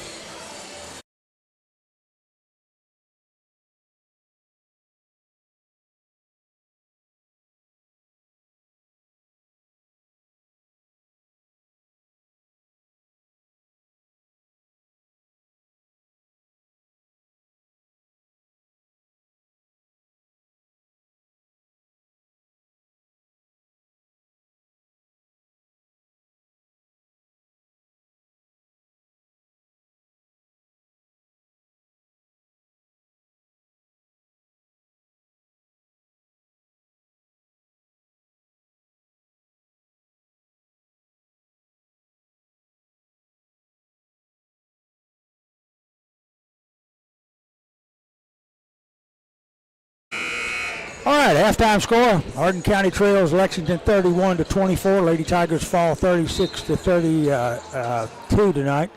All right, halftime score. Hardin County trails Lexington 31-24. Lady Tigers fall 36-32 tonight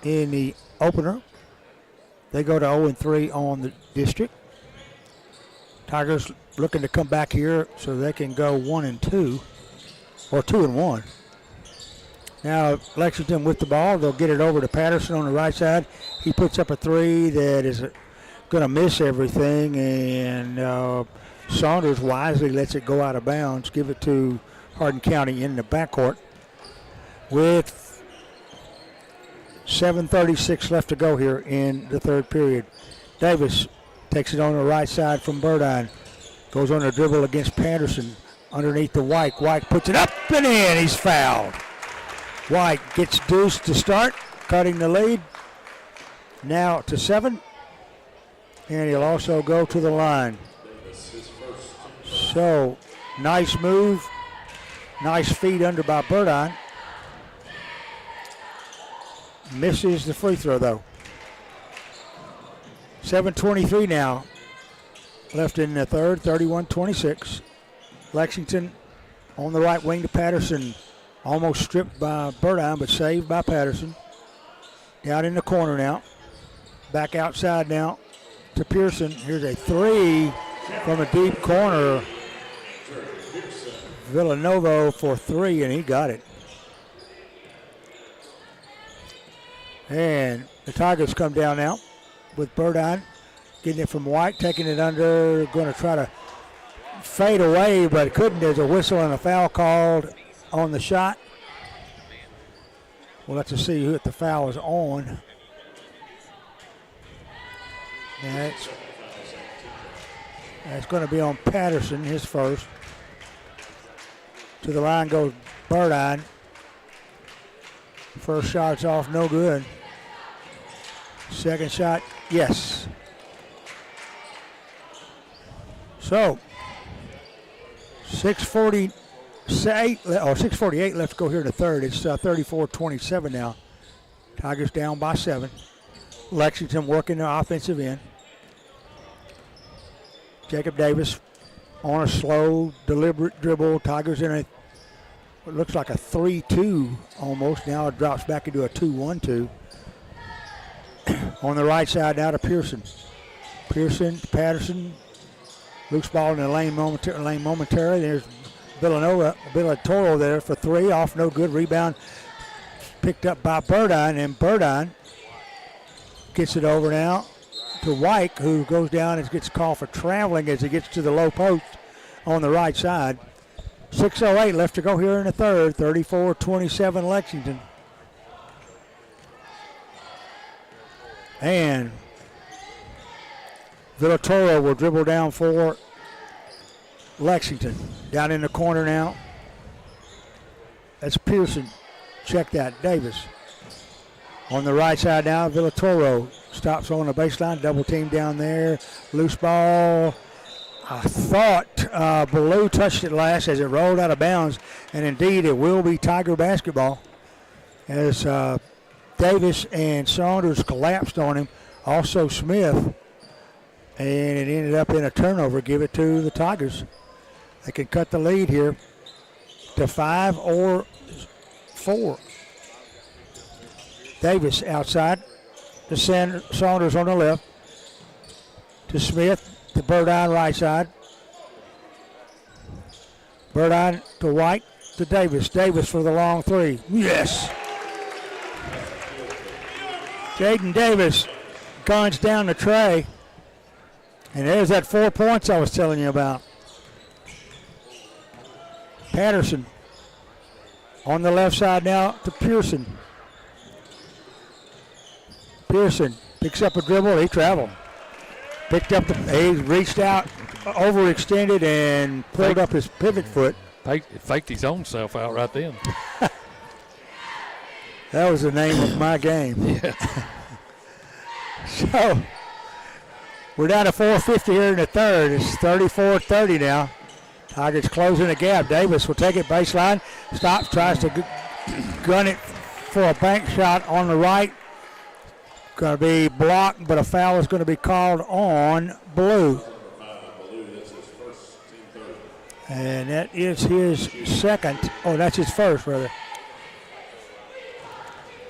in the opener. They go to 0-3 on the district. Tigers looking to come back here so they can go 1-2 or 2-1. Now Lexington with the ball. They'll get it over to Patterson on the right side. He puts up a three that is going to miss everything, and Saunders wisely lets it go out of bounds, give it to Hardin County in the backcourt with 7:36 left to go here in the third period. Davis takes it on the right side from Burdine. Goes on the dribble against Patterson underneath the White. White puts it up and in. He's fouled. White gets deuced to start, cutting the lead. Now to 7. And he'll also go to the line. So, nice move. Nice feed under by Burdine. Misses the free throw, though. 7:23 now left in the third, 31-26. Lexington on the right wing to Patterson. Almost stripped by Burdine, but saved by Patterson. Down in the corner now. Back outside now to Pearson. Here's a three from a deep corner. Villanova for three, and he got it. And the Tigers come down now with Burdine. Getting it from White, taking it under, going to try to fade away, but couldn't. There's a whistle and a foul called on the shot. We'll have to see who the foul is on. That's going to be on Patterson, his first. To the line goes Burdine. First shot's off, no good. Second shot, yes. So, 6:48 left to go here in the third. It's 34-27 now. Tigers down by 7. Lexington working the offensive end. Jacob Davis on a slow, deliberate dribble. Tigers in what looks like a 3-2 almost. Now it drops back into a 2-1-2. On the right side now to Pearson. Pearson to Patterson. Loose ball in the lane momentarily. There's Villatoro there for three. Off no good. Rebound picked up by Burdine, and Burdine gets it over now to White, who goes down and gets called for traveling as he gets to the low post on the right side. 6:08 left to go here in the third. 34-27 Lexington. And Villatoro will dribble down for Lexington. Down in the corner now. That's Pearson. Check that. Davis. On the right side now, Villatoro stops on the baseline. Double team down there. Loose ball. I thought Ballou touched it last as it rolled out of bounds. And indeed, it will be Tiger basketball. As Davis and Saunders collapsed on him. Also Smith. And it ended up in a turnover. Give it to the Tigers. They can cut the lead here to 5 or 4. Davis outside to Saunders on the left. To Smith. To Burdine right side. Burdine to White to Davis. Davis for the long three. Yes! Jaden Davis guns down the tray. And there's that 4 points I was telling you about. Patterson on the left side now to Pearson. Pearson picks up a dribble. He traveled. Picked up he reached out, overextended, and pulled up his pivot foot. Faked his own self out right then. That was the name of my game. Yeah. So we're down to 4:50 here in the third. It's 34-30 now. Tigers closing the gap. Davis will take it baseline. Stops, tries to gun it for a bank shot on the right. Going to be blocked, but a foul is going to be called on Blue. And that is his second. Oh, that's his first, rather.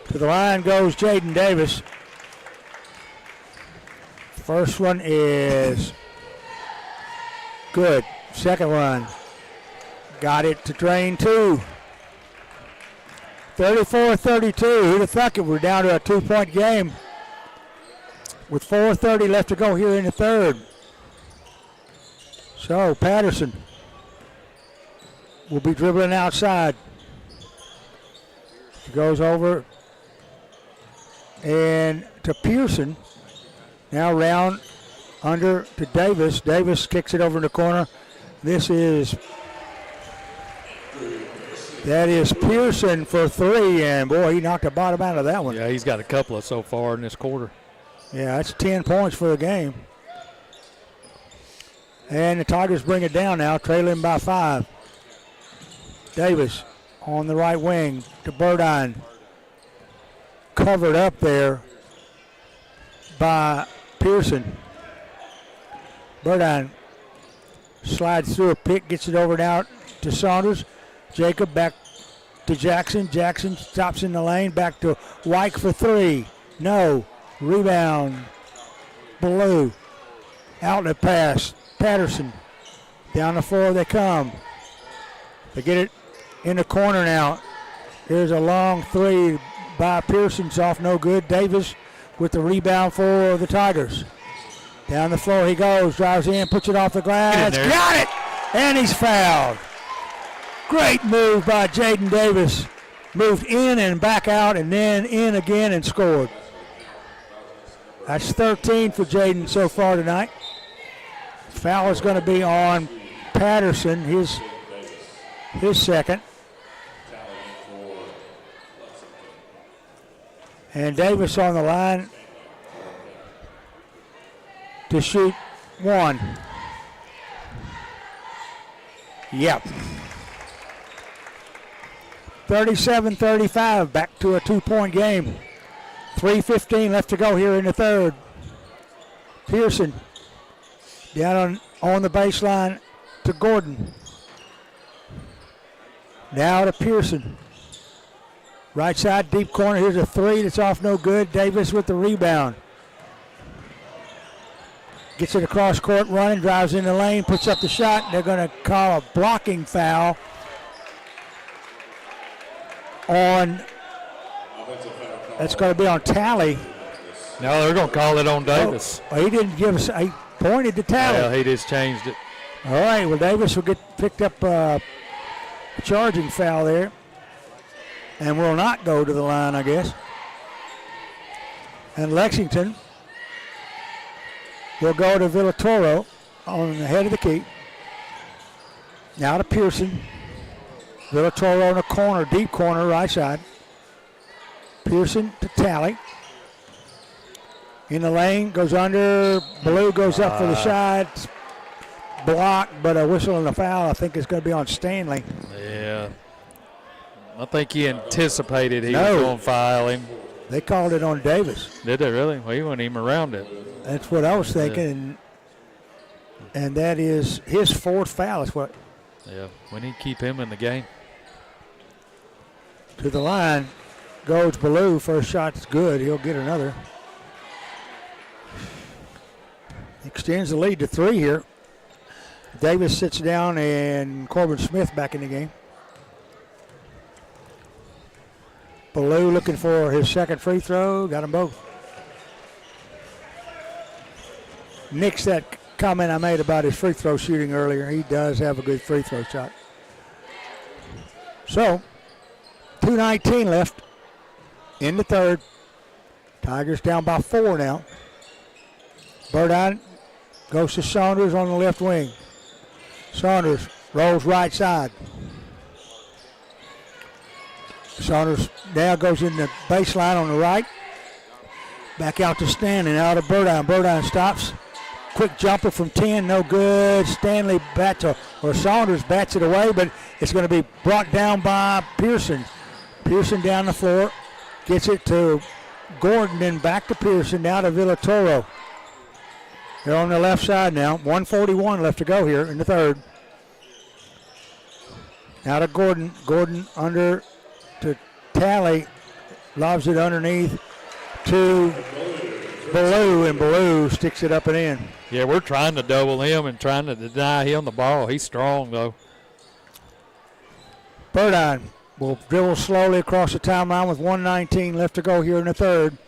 To the line goes Jaden Davis. First one is good. Second one got it to drain 2. 34-32. Who'd have thought it? We're down to a 2-point game with 4:30 left to go here in the third. So Patterson will be dribbling outside. He goes over and to Pearson. Now round under to Davis. Davis kicks it over in the corner. That is Pearson for 3, and boy, he knocked the bottom out of that one. Yeah, he's got a couple of so far in this quarter. Yeah, that's 10 points for the game. And the Tigers bring it down now, trailing by 5. Davis on the right wing to Burdine. Covered up there by Pearson. Burdine slides through a pick, gets it over now to Saunders. Jacob back to Jackson. Jackson stops in the lane, back to White for 3. No. Rebound. Blue. Outlet pass. Patterson. Down the floor they come. They get it in the corner now. Here's a long 3 by Pearson's off, no good. Davis with the rebound for the Tigers. Down the floor he goes, drives in, puts it off the glass. Got it! And he's fouled. Great move by Jaden Davis. Moved in and back out and then in again and scored. That's 13 for Jaden so far tonight. Foul is going to be on Patterson, his second. And Davis on the line to shoot 1. Yep. 37-35, back to a 2-point game. 3:15 left to go here in the third. Pearson down on the baseline to Gordon. Now to Pearson. Right side, deep corner. Here's a 3 that's off, no good. Davis with the rebound. Gets it across court, running, drives in the lane, puts up the shot. They're going to call a blocking foul on. That's going to be on Talley. No, they're going to call it on Davis. Oh, he didn't give us. He pointed to Talley. Well, he just changed it. All right. Well, Davis will get picked up a charging foul there, and will not go to the line, I guess. And Lexington will go to Villatoro on the head of the key. Now to Pearson. Villatoro in the corner, deep corner, right side. Pearson to Talley. In the lane, goes under. Blue goes up for the shot. Blocked, but a whistle and a foul. I think it's going to be on Stanley. Yeah. I think he anticipated he was going to foul him. They called it on Davis. Did they really? Well, he wasn't even around it. That's what I was thinking. Yeah. And that is his fourth foul. Is what. Yeah, we need to keep him in the game. To the line goes Ballou. First shot's good. He'll get another. Extends the lead to 3 here. Davis sits down and Corbin Smith back in the game. Ballou looking for his second free throw. Got them both. Nix that comment I made about his free throw shooting earlier. He does have a good free throw shot. So, 2:19 left in the third. Tigers down by 4 now. Burdine goes to Saunders on the left wing. Saunders rolls right side. Saunders now goes in the baseline on the right. Back out to Stanley, out to Burdine. Burdine stops. Quick jumper from 10, no good. Stanley Saunders bats it away, but it's going to be brought down by Pearson. Pearson down the floor. Gets it to Gordon, then back to Pearson, now to Villatoro. They're on the left side now. 1:41 left to go here in the third. Now to Gordon. Gordon under to Talley. Lobs it underneath to Ballou, and Ballou sticks it up and in. Yeah, we're trying to double him and trying to deny him the ball. He's strong, though. Burdine will dribble slowly across the timeline with 1:19 left to go here in the third.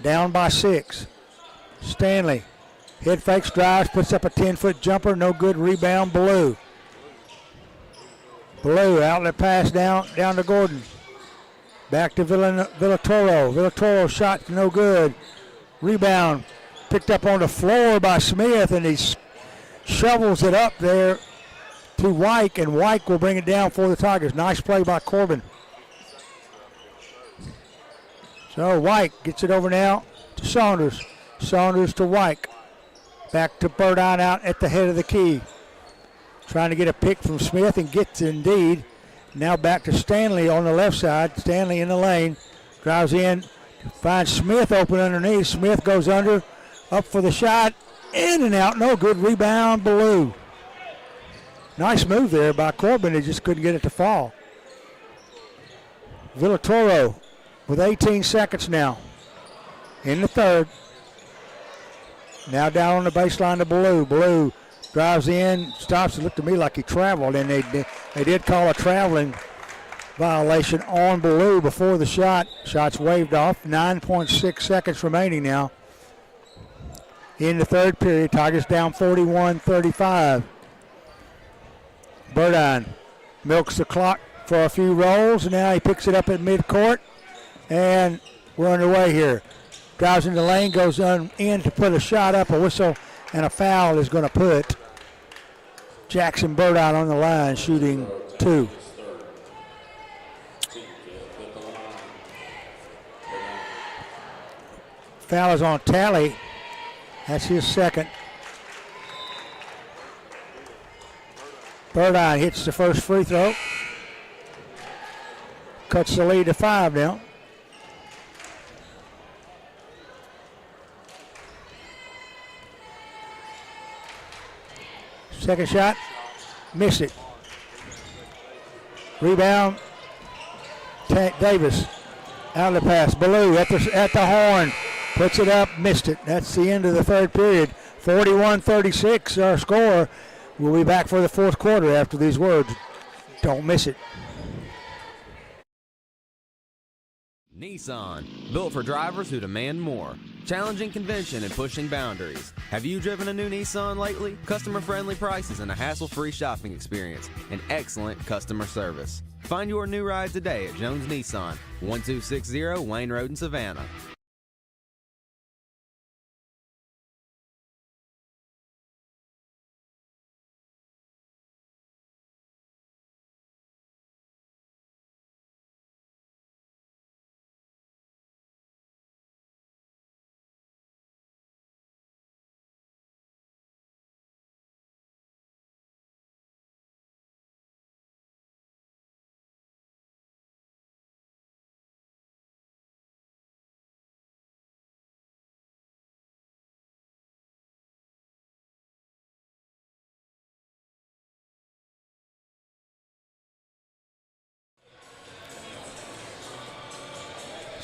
Down by 6. Stanley. Head fakes, drives, puts up a 10-foot jumper. No good. Rebound, Ballou. Ballou, outlet pass down to Gordon. Back to Villatoro. Villatoro shot no good. Rebound picked up on the floor by Smith, and he shovels it up there to Wyke, and Wyke will bring it down for the Tigers. Nice play by Corbin. So Wyke gets it over now to Saunders. Saunders to Wyke. Back to Burdine out at the head of the key. Trying to get a pick from Smith, and gets indeed. Now back to Stanley on the left side. Stanley in the lane. Drives in. Finds Smith open underneath. Smith goes under. Up for the shot. In and out. No good. Rebound, Ballou. Nice move there by Corbin. He just couldn't get it to fall. Villatoro with 18 seconds now in the third. Now down on the baseline to Ballou. Ballou drives in, stops. It looked to me like he traveled, and they did call a traveling violation on Ballou before the shot. Shot's waved off. 9.6 seconds remaining now in the third period. Tigers down 41-35. Burdine milks the clock for a few rolls. Now he picks it up at midcourt, and we're underway here. Drives in the lane, goes in to put a shot up. A whistle and a foul is going to put Jackson Burdine on the line, shooting 2. Foul is on Talley. That's his second. Burdine hits the first free throw. Cuts the lead to 5 now. Second shot, missed it. Rebound, Davis. Out of the pass. Ballou at the horn. Puts it up, missed it. That's the end of the third period. 41-36 our score. We'll be back for the fourth quarter after these words. Don't miss it. Nissan, built for drivers who demand more. Challenging convention and pushing boundaries. Have you driven a new Nissan lately? Customer-friendly prices and a hassle-free shopping experience. And excellent customer service. Find your new ride today at Jones Nissan, 1260 Wayne Road in Savannah.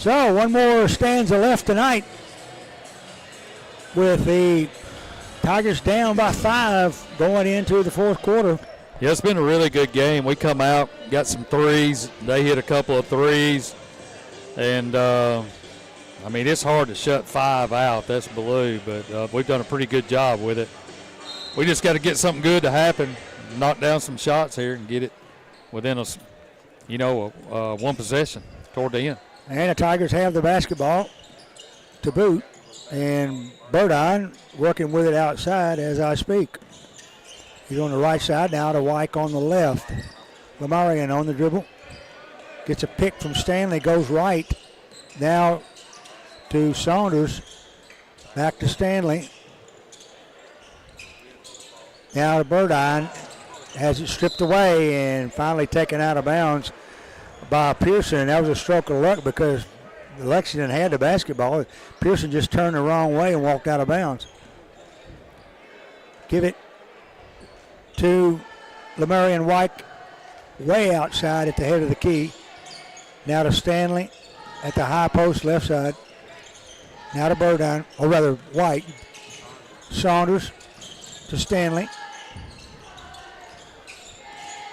So one more stanza left tonight with the Tigers down by 5 going into the fourth quarter. Yeah, it's been a really good game. We come out, got some threes. They hit a couple of threes. And, it's hard to shut 5 out. That's Ballou, but we've done a pretty good job with it. We just got to get something good to happen, knock down some shots here and get it within one possession toward the end. And the Tigers have the basketball to boot. And Burdine working with it outside as I speak. He's on the right side now to Wyke on the left. Lamarian on the dribble. Gets a pick from Stanley, goes right. Now to Saunders. Back to Stanley. Now to Burdine. Has it stripped away and finally taken out of bounds by Pearson. And that was a stroke of luck because Lexington had the basketball. Pearson just turned the wrong way and walked out of bounds. Give it to Lamarian Wyke way outside at the head of the key. Now to Stanley at the high post left side. Now to Burdine, or rather White. Saunders to Stanley.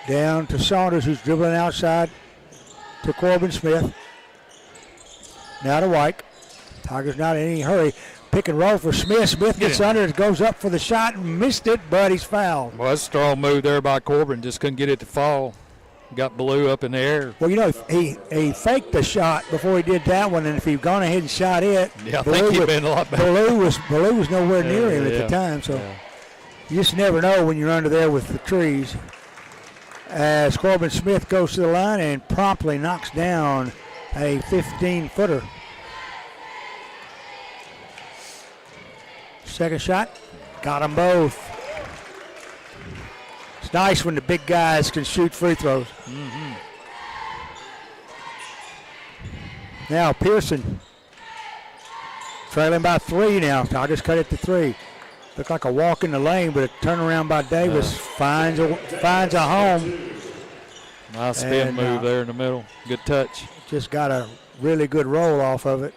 Down to Saunders, who's dribbling outside to Corbin Smith. Now to Wyke. Tigers not in any hurry. Pick and roll for Smith. Smith gets under it, goes up for the shot and missed it, but he's fouled. Well, that's a strong move there by Corbin. Just couldn't get it to fall. Got Ballou up in the air. Well, he faked the shot before he did that one, and if he'd gone ahead and shot it, I think he'd been a lot better. Ballou was nowhere near him at the time, so you just never know when you're under there with the trees. As Corbin Smith goes to the line and promptly knocks down a 15-footer. Second shot, got them both. It's nice when the big guys can shoot free throws. Mm-hmm. Now Pearson trailing by 3 now. Tigers cut it to 3. Looked like a walk in the lane, but a turnaround by Davis finds a home. Nice spin move there in the middle. Good touch. Just got a really good roll off of it.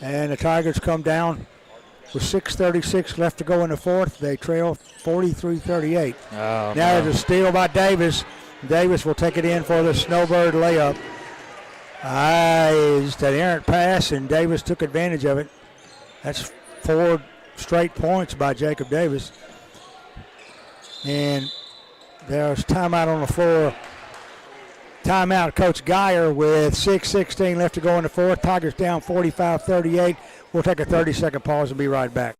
And the Tigers come down with 6:36 left to go in the fourth. They trail 43-38. Now there's a steal by Davis. Davis will take it in for the Snowbird layup. It's an errant pass, and Davis took advantage of it. That's 4 straight points by Jacob Davis. And there's timeout on the floor. Timeout, Coach Geyer with 6:16 left to go in the fourth. Tigers down 45-38. We'll take a 30-second pause and be right back.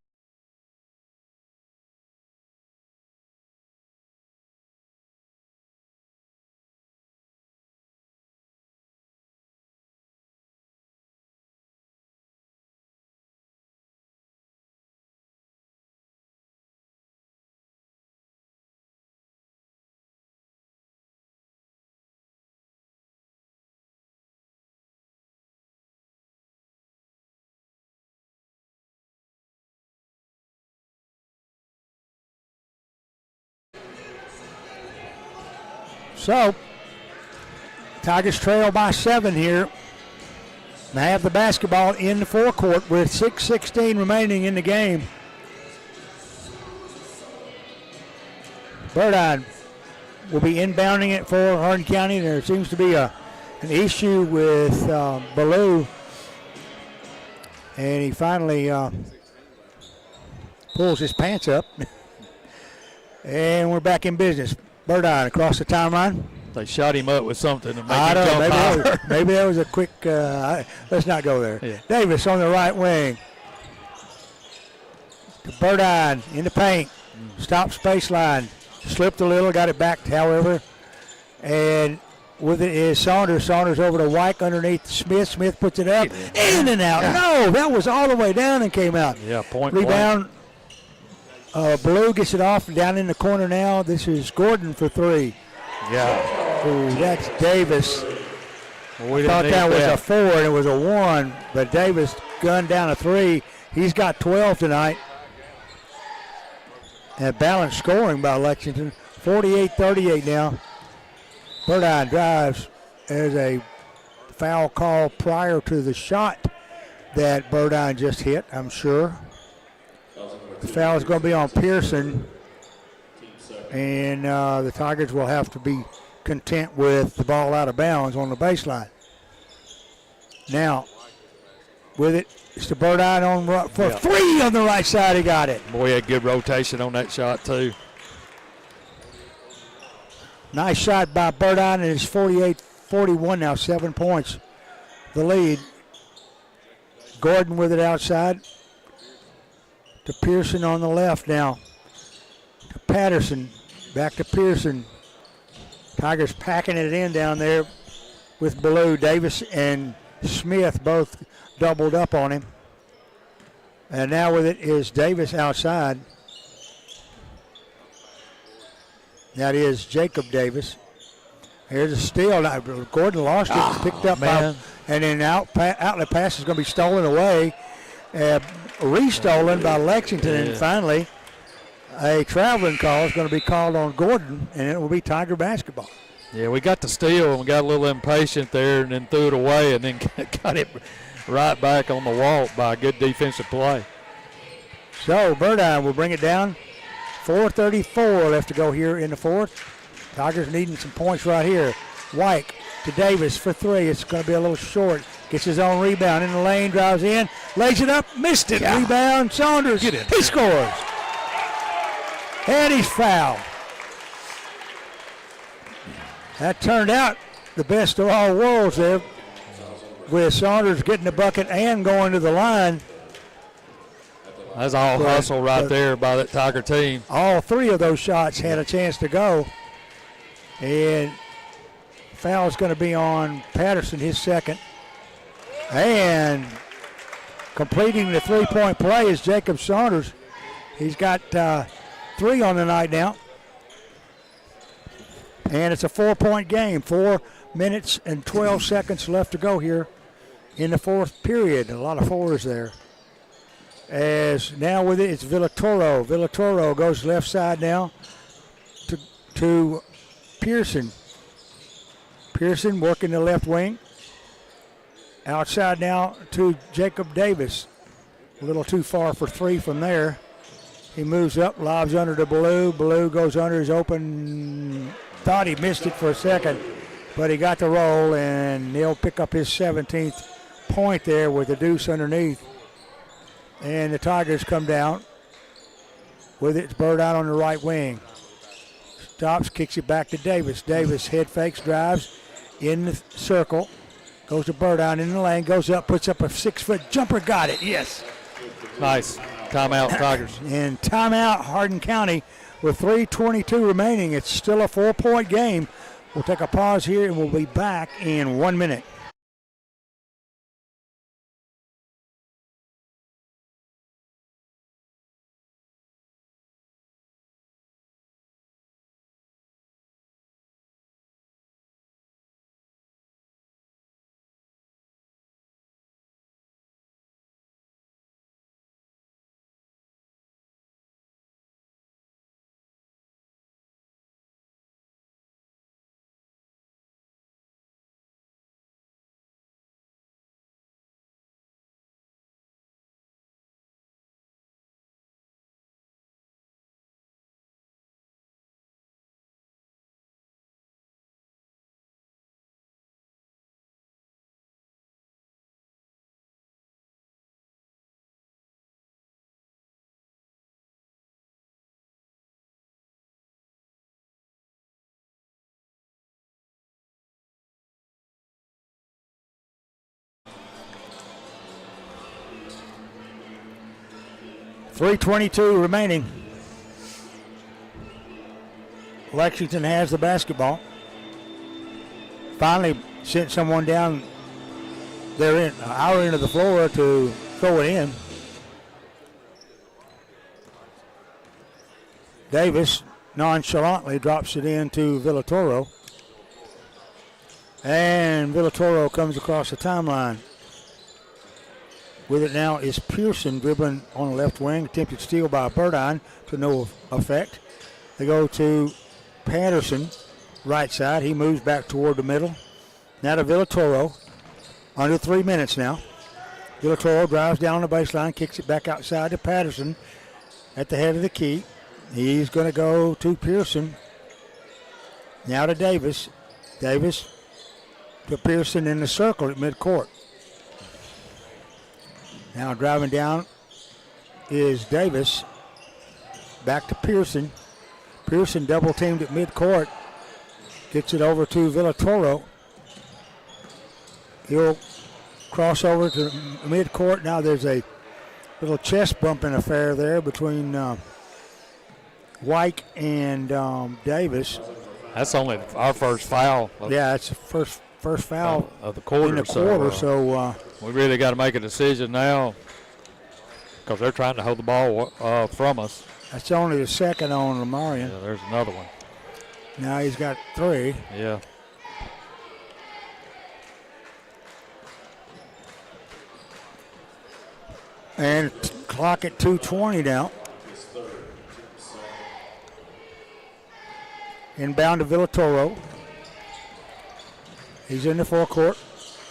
So, Tigers trail by 7 here. They have the basketball in the forecourt with 6:16 remaining in the game. Burdine will be inbounding it for Hardin County. There seems to be an issue with Ballou. And he finally pulls his pants up. And we're back in business. Burdine across the timeline. They shot him up with something to make I him don't jump know. higher. Maybe that was a quick. Let's not go there. Yeah. Davis on the right wing. To Burdine in the paint. Stops baseline. Slipped a little. Got it back, however. And with it is Saunders. Saunders over to Wyke underneath Smith. Smith puts it up. In and out. No, that was all the way down and came out. Yeah, point Rebound. Ballou gets it off down in the corner now. This is Gordon for 3. Yeah. Ooh, that's Davis. Well, we Thought didn't that need was a 4 and it was a 1, but Davis gunned down a 3. He's got 12 tonight. And balanced scoring by Lexington. 48-38 now. Burdine drives. There's a foul call prior to the shot that Burdine just hit, I'm sure. The foul is going to be on Pearson, and the Tigers will have to be content with the ball out of bounds on the baseline. Now, with it, it's the Burdine on for three on the right side. He got it. Boy, he had good rotation on that shot, too. Nice shot by Burdine, and it's 48-41 now, 7 points. The lead. Gordon with it outside to Pearson on the left now. To Patterson, back to Pearson. Tigers packing it in down there with Ballou. Davis and Smith both doubled up on him. And now with it is Davis outside. That is Jacob Davis. Here's a steal. Now, Gordon lost it, picked up by, and then outlet pass is going to be stolen away, restolen by Lexington, and finally a traveling call is going to be called on Gordon, and it will be Tiger basketball. Yeah, we got the steal, and we got a little impatient there, and then threw it away, and then got it right back on the walk by a good defensive play. So Burdine will bring it down. 4:34 left to go here in the fourth. Tigers needing some points right here. White to Davis for three. It's going to be a little short. Gets his own rebound in the lane, drives in, lays it up, missed it. Yeah. Rebound, Saunders. He scores. And he's fouled. That turned out the best of all worlds there, with Saunders getting the bucket and going to the line. That's all hustle right there by that Tiger team. All three of those shots had a chance to go. And foul is going to be on Patterson, his second. And completing the three-point play is Jacob Saunders. He's got three on the night now. And it's a 4-point game. 4 minutes and 12 seconds left to go here in the fourth period. A lot of fours there. As now with it, it's Villatoro. Villatoro goes left side now to Pearson. Pearson working the left wing. Outside now to Jacob Davis. A little too far for three from there. He moves up, lobs under to Ballou. Ballou goes under his open. Thought he missed it for a second, but he got the roll, and he'll pick up his 17th point there with the deuce underneath. And the Tigers come down with it. It's Burdine on the right wing. Stops, kicks it back to Davis. Davis head fakes, drives in the circle. Goes to Burdine in the lane, goes up, puts up a 6-foot jumper. Got it, yes. Nice. Timeout, Tigers. And timeout, Hardin County with 3:22 remaining. It's still a 4-point game. We'll take a pause here, and we'll be back in 1 minute. .322 remaining. Lexington has the basketball. Finally sent someone down there in our end of the floor to throw it in. Davis nonchalantly drops it into Villatoro. And Villatoro comes across the timeline. With it now is Pearson dribbling on the left wing. Attempted steal by Burdine to no effect. They go to Patterson, right side. He moves back toward the middle. Now to Villatoro. Under 3 minutes now. Villatoro drives down the baseline, kicks it back outside to Patterson at the head of the key. He's going to go to Pearson. Now to Davis. Davis to Pearson in the circle at midcourt. Now driving down is Davis. Back to Pearson. Pearson double teamed at midcourt. Gets it over to Villatoro. He'll cross over to midcourt. Now there's a little chest bumping affair there between White and Davis. That's only our first foul. Yeah, it's the first foul of the quarter. In the quarter, so we really got to make a decision now because they're trying to hold the ball from us. That's only the second on Lamarian. Yeah, there's another one. Now he's got 3. Yeah. And clock at 2:20 now. Inbound to Villatoro. He's in the forecourt.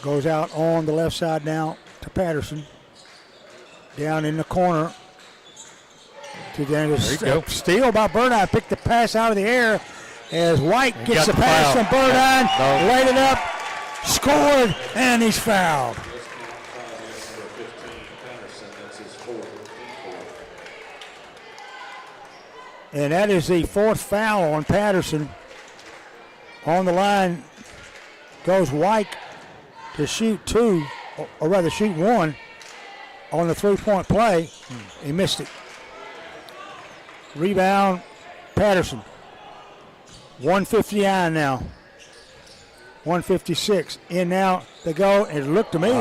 Goes out on the left side now to Patterson. Down in the corner to Dennis. Steal by Burdine. Picked the pass out of the air as White gets the pass from Burdine. Laid it up. Scored. And he's fouled. And that is the 4th foul on Patterson. On the line goes White to shoot 2, or rather shoot 1 on the 3-point play. He missed it. Rebound, Patterson. 159 now. 156. In now they go. It looked to me.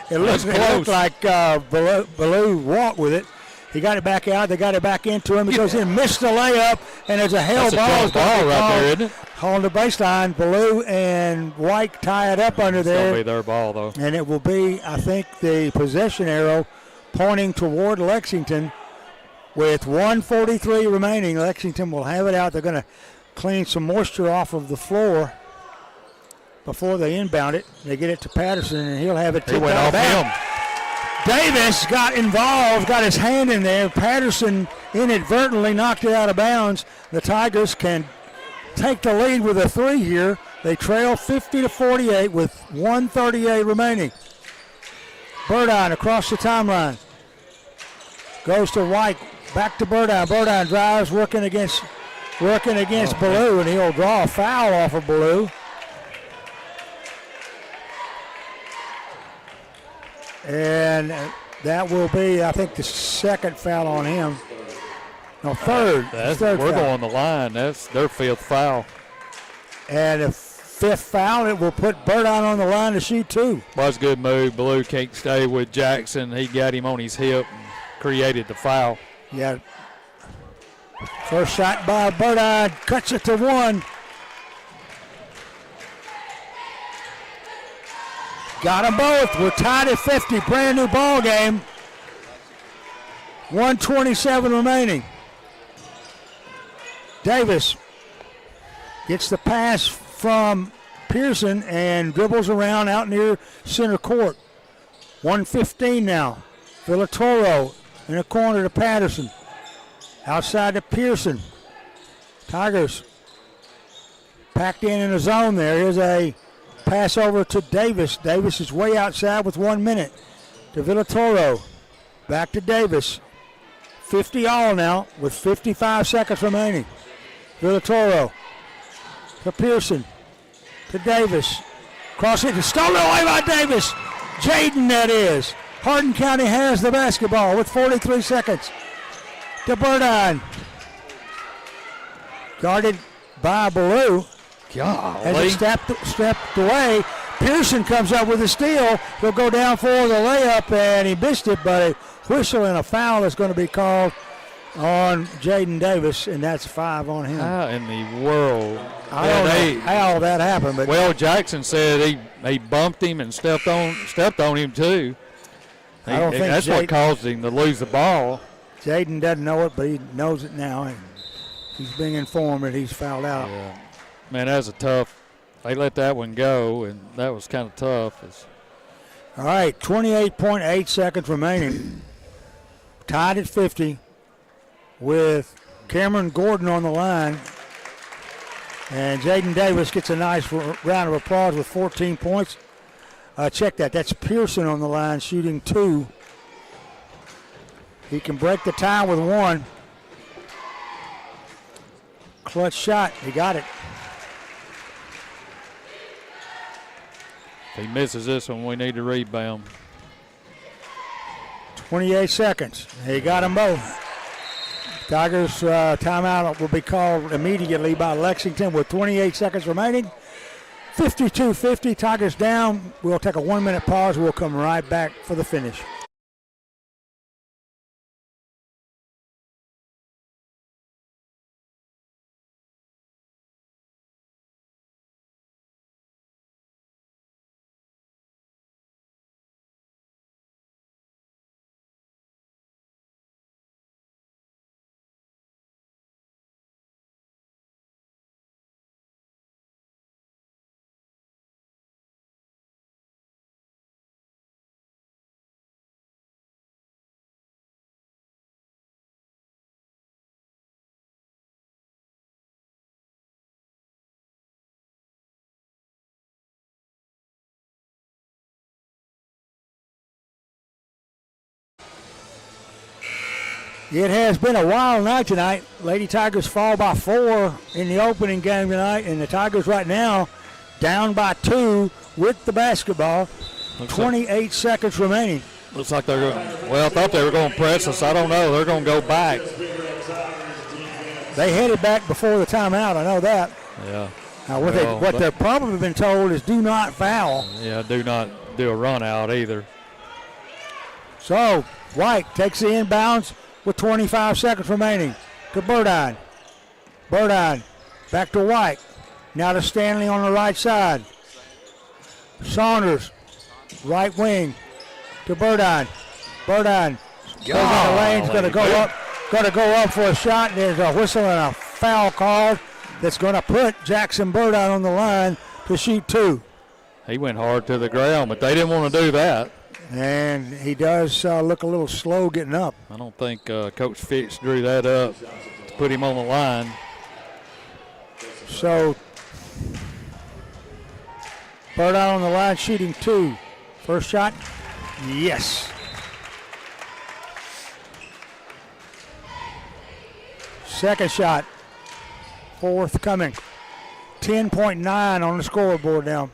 It looked like Ballou walked with it. He got it back out. They got it back into him. He goes in, missed the layup, and there's a held ball. Ball right there, isn't it? On the baseline, Ballou and White tie it up under there. It'll be their ball, though. And it will be, I think, the possession arrow pointing toward Lexington. With 1:43 remaining, Lexington will have it out. They're going to clean some moisture off of the floor before they inbound it. They get it to Patterson, and he'll have it tipped out of bounds. Davis got involved, got his hand in there. Patterson inadvertently knocked it out of bounds. The Tigers can take the lead with a 3 here. They trail 50-48 with 1:38 remaining. Burdine across the timeline. Goes to White, back to Burdine. Burdine drives, working against Ballou, and he'll draw a foul off of Ballou. And that will be, I think, the 2nd foul on him. No, third. We're foul. going the line. That's their 5th foul. And the 5th foul, it will put Burdine on the line to shoot 2. Was a good move. Ballou can't stay with Jackson. He got him on his hip and created the foul. Yeah. First shot by Burdine, cuts it to 1. Got them both. We're tied at 50. Brand new ball game. 1:27 remaining. Davis gets the pass from Pearson and dribbles around out near center court. 1:15 now. Villatoro in the corner to Patterson. Outside to Pearson. Tigers packed in a zone there. Here's a pass over to Davis. Davis is way outside with 1 minute. To Villatoro. Back to Davis. 50 all now with 55 seconds remaining. Villatoro to Pearson. To Davis. Cross it. Stolen away by Davis. Jaden, that is. Hardin County has the basketball with 43 seconds. To Burdine. Guarded by Ballou. As he stepped away, Pearson comes up with a steal. He'll go down for the layup, and he missed it, but a whistle and a foul is going to be called on Jaden Davis, and that's 5 on him. How in the world? I don't know how that happened. But well, Jackson said he bumped him and stepped on him too. I don't think that's what caused him to lose the ball. Jaden doesn't know it, but he knows it now, and he's being informed that he's fouled out. Yeah. Man, that's a tough they let that one go, and that was kind of tough. All right, 28.8 seconds remaining. Tied at 50 with Cameron Gordon on the line. And Jaden Davis gets a nice round of applause with 14 points. Check that. That's Pearson on the line shooting 2. He can break the tie with 1. Clutch shot. He got it. If he misses this one, we need to rebound. 28 seconds. He got them both. Tigers timeout will be called immediately by Lexington with 28 seconds remaining. 52-50, Tigers down. We'll take a 1-minute pause. We'll come right back for the finish. It has been a wild night tonight. Lady Tigers fall by 4 in the opening game tonight, and the Tigers right now down by 2 with the basketball. 28 seconds remaining. Looks like they're going. Well, I thought they were going to press us. I don't know. They're going to go back. They headed back before the timeout. I know that. Yeah. Now, what they've probably been told is do not foul. Yeah, do not do a run out either. So White takes the inbounds with 25 seconds remaining to Burdine. Burdine back to White. Now to Stanley on the right side. Saunders, right wing to Burdine. Burdine goes in the lane's going to go up. Going to go up for a shot. There's a whistle and a foul called that's going to put Jackson Burdine on the line to shoot 2. He went hard to the ground, but they didn't want to do that. And he does look a little slow getting up. I don't think Coach Fitch drew that up to put him on the line. So Burdine on the line shooting 2. First shot, yes. Second shot, forthcoming. 10.9 on the scoreboard now.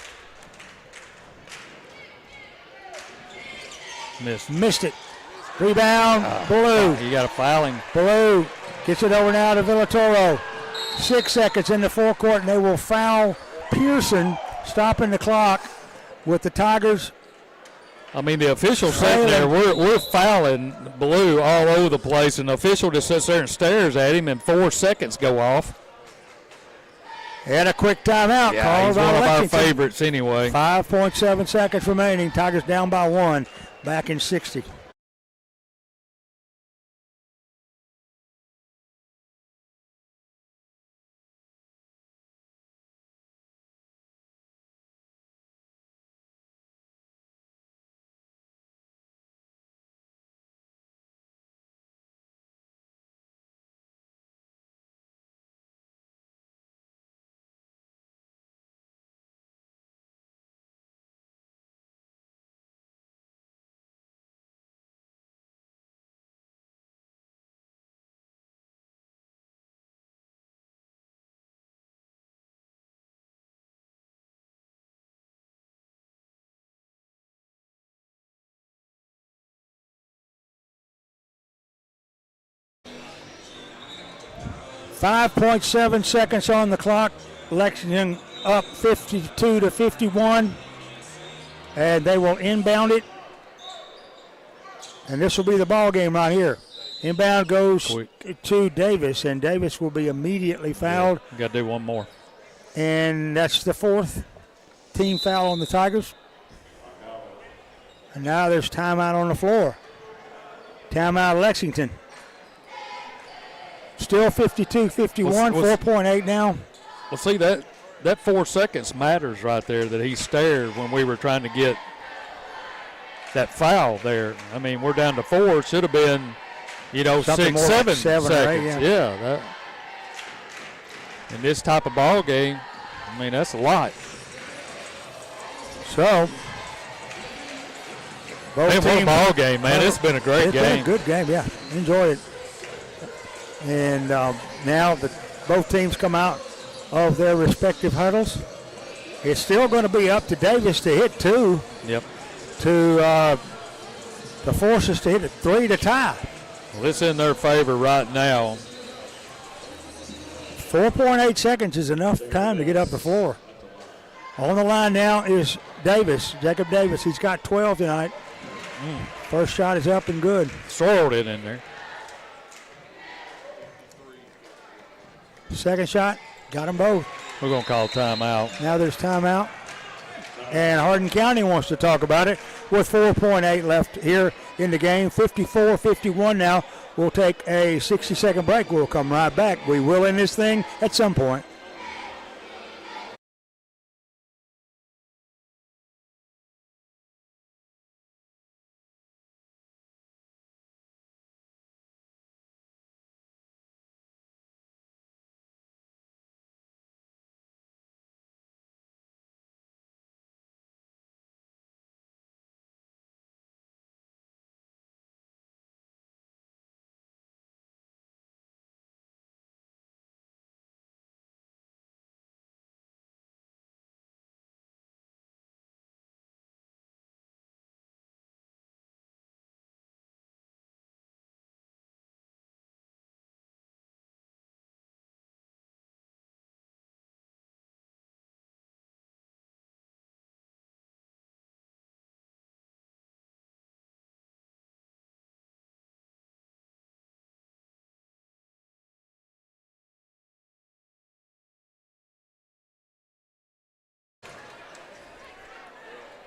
Missed it. Rebound, Blue. You got to foul him. Blue gets it over now to Villatoro. 6 seconds in the forecourt, and they will foul Pearson, stopping the clock with the Tigers. I mean, the official sitting there, we're fouling Blue all over the place, and the official just sits there and stares at him, and 4 seconds go off. And a quick timeout called he's by one of our Lexington. favorites anyway. 5.7 seconds remaining. Tigers down by 1. Back in 60. .7 seconds on the clock. Lexington up 52-51. And they will inbound it. And this will be the ball game right here. Inbound goes to Davis, and Davis will be immediately fouled. Yeah, got to do one more. And that's the 4th team foul on the Tigers. And now there's timeout on the floor. Timeout Lexington. Still 52-51, 4.8 now. Well, see, that that 4 seconds matters right there that he stared when we were trying to get that foul there. I mean, we're down to 4. Should have been, Something 6, more like 7 7 or 8, seconds. That, in this type of ball game, I mean, that's a lot. So, both Man, what a teams, ball game, man. It's been a great game. Been a good game, yeah. Enjoyed it. And now that both teams come out of their respective huddles, it's still going to be up to Davis to hit 2. Yep. To force us to hit 3 to tie. Well, it's in their favor right now. 4.8 seconds is enough time to get up the floor. On the line now is Davis, Jacob Davis. He's got 12 tonight. First shot is up and good. Swirled it in there. Second shot, got them both. We're going to call timeout. Now there's timeout. And Hardin County wants to talk about it with 4.8 left here in the game. 54-51 now. We'll take a 60-second break. We'll come right back. We will end this thing at some point.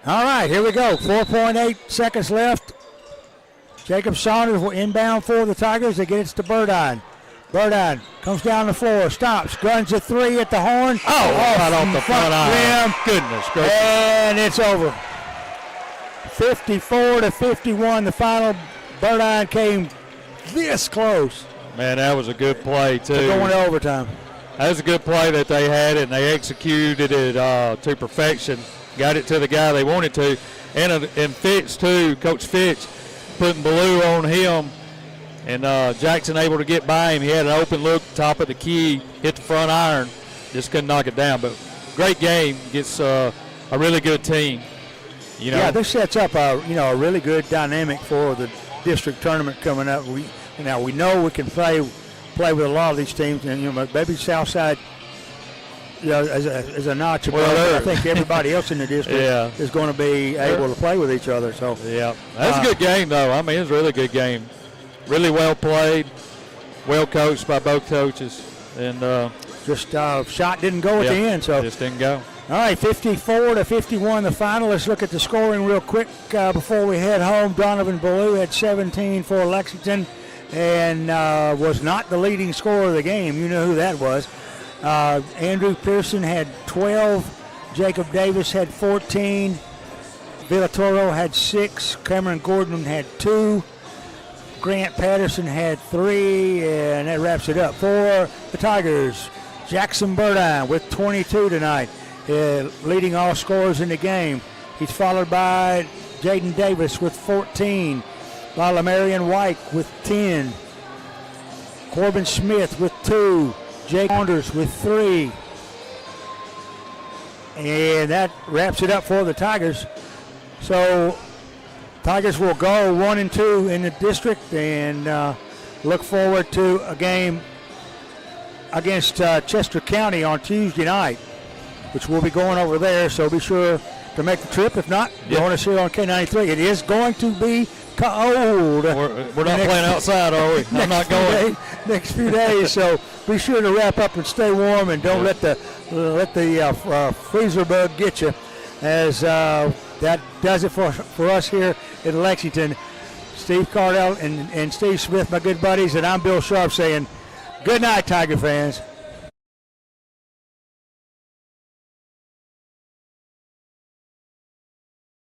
All right, here we go. 4.8 seconds left. Jacob Saunders will inbound for the Tigers. They get it to Burdine. Burdine comes down the floor, stops, guns a 3 at the horn. Right off the front iron. Goodness gracious. And it's over. 54-51, the final. Burdine came this close. Man, that was a good play, too. They're going to overtime. That was a good play that they had, and they executed it to perfection. Got it to the guy they wanted to. And Fitch, too, Coach Fitch, putting blue on him. And Jackson able to get by him. He had an open look, top of the key, hit the front iron. Just couldn't knock it down. But great game. Gets a really good team. Yeah, this sets up a really good dynamic for the district tournament coming up. We know we can play with a lot of these teams, and maybe Southside, as a notch above. I think everybody else in the district is going to be able to play with each other. So yeah, that's a good game though. I mean, it's a really good game. Really well played, well coached by both coaches, and just shot didn't go at the end. So just didn't go. All right, 54-51 the final. Let's look at the scoring real quick before we head home. Donovan Ballou had 17 for Lexington and was not the leading scorer of the game. You know who that was. Andrew Pearson had 12. Jacob Davis had 14. Villatoro had 6. Cameron Gordon had 2. Grant Patterson had 3. And that wraps it up for the Tigers. Jackson Burdine with 22 tonight. Leading all scorers in the game. He's followed by Jaden Davis with 14. Lala Marion White with 10. Corbin Smith with 2. Jake Saunders with 3. And that wraps it up for the Tigers. So Tigers will go 1-2 in the district and look forward to a game against Chester County on Tuesday night, which we'll be going over there, so be sure to make the trip. If not, join us here on K93. It is going to be cold. We're not playing outside, are we? I'm not going. Next few days, so be sure to wrap up and stay warm, and don't let the freezer bug get you. As that does it for us here in Lexington. Steve Cardell and Steve Smith, my good buddies, and I'm Bill Sharp saying good night, Tiger fans.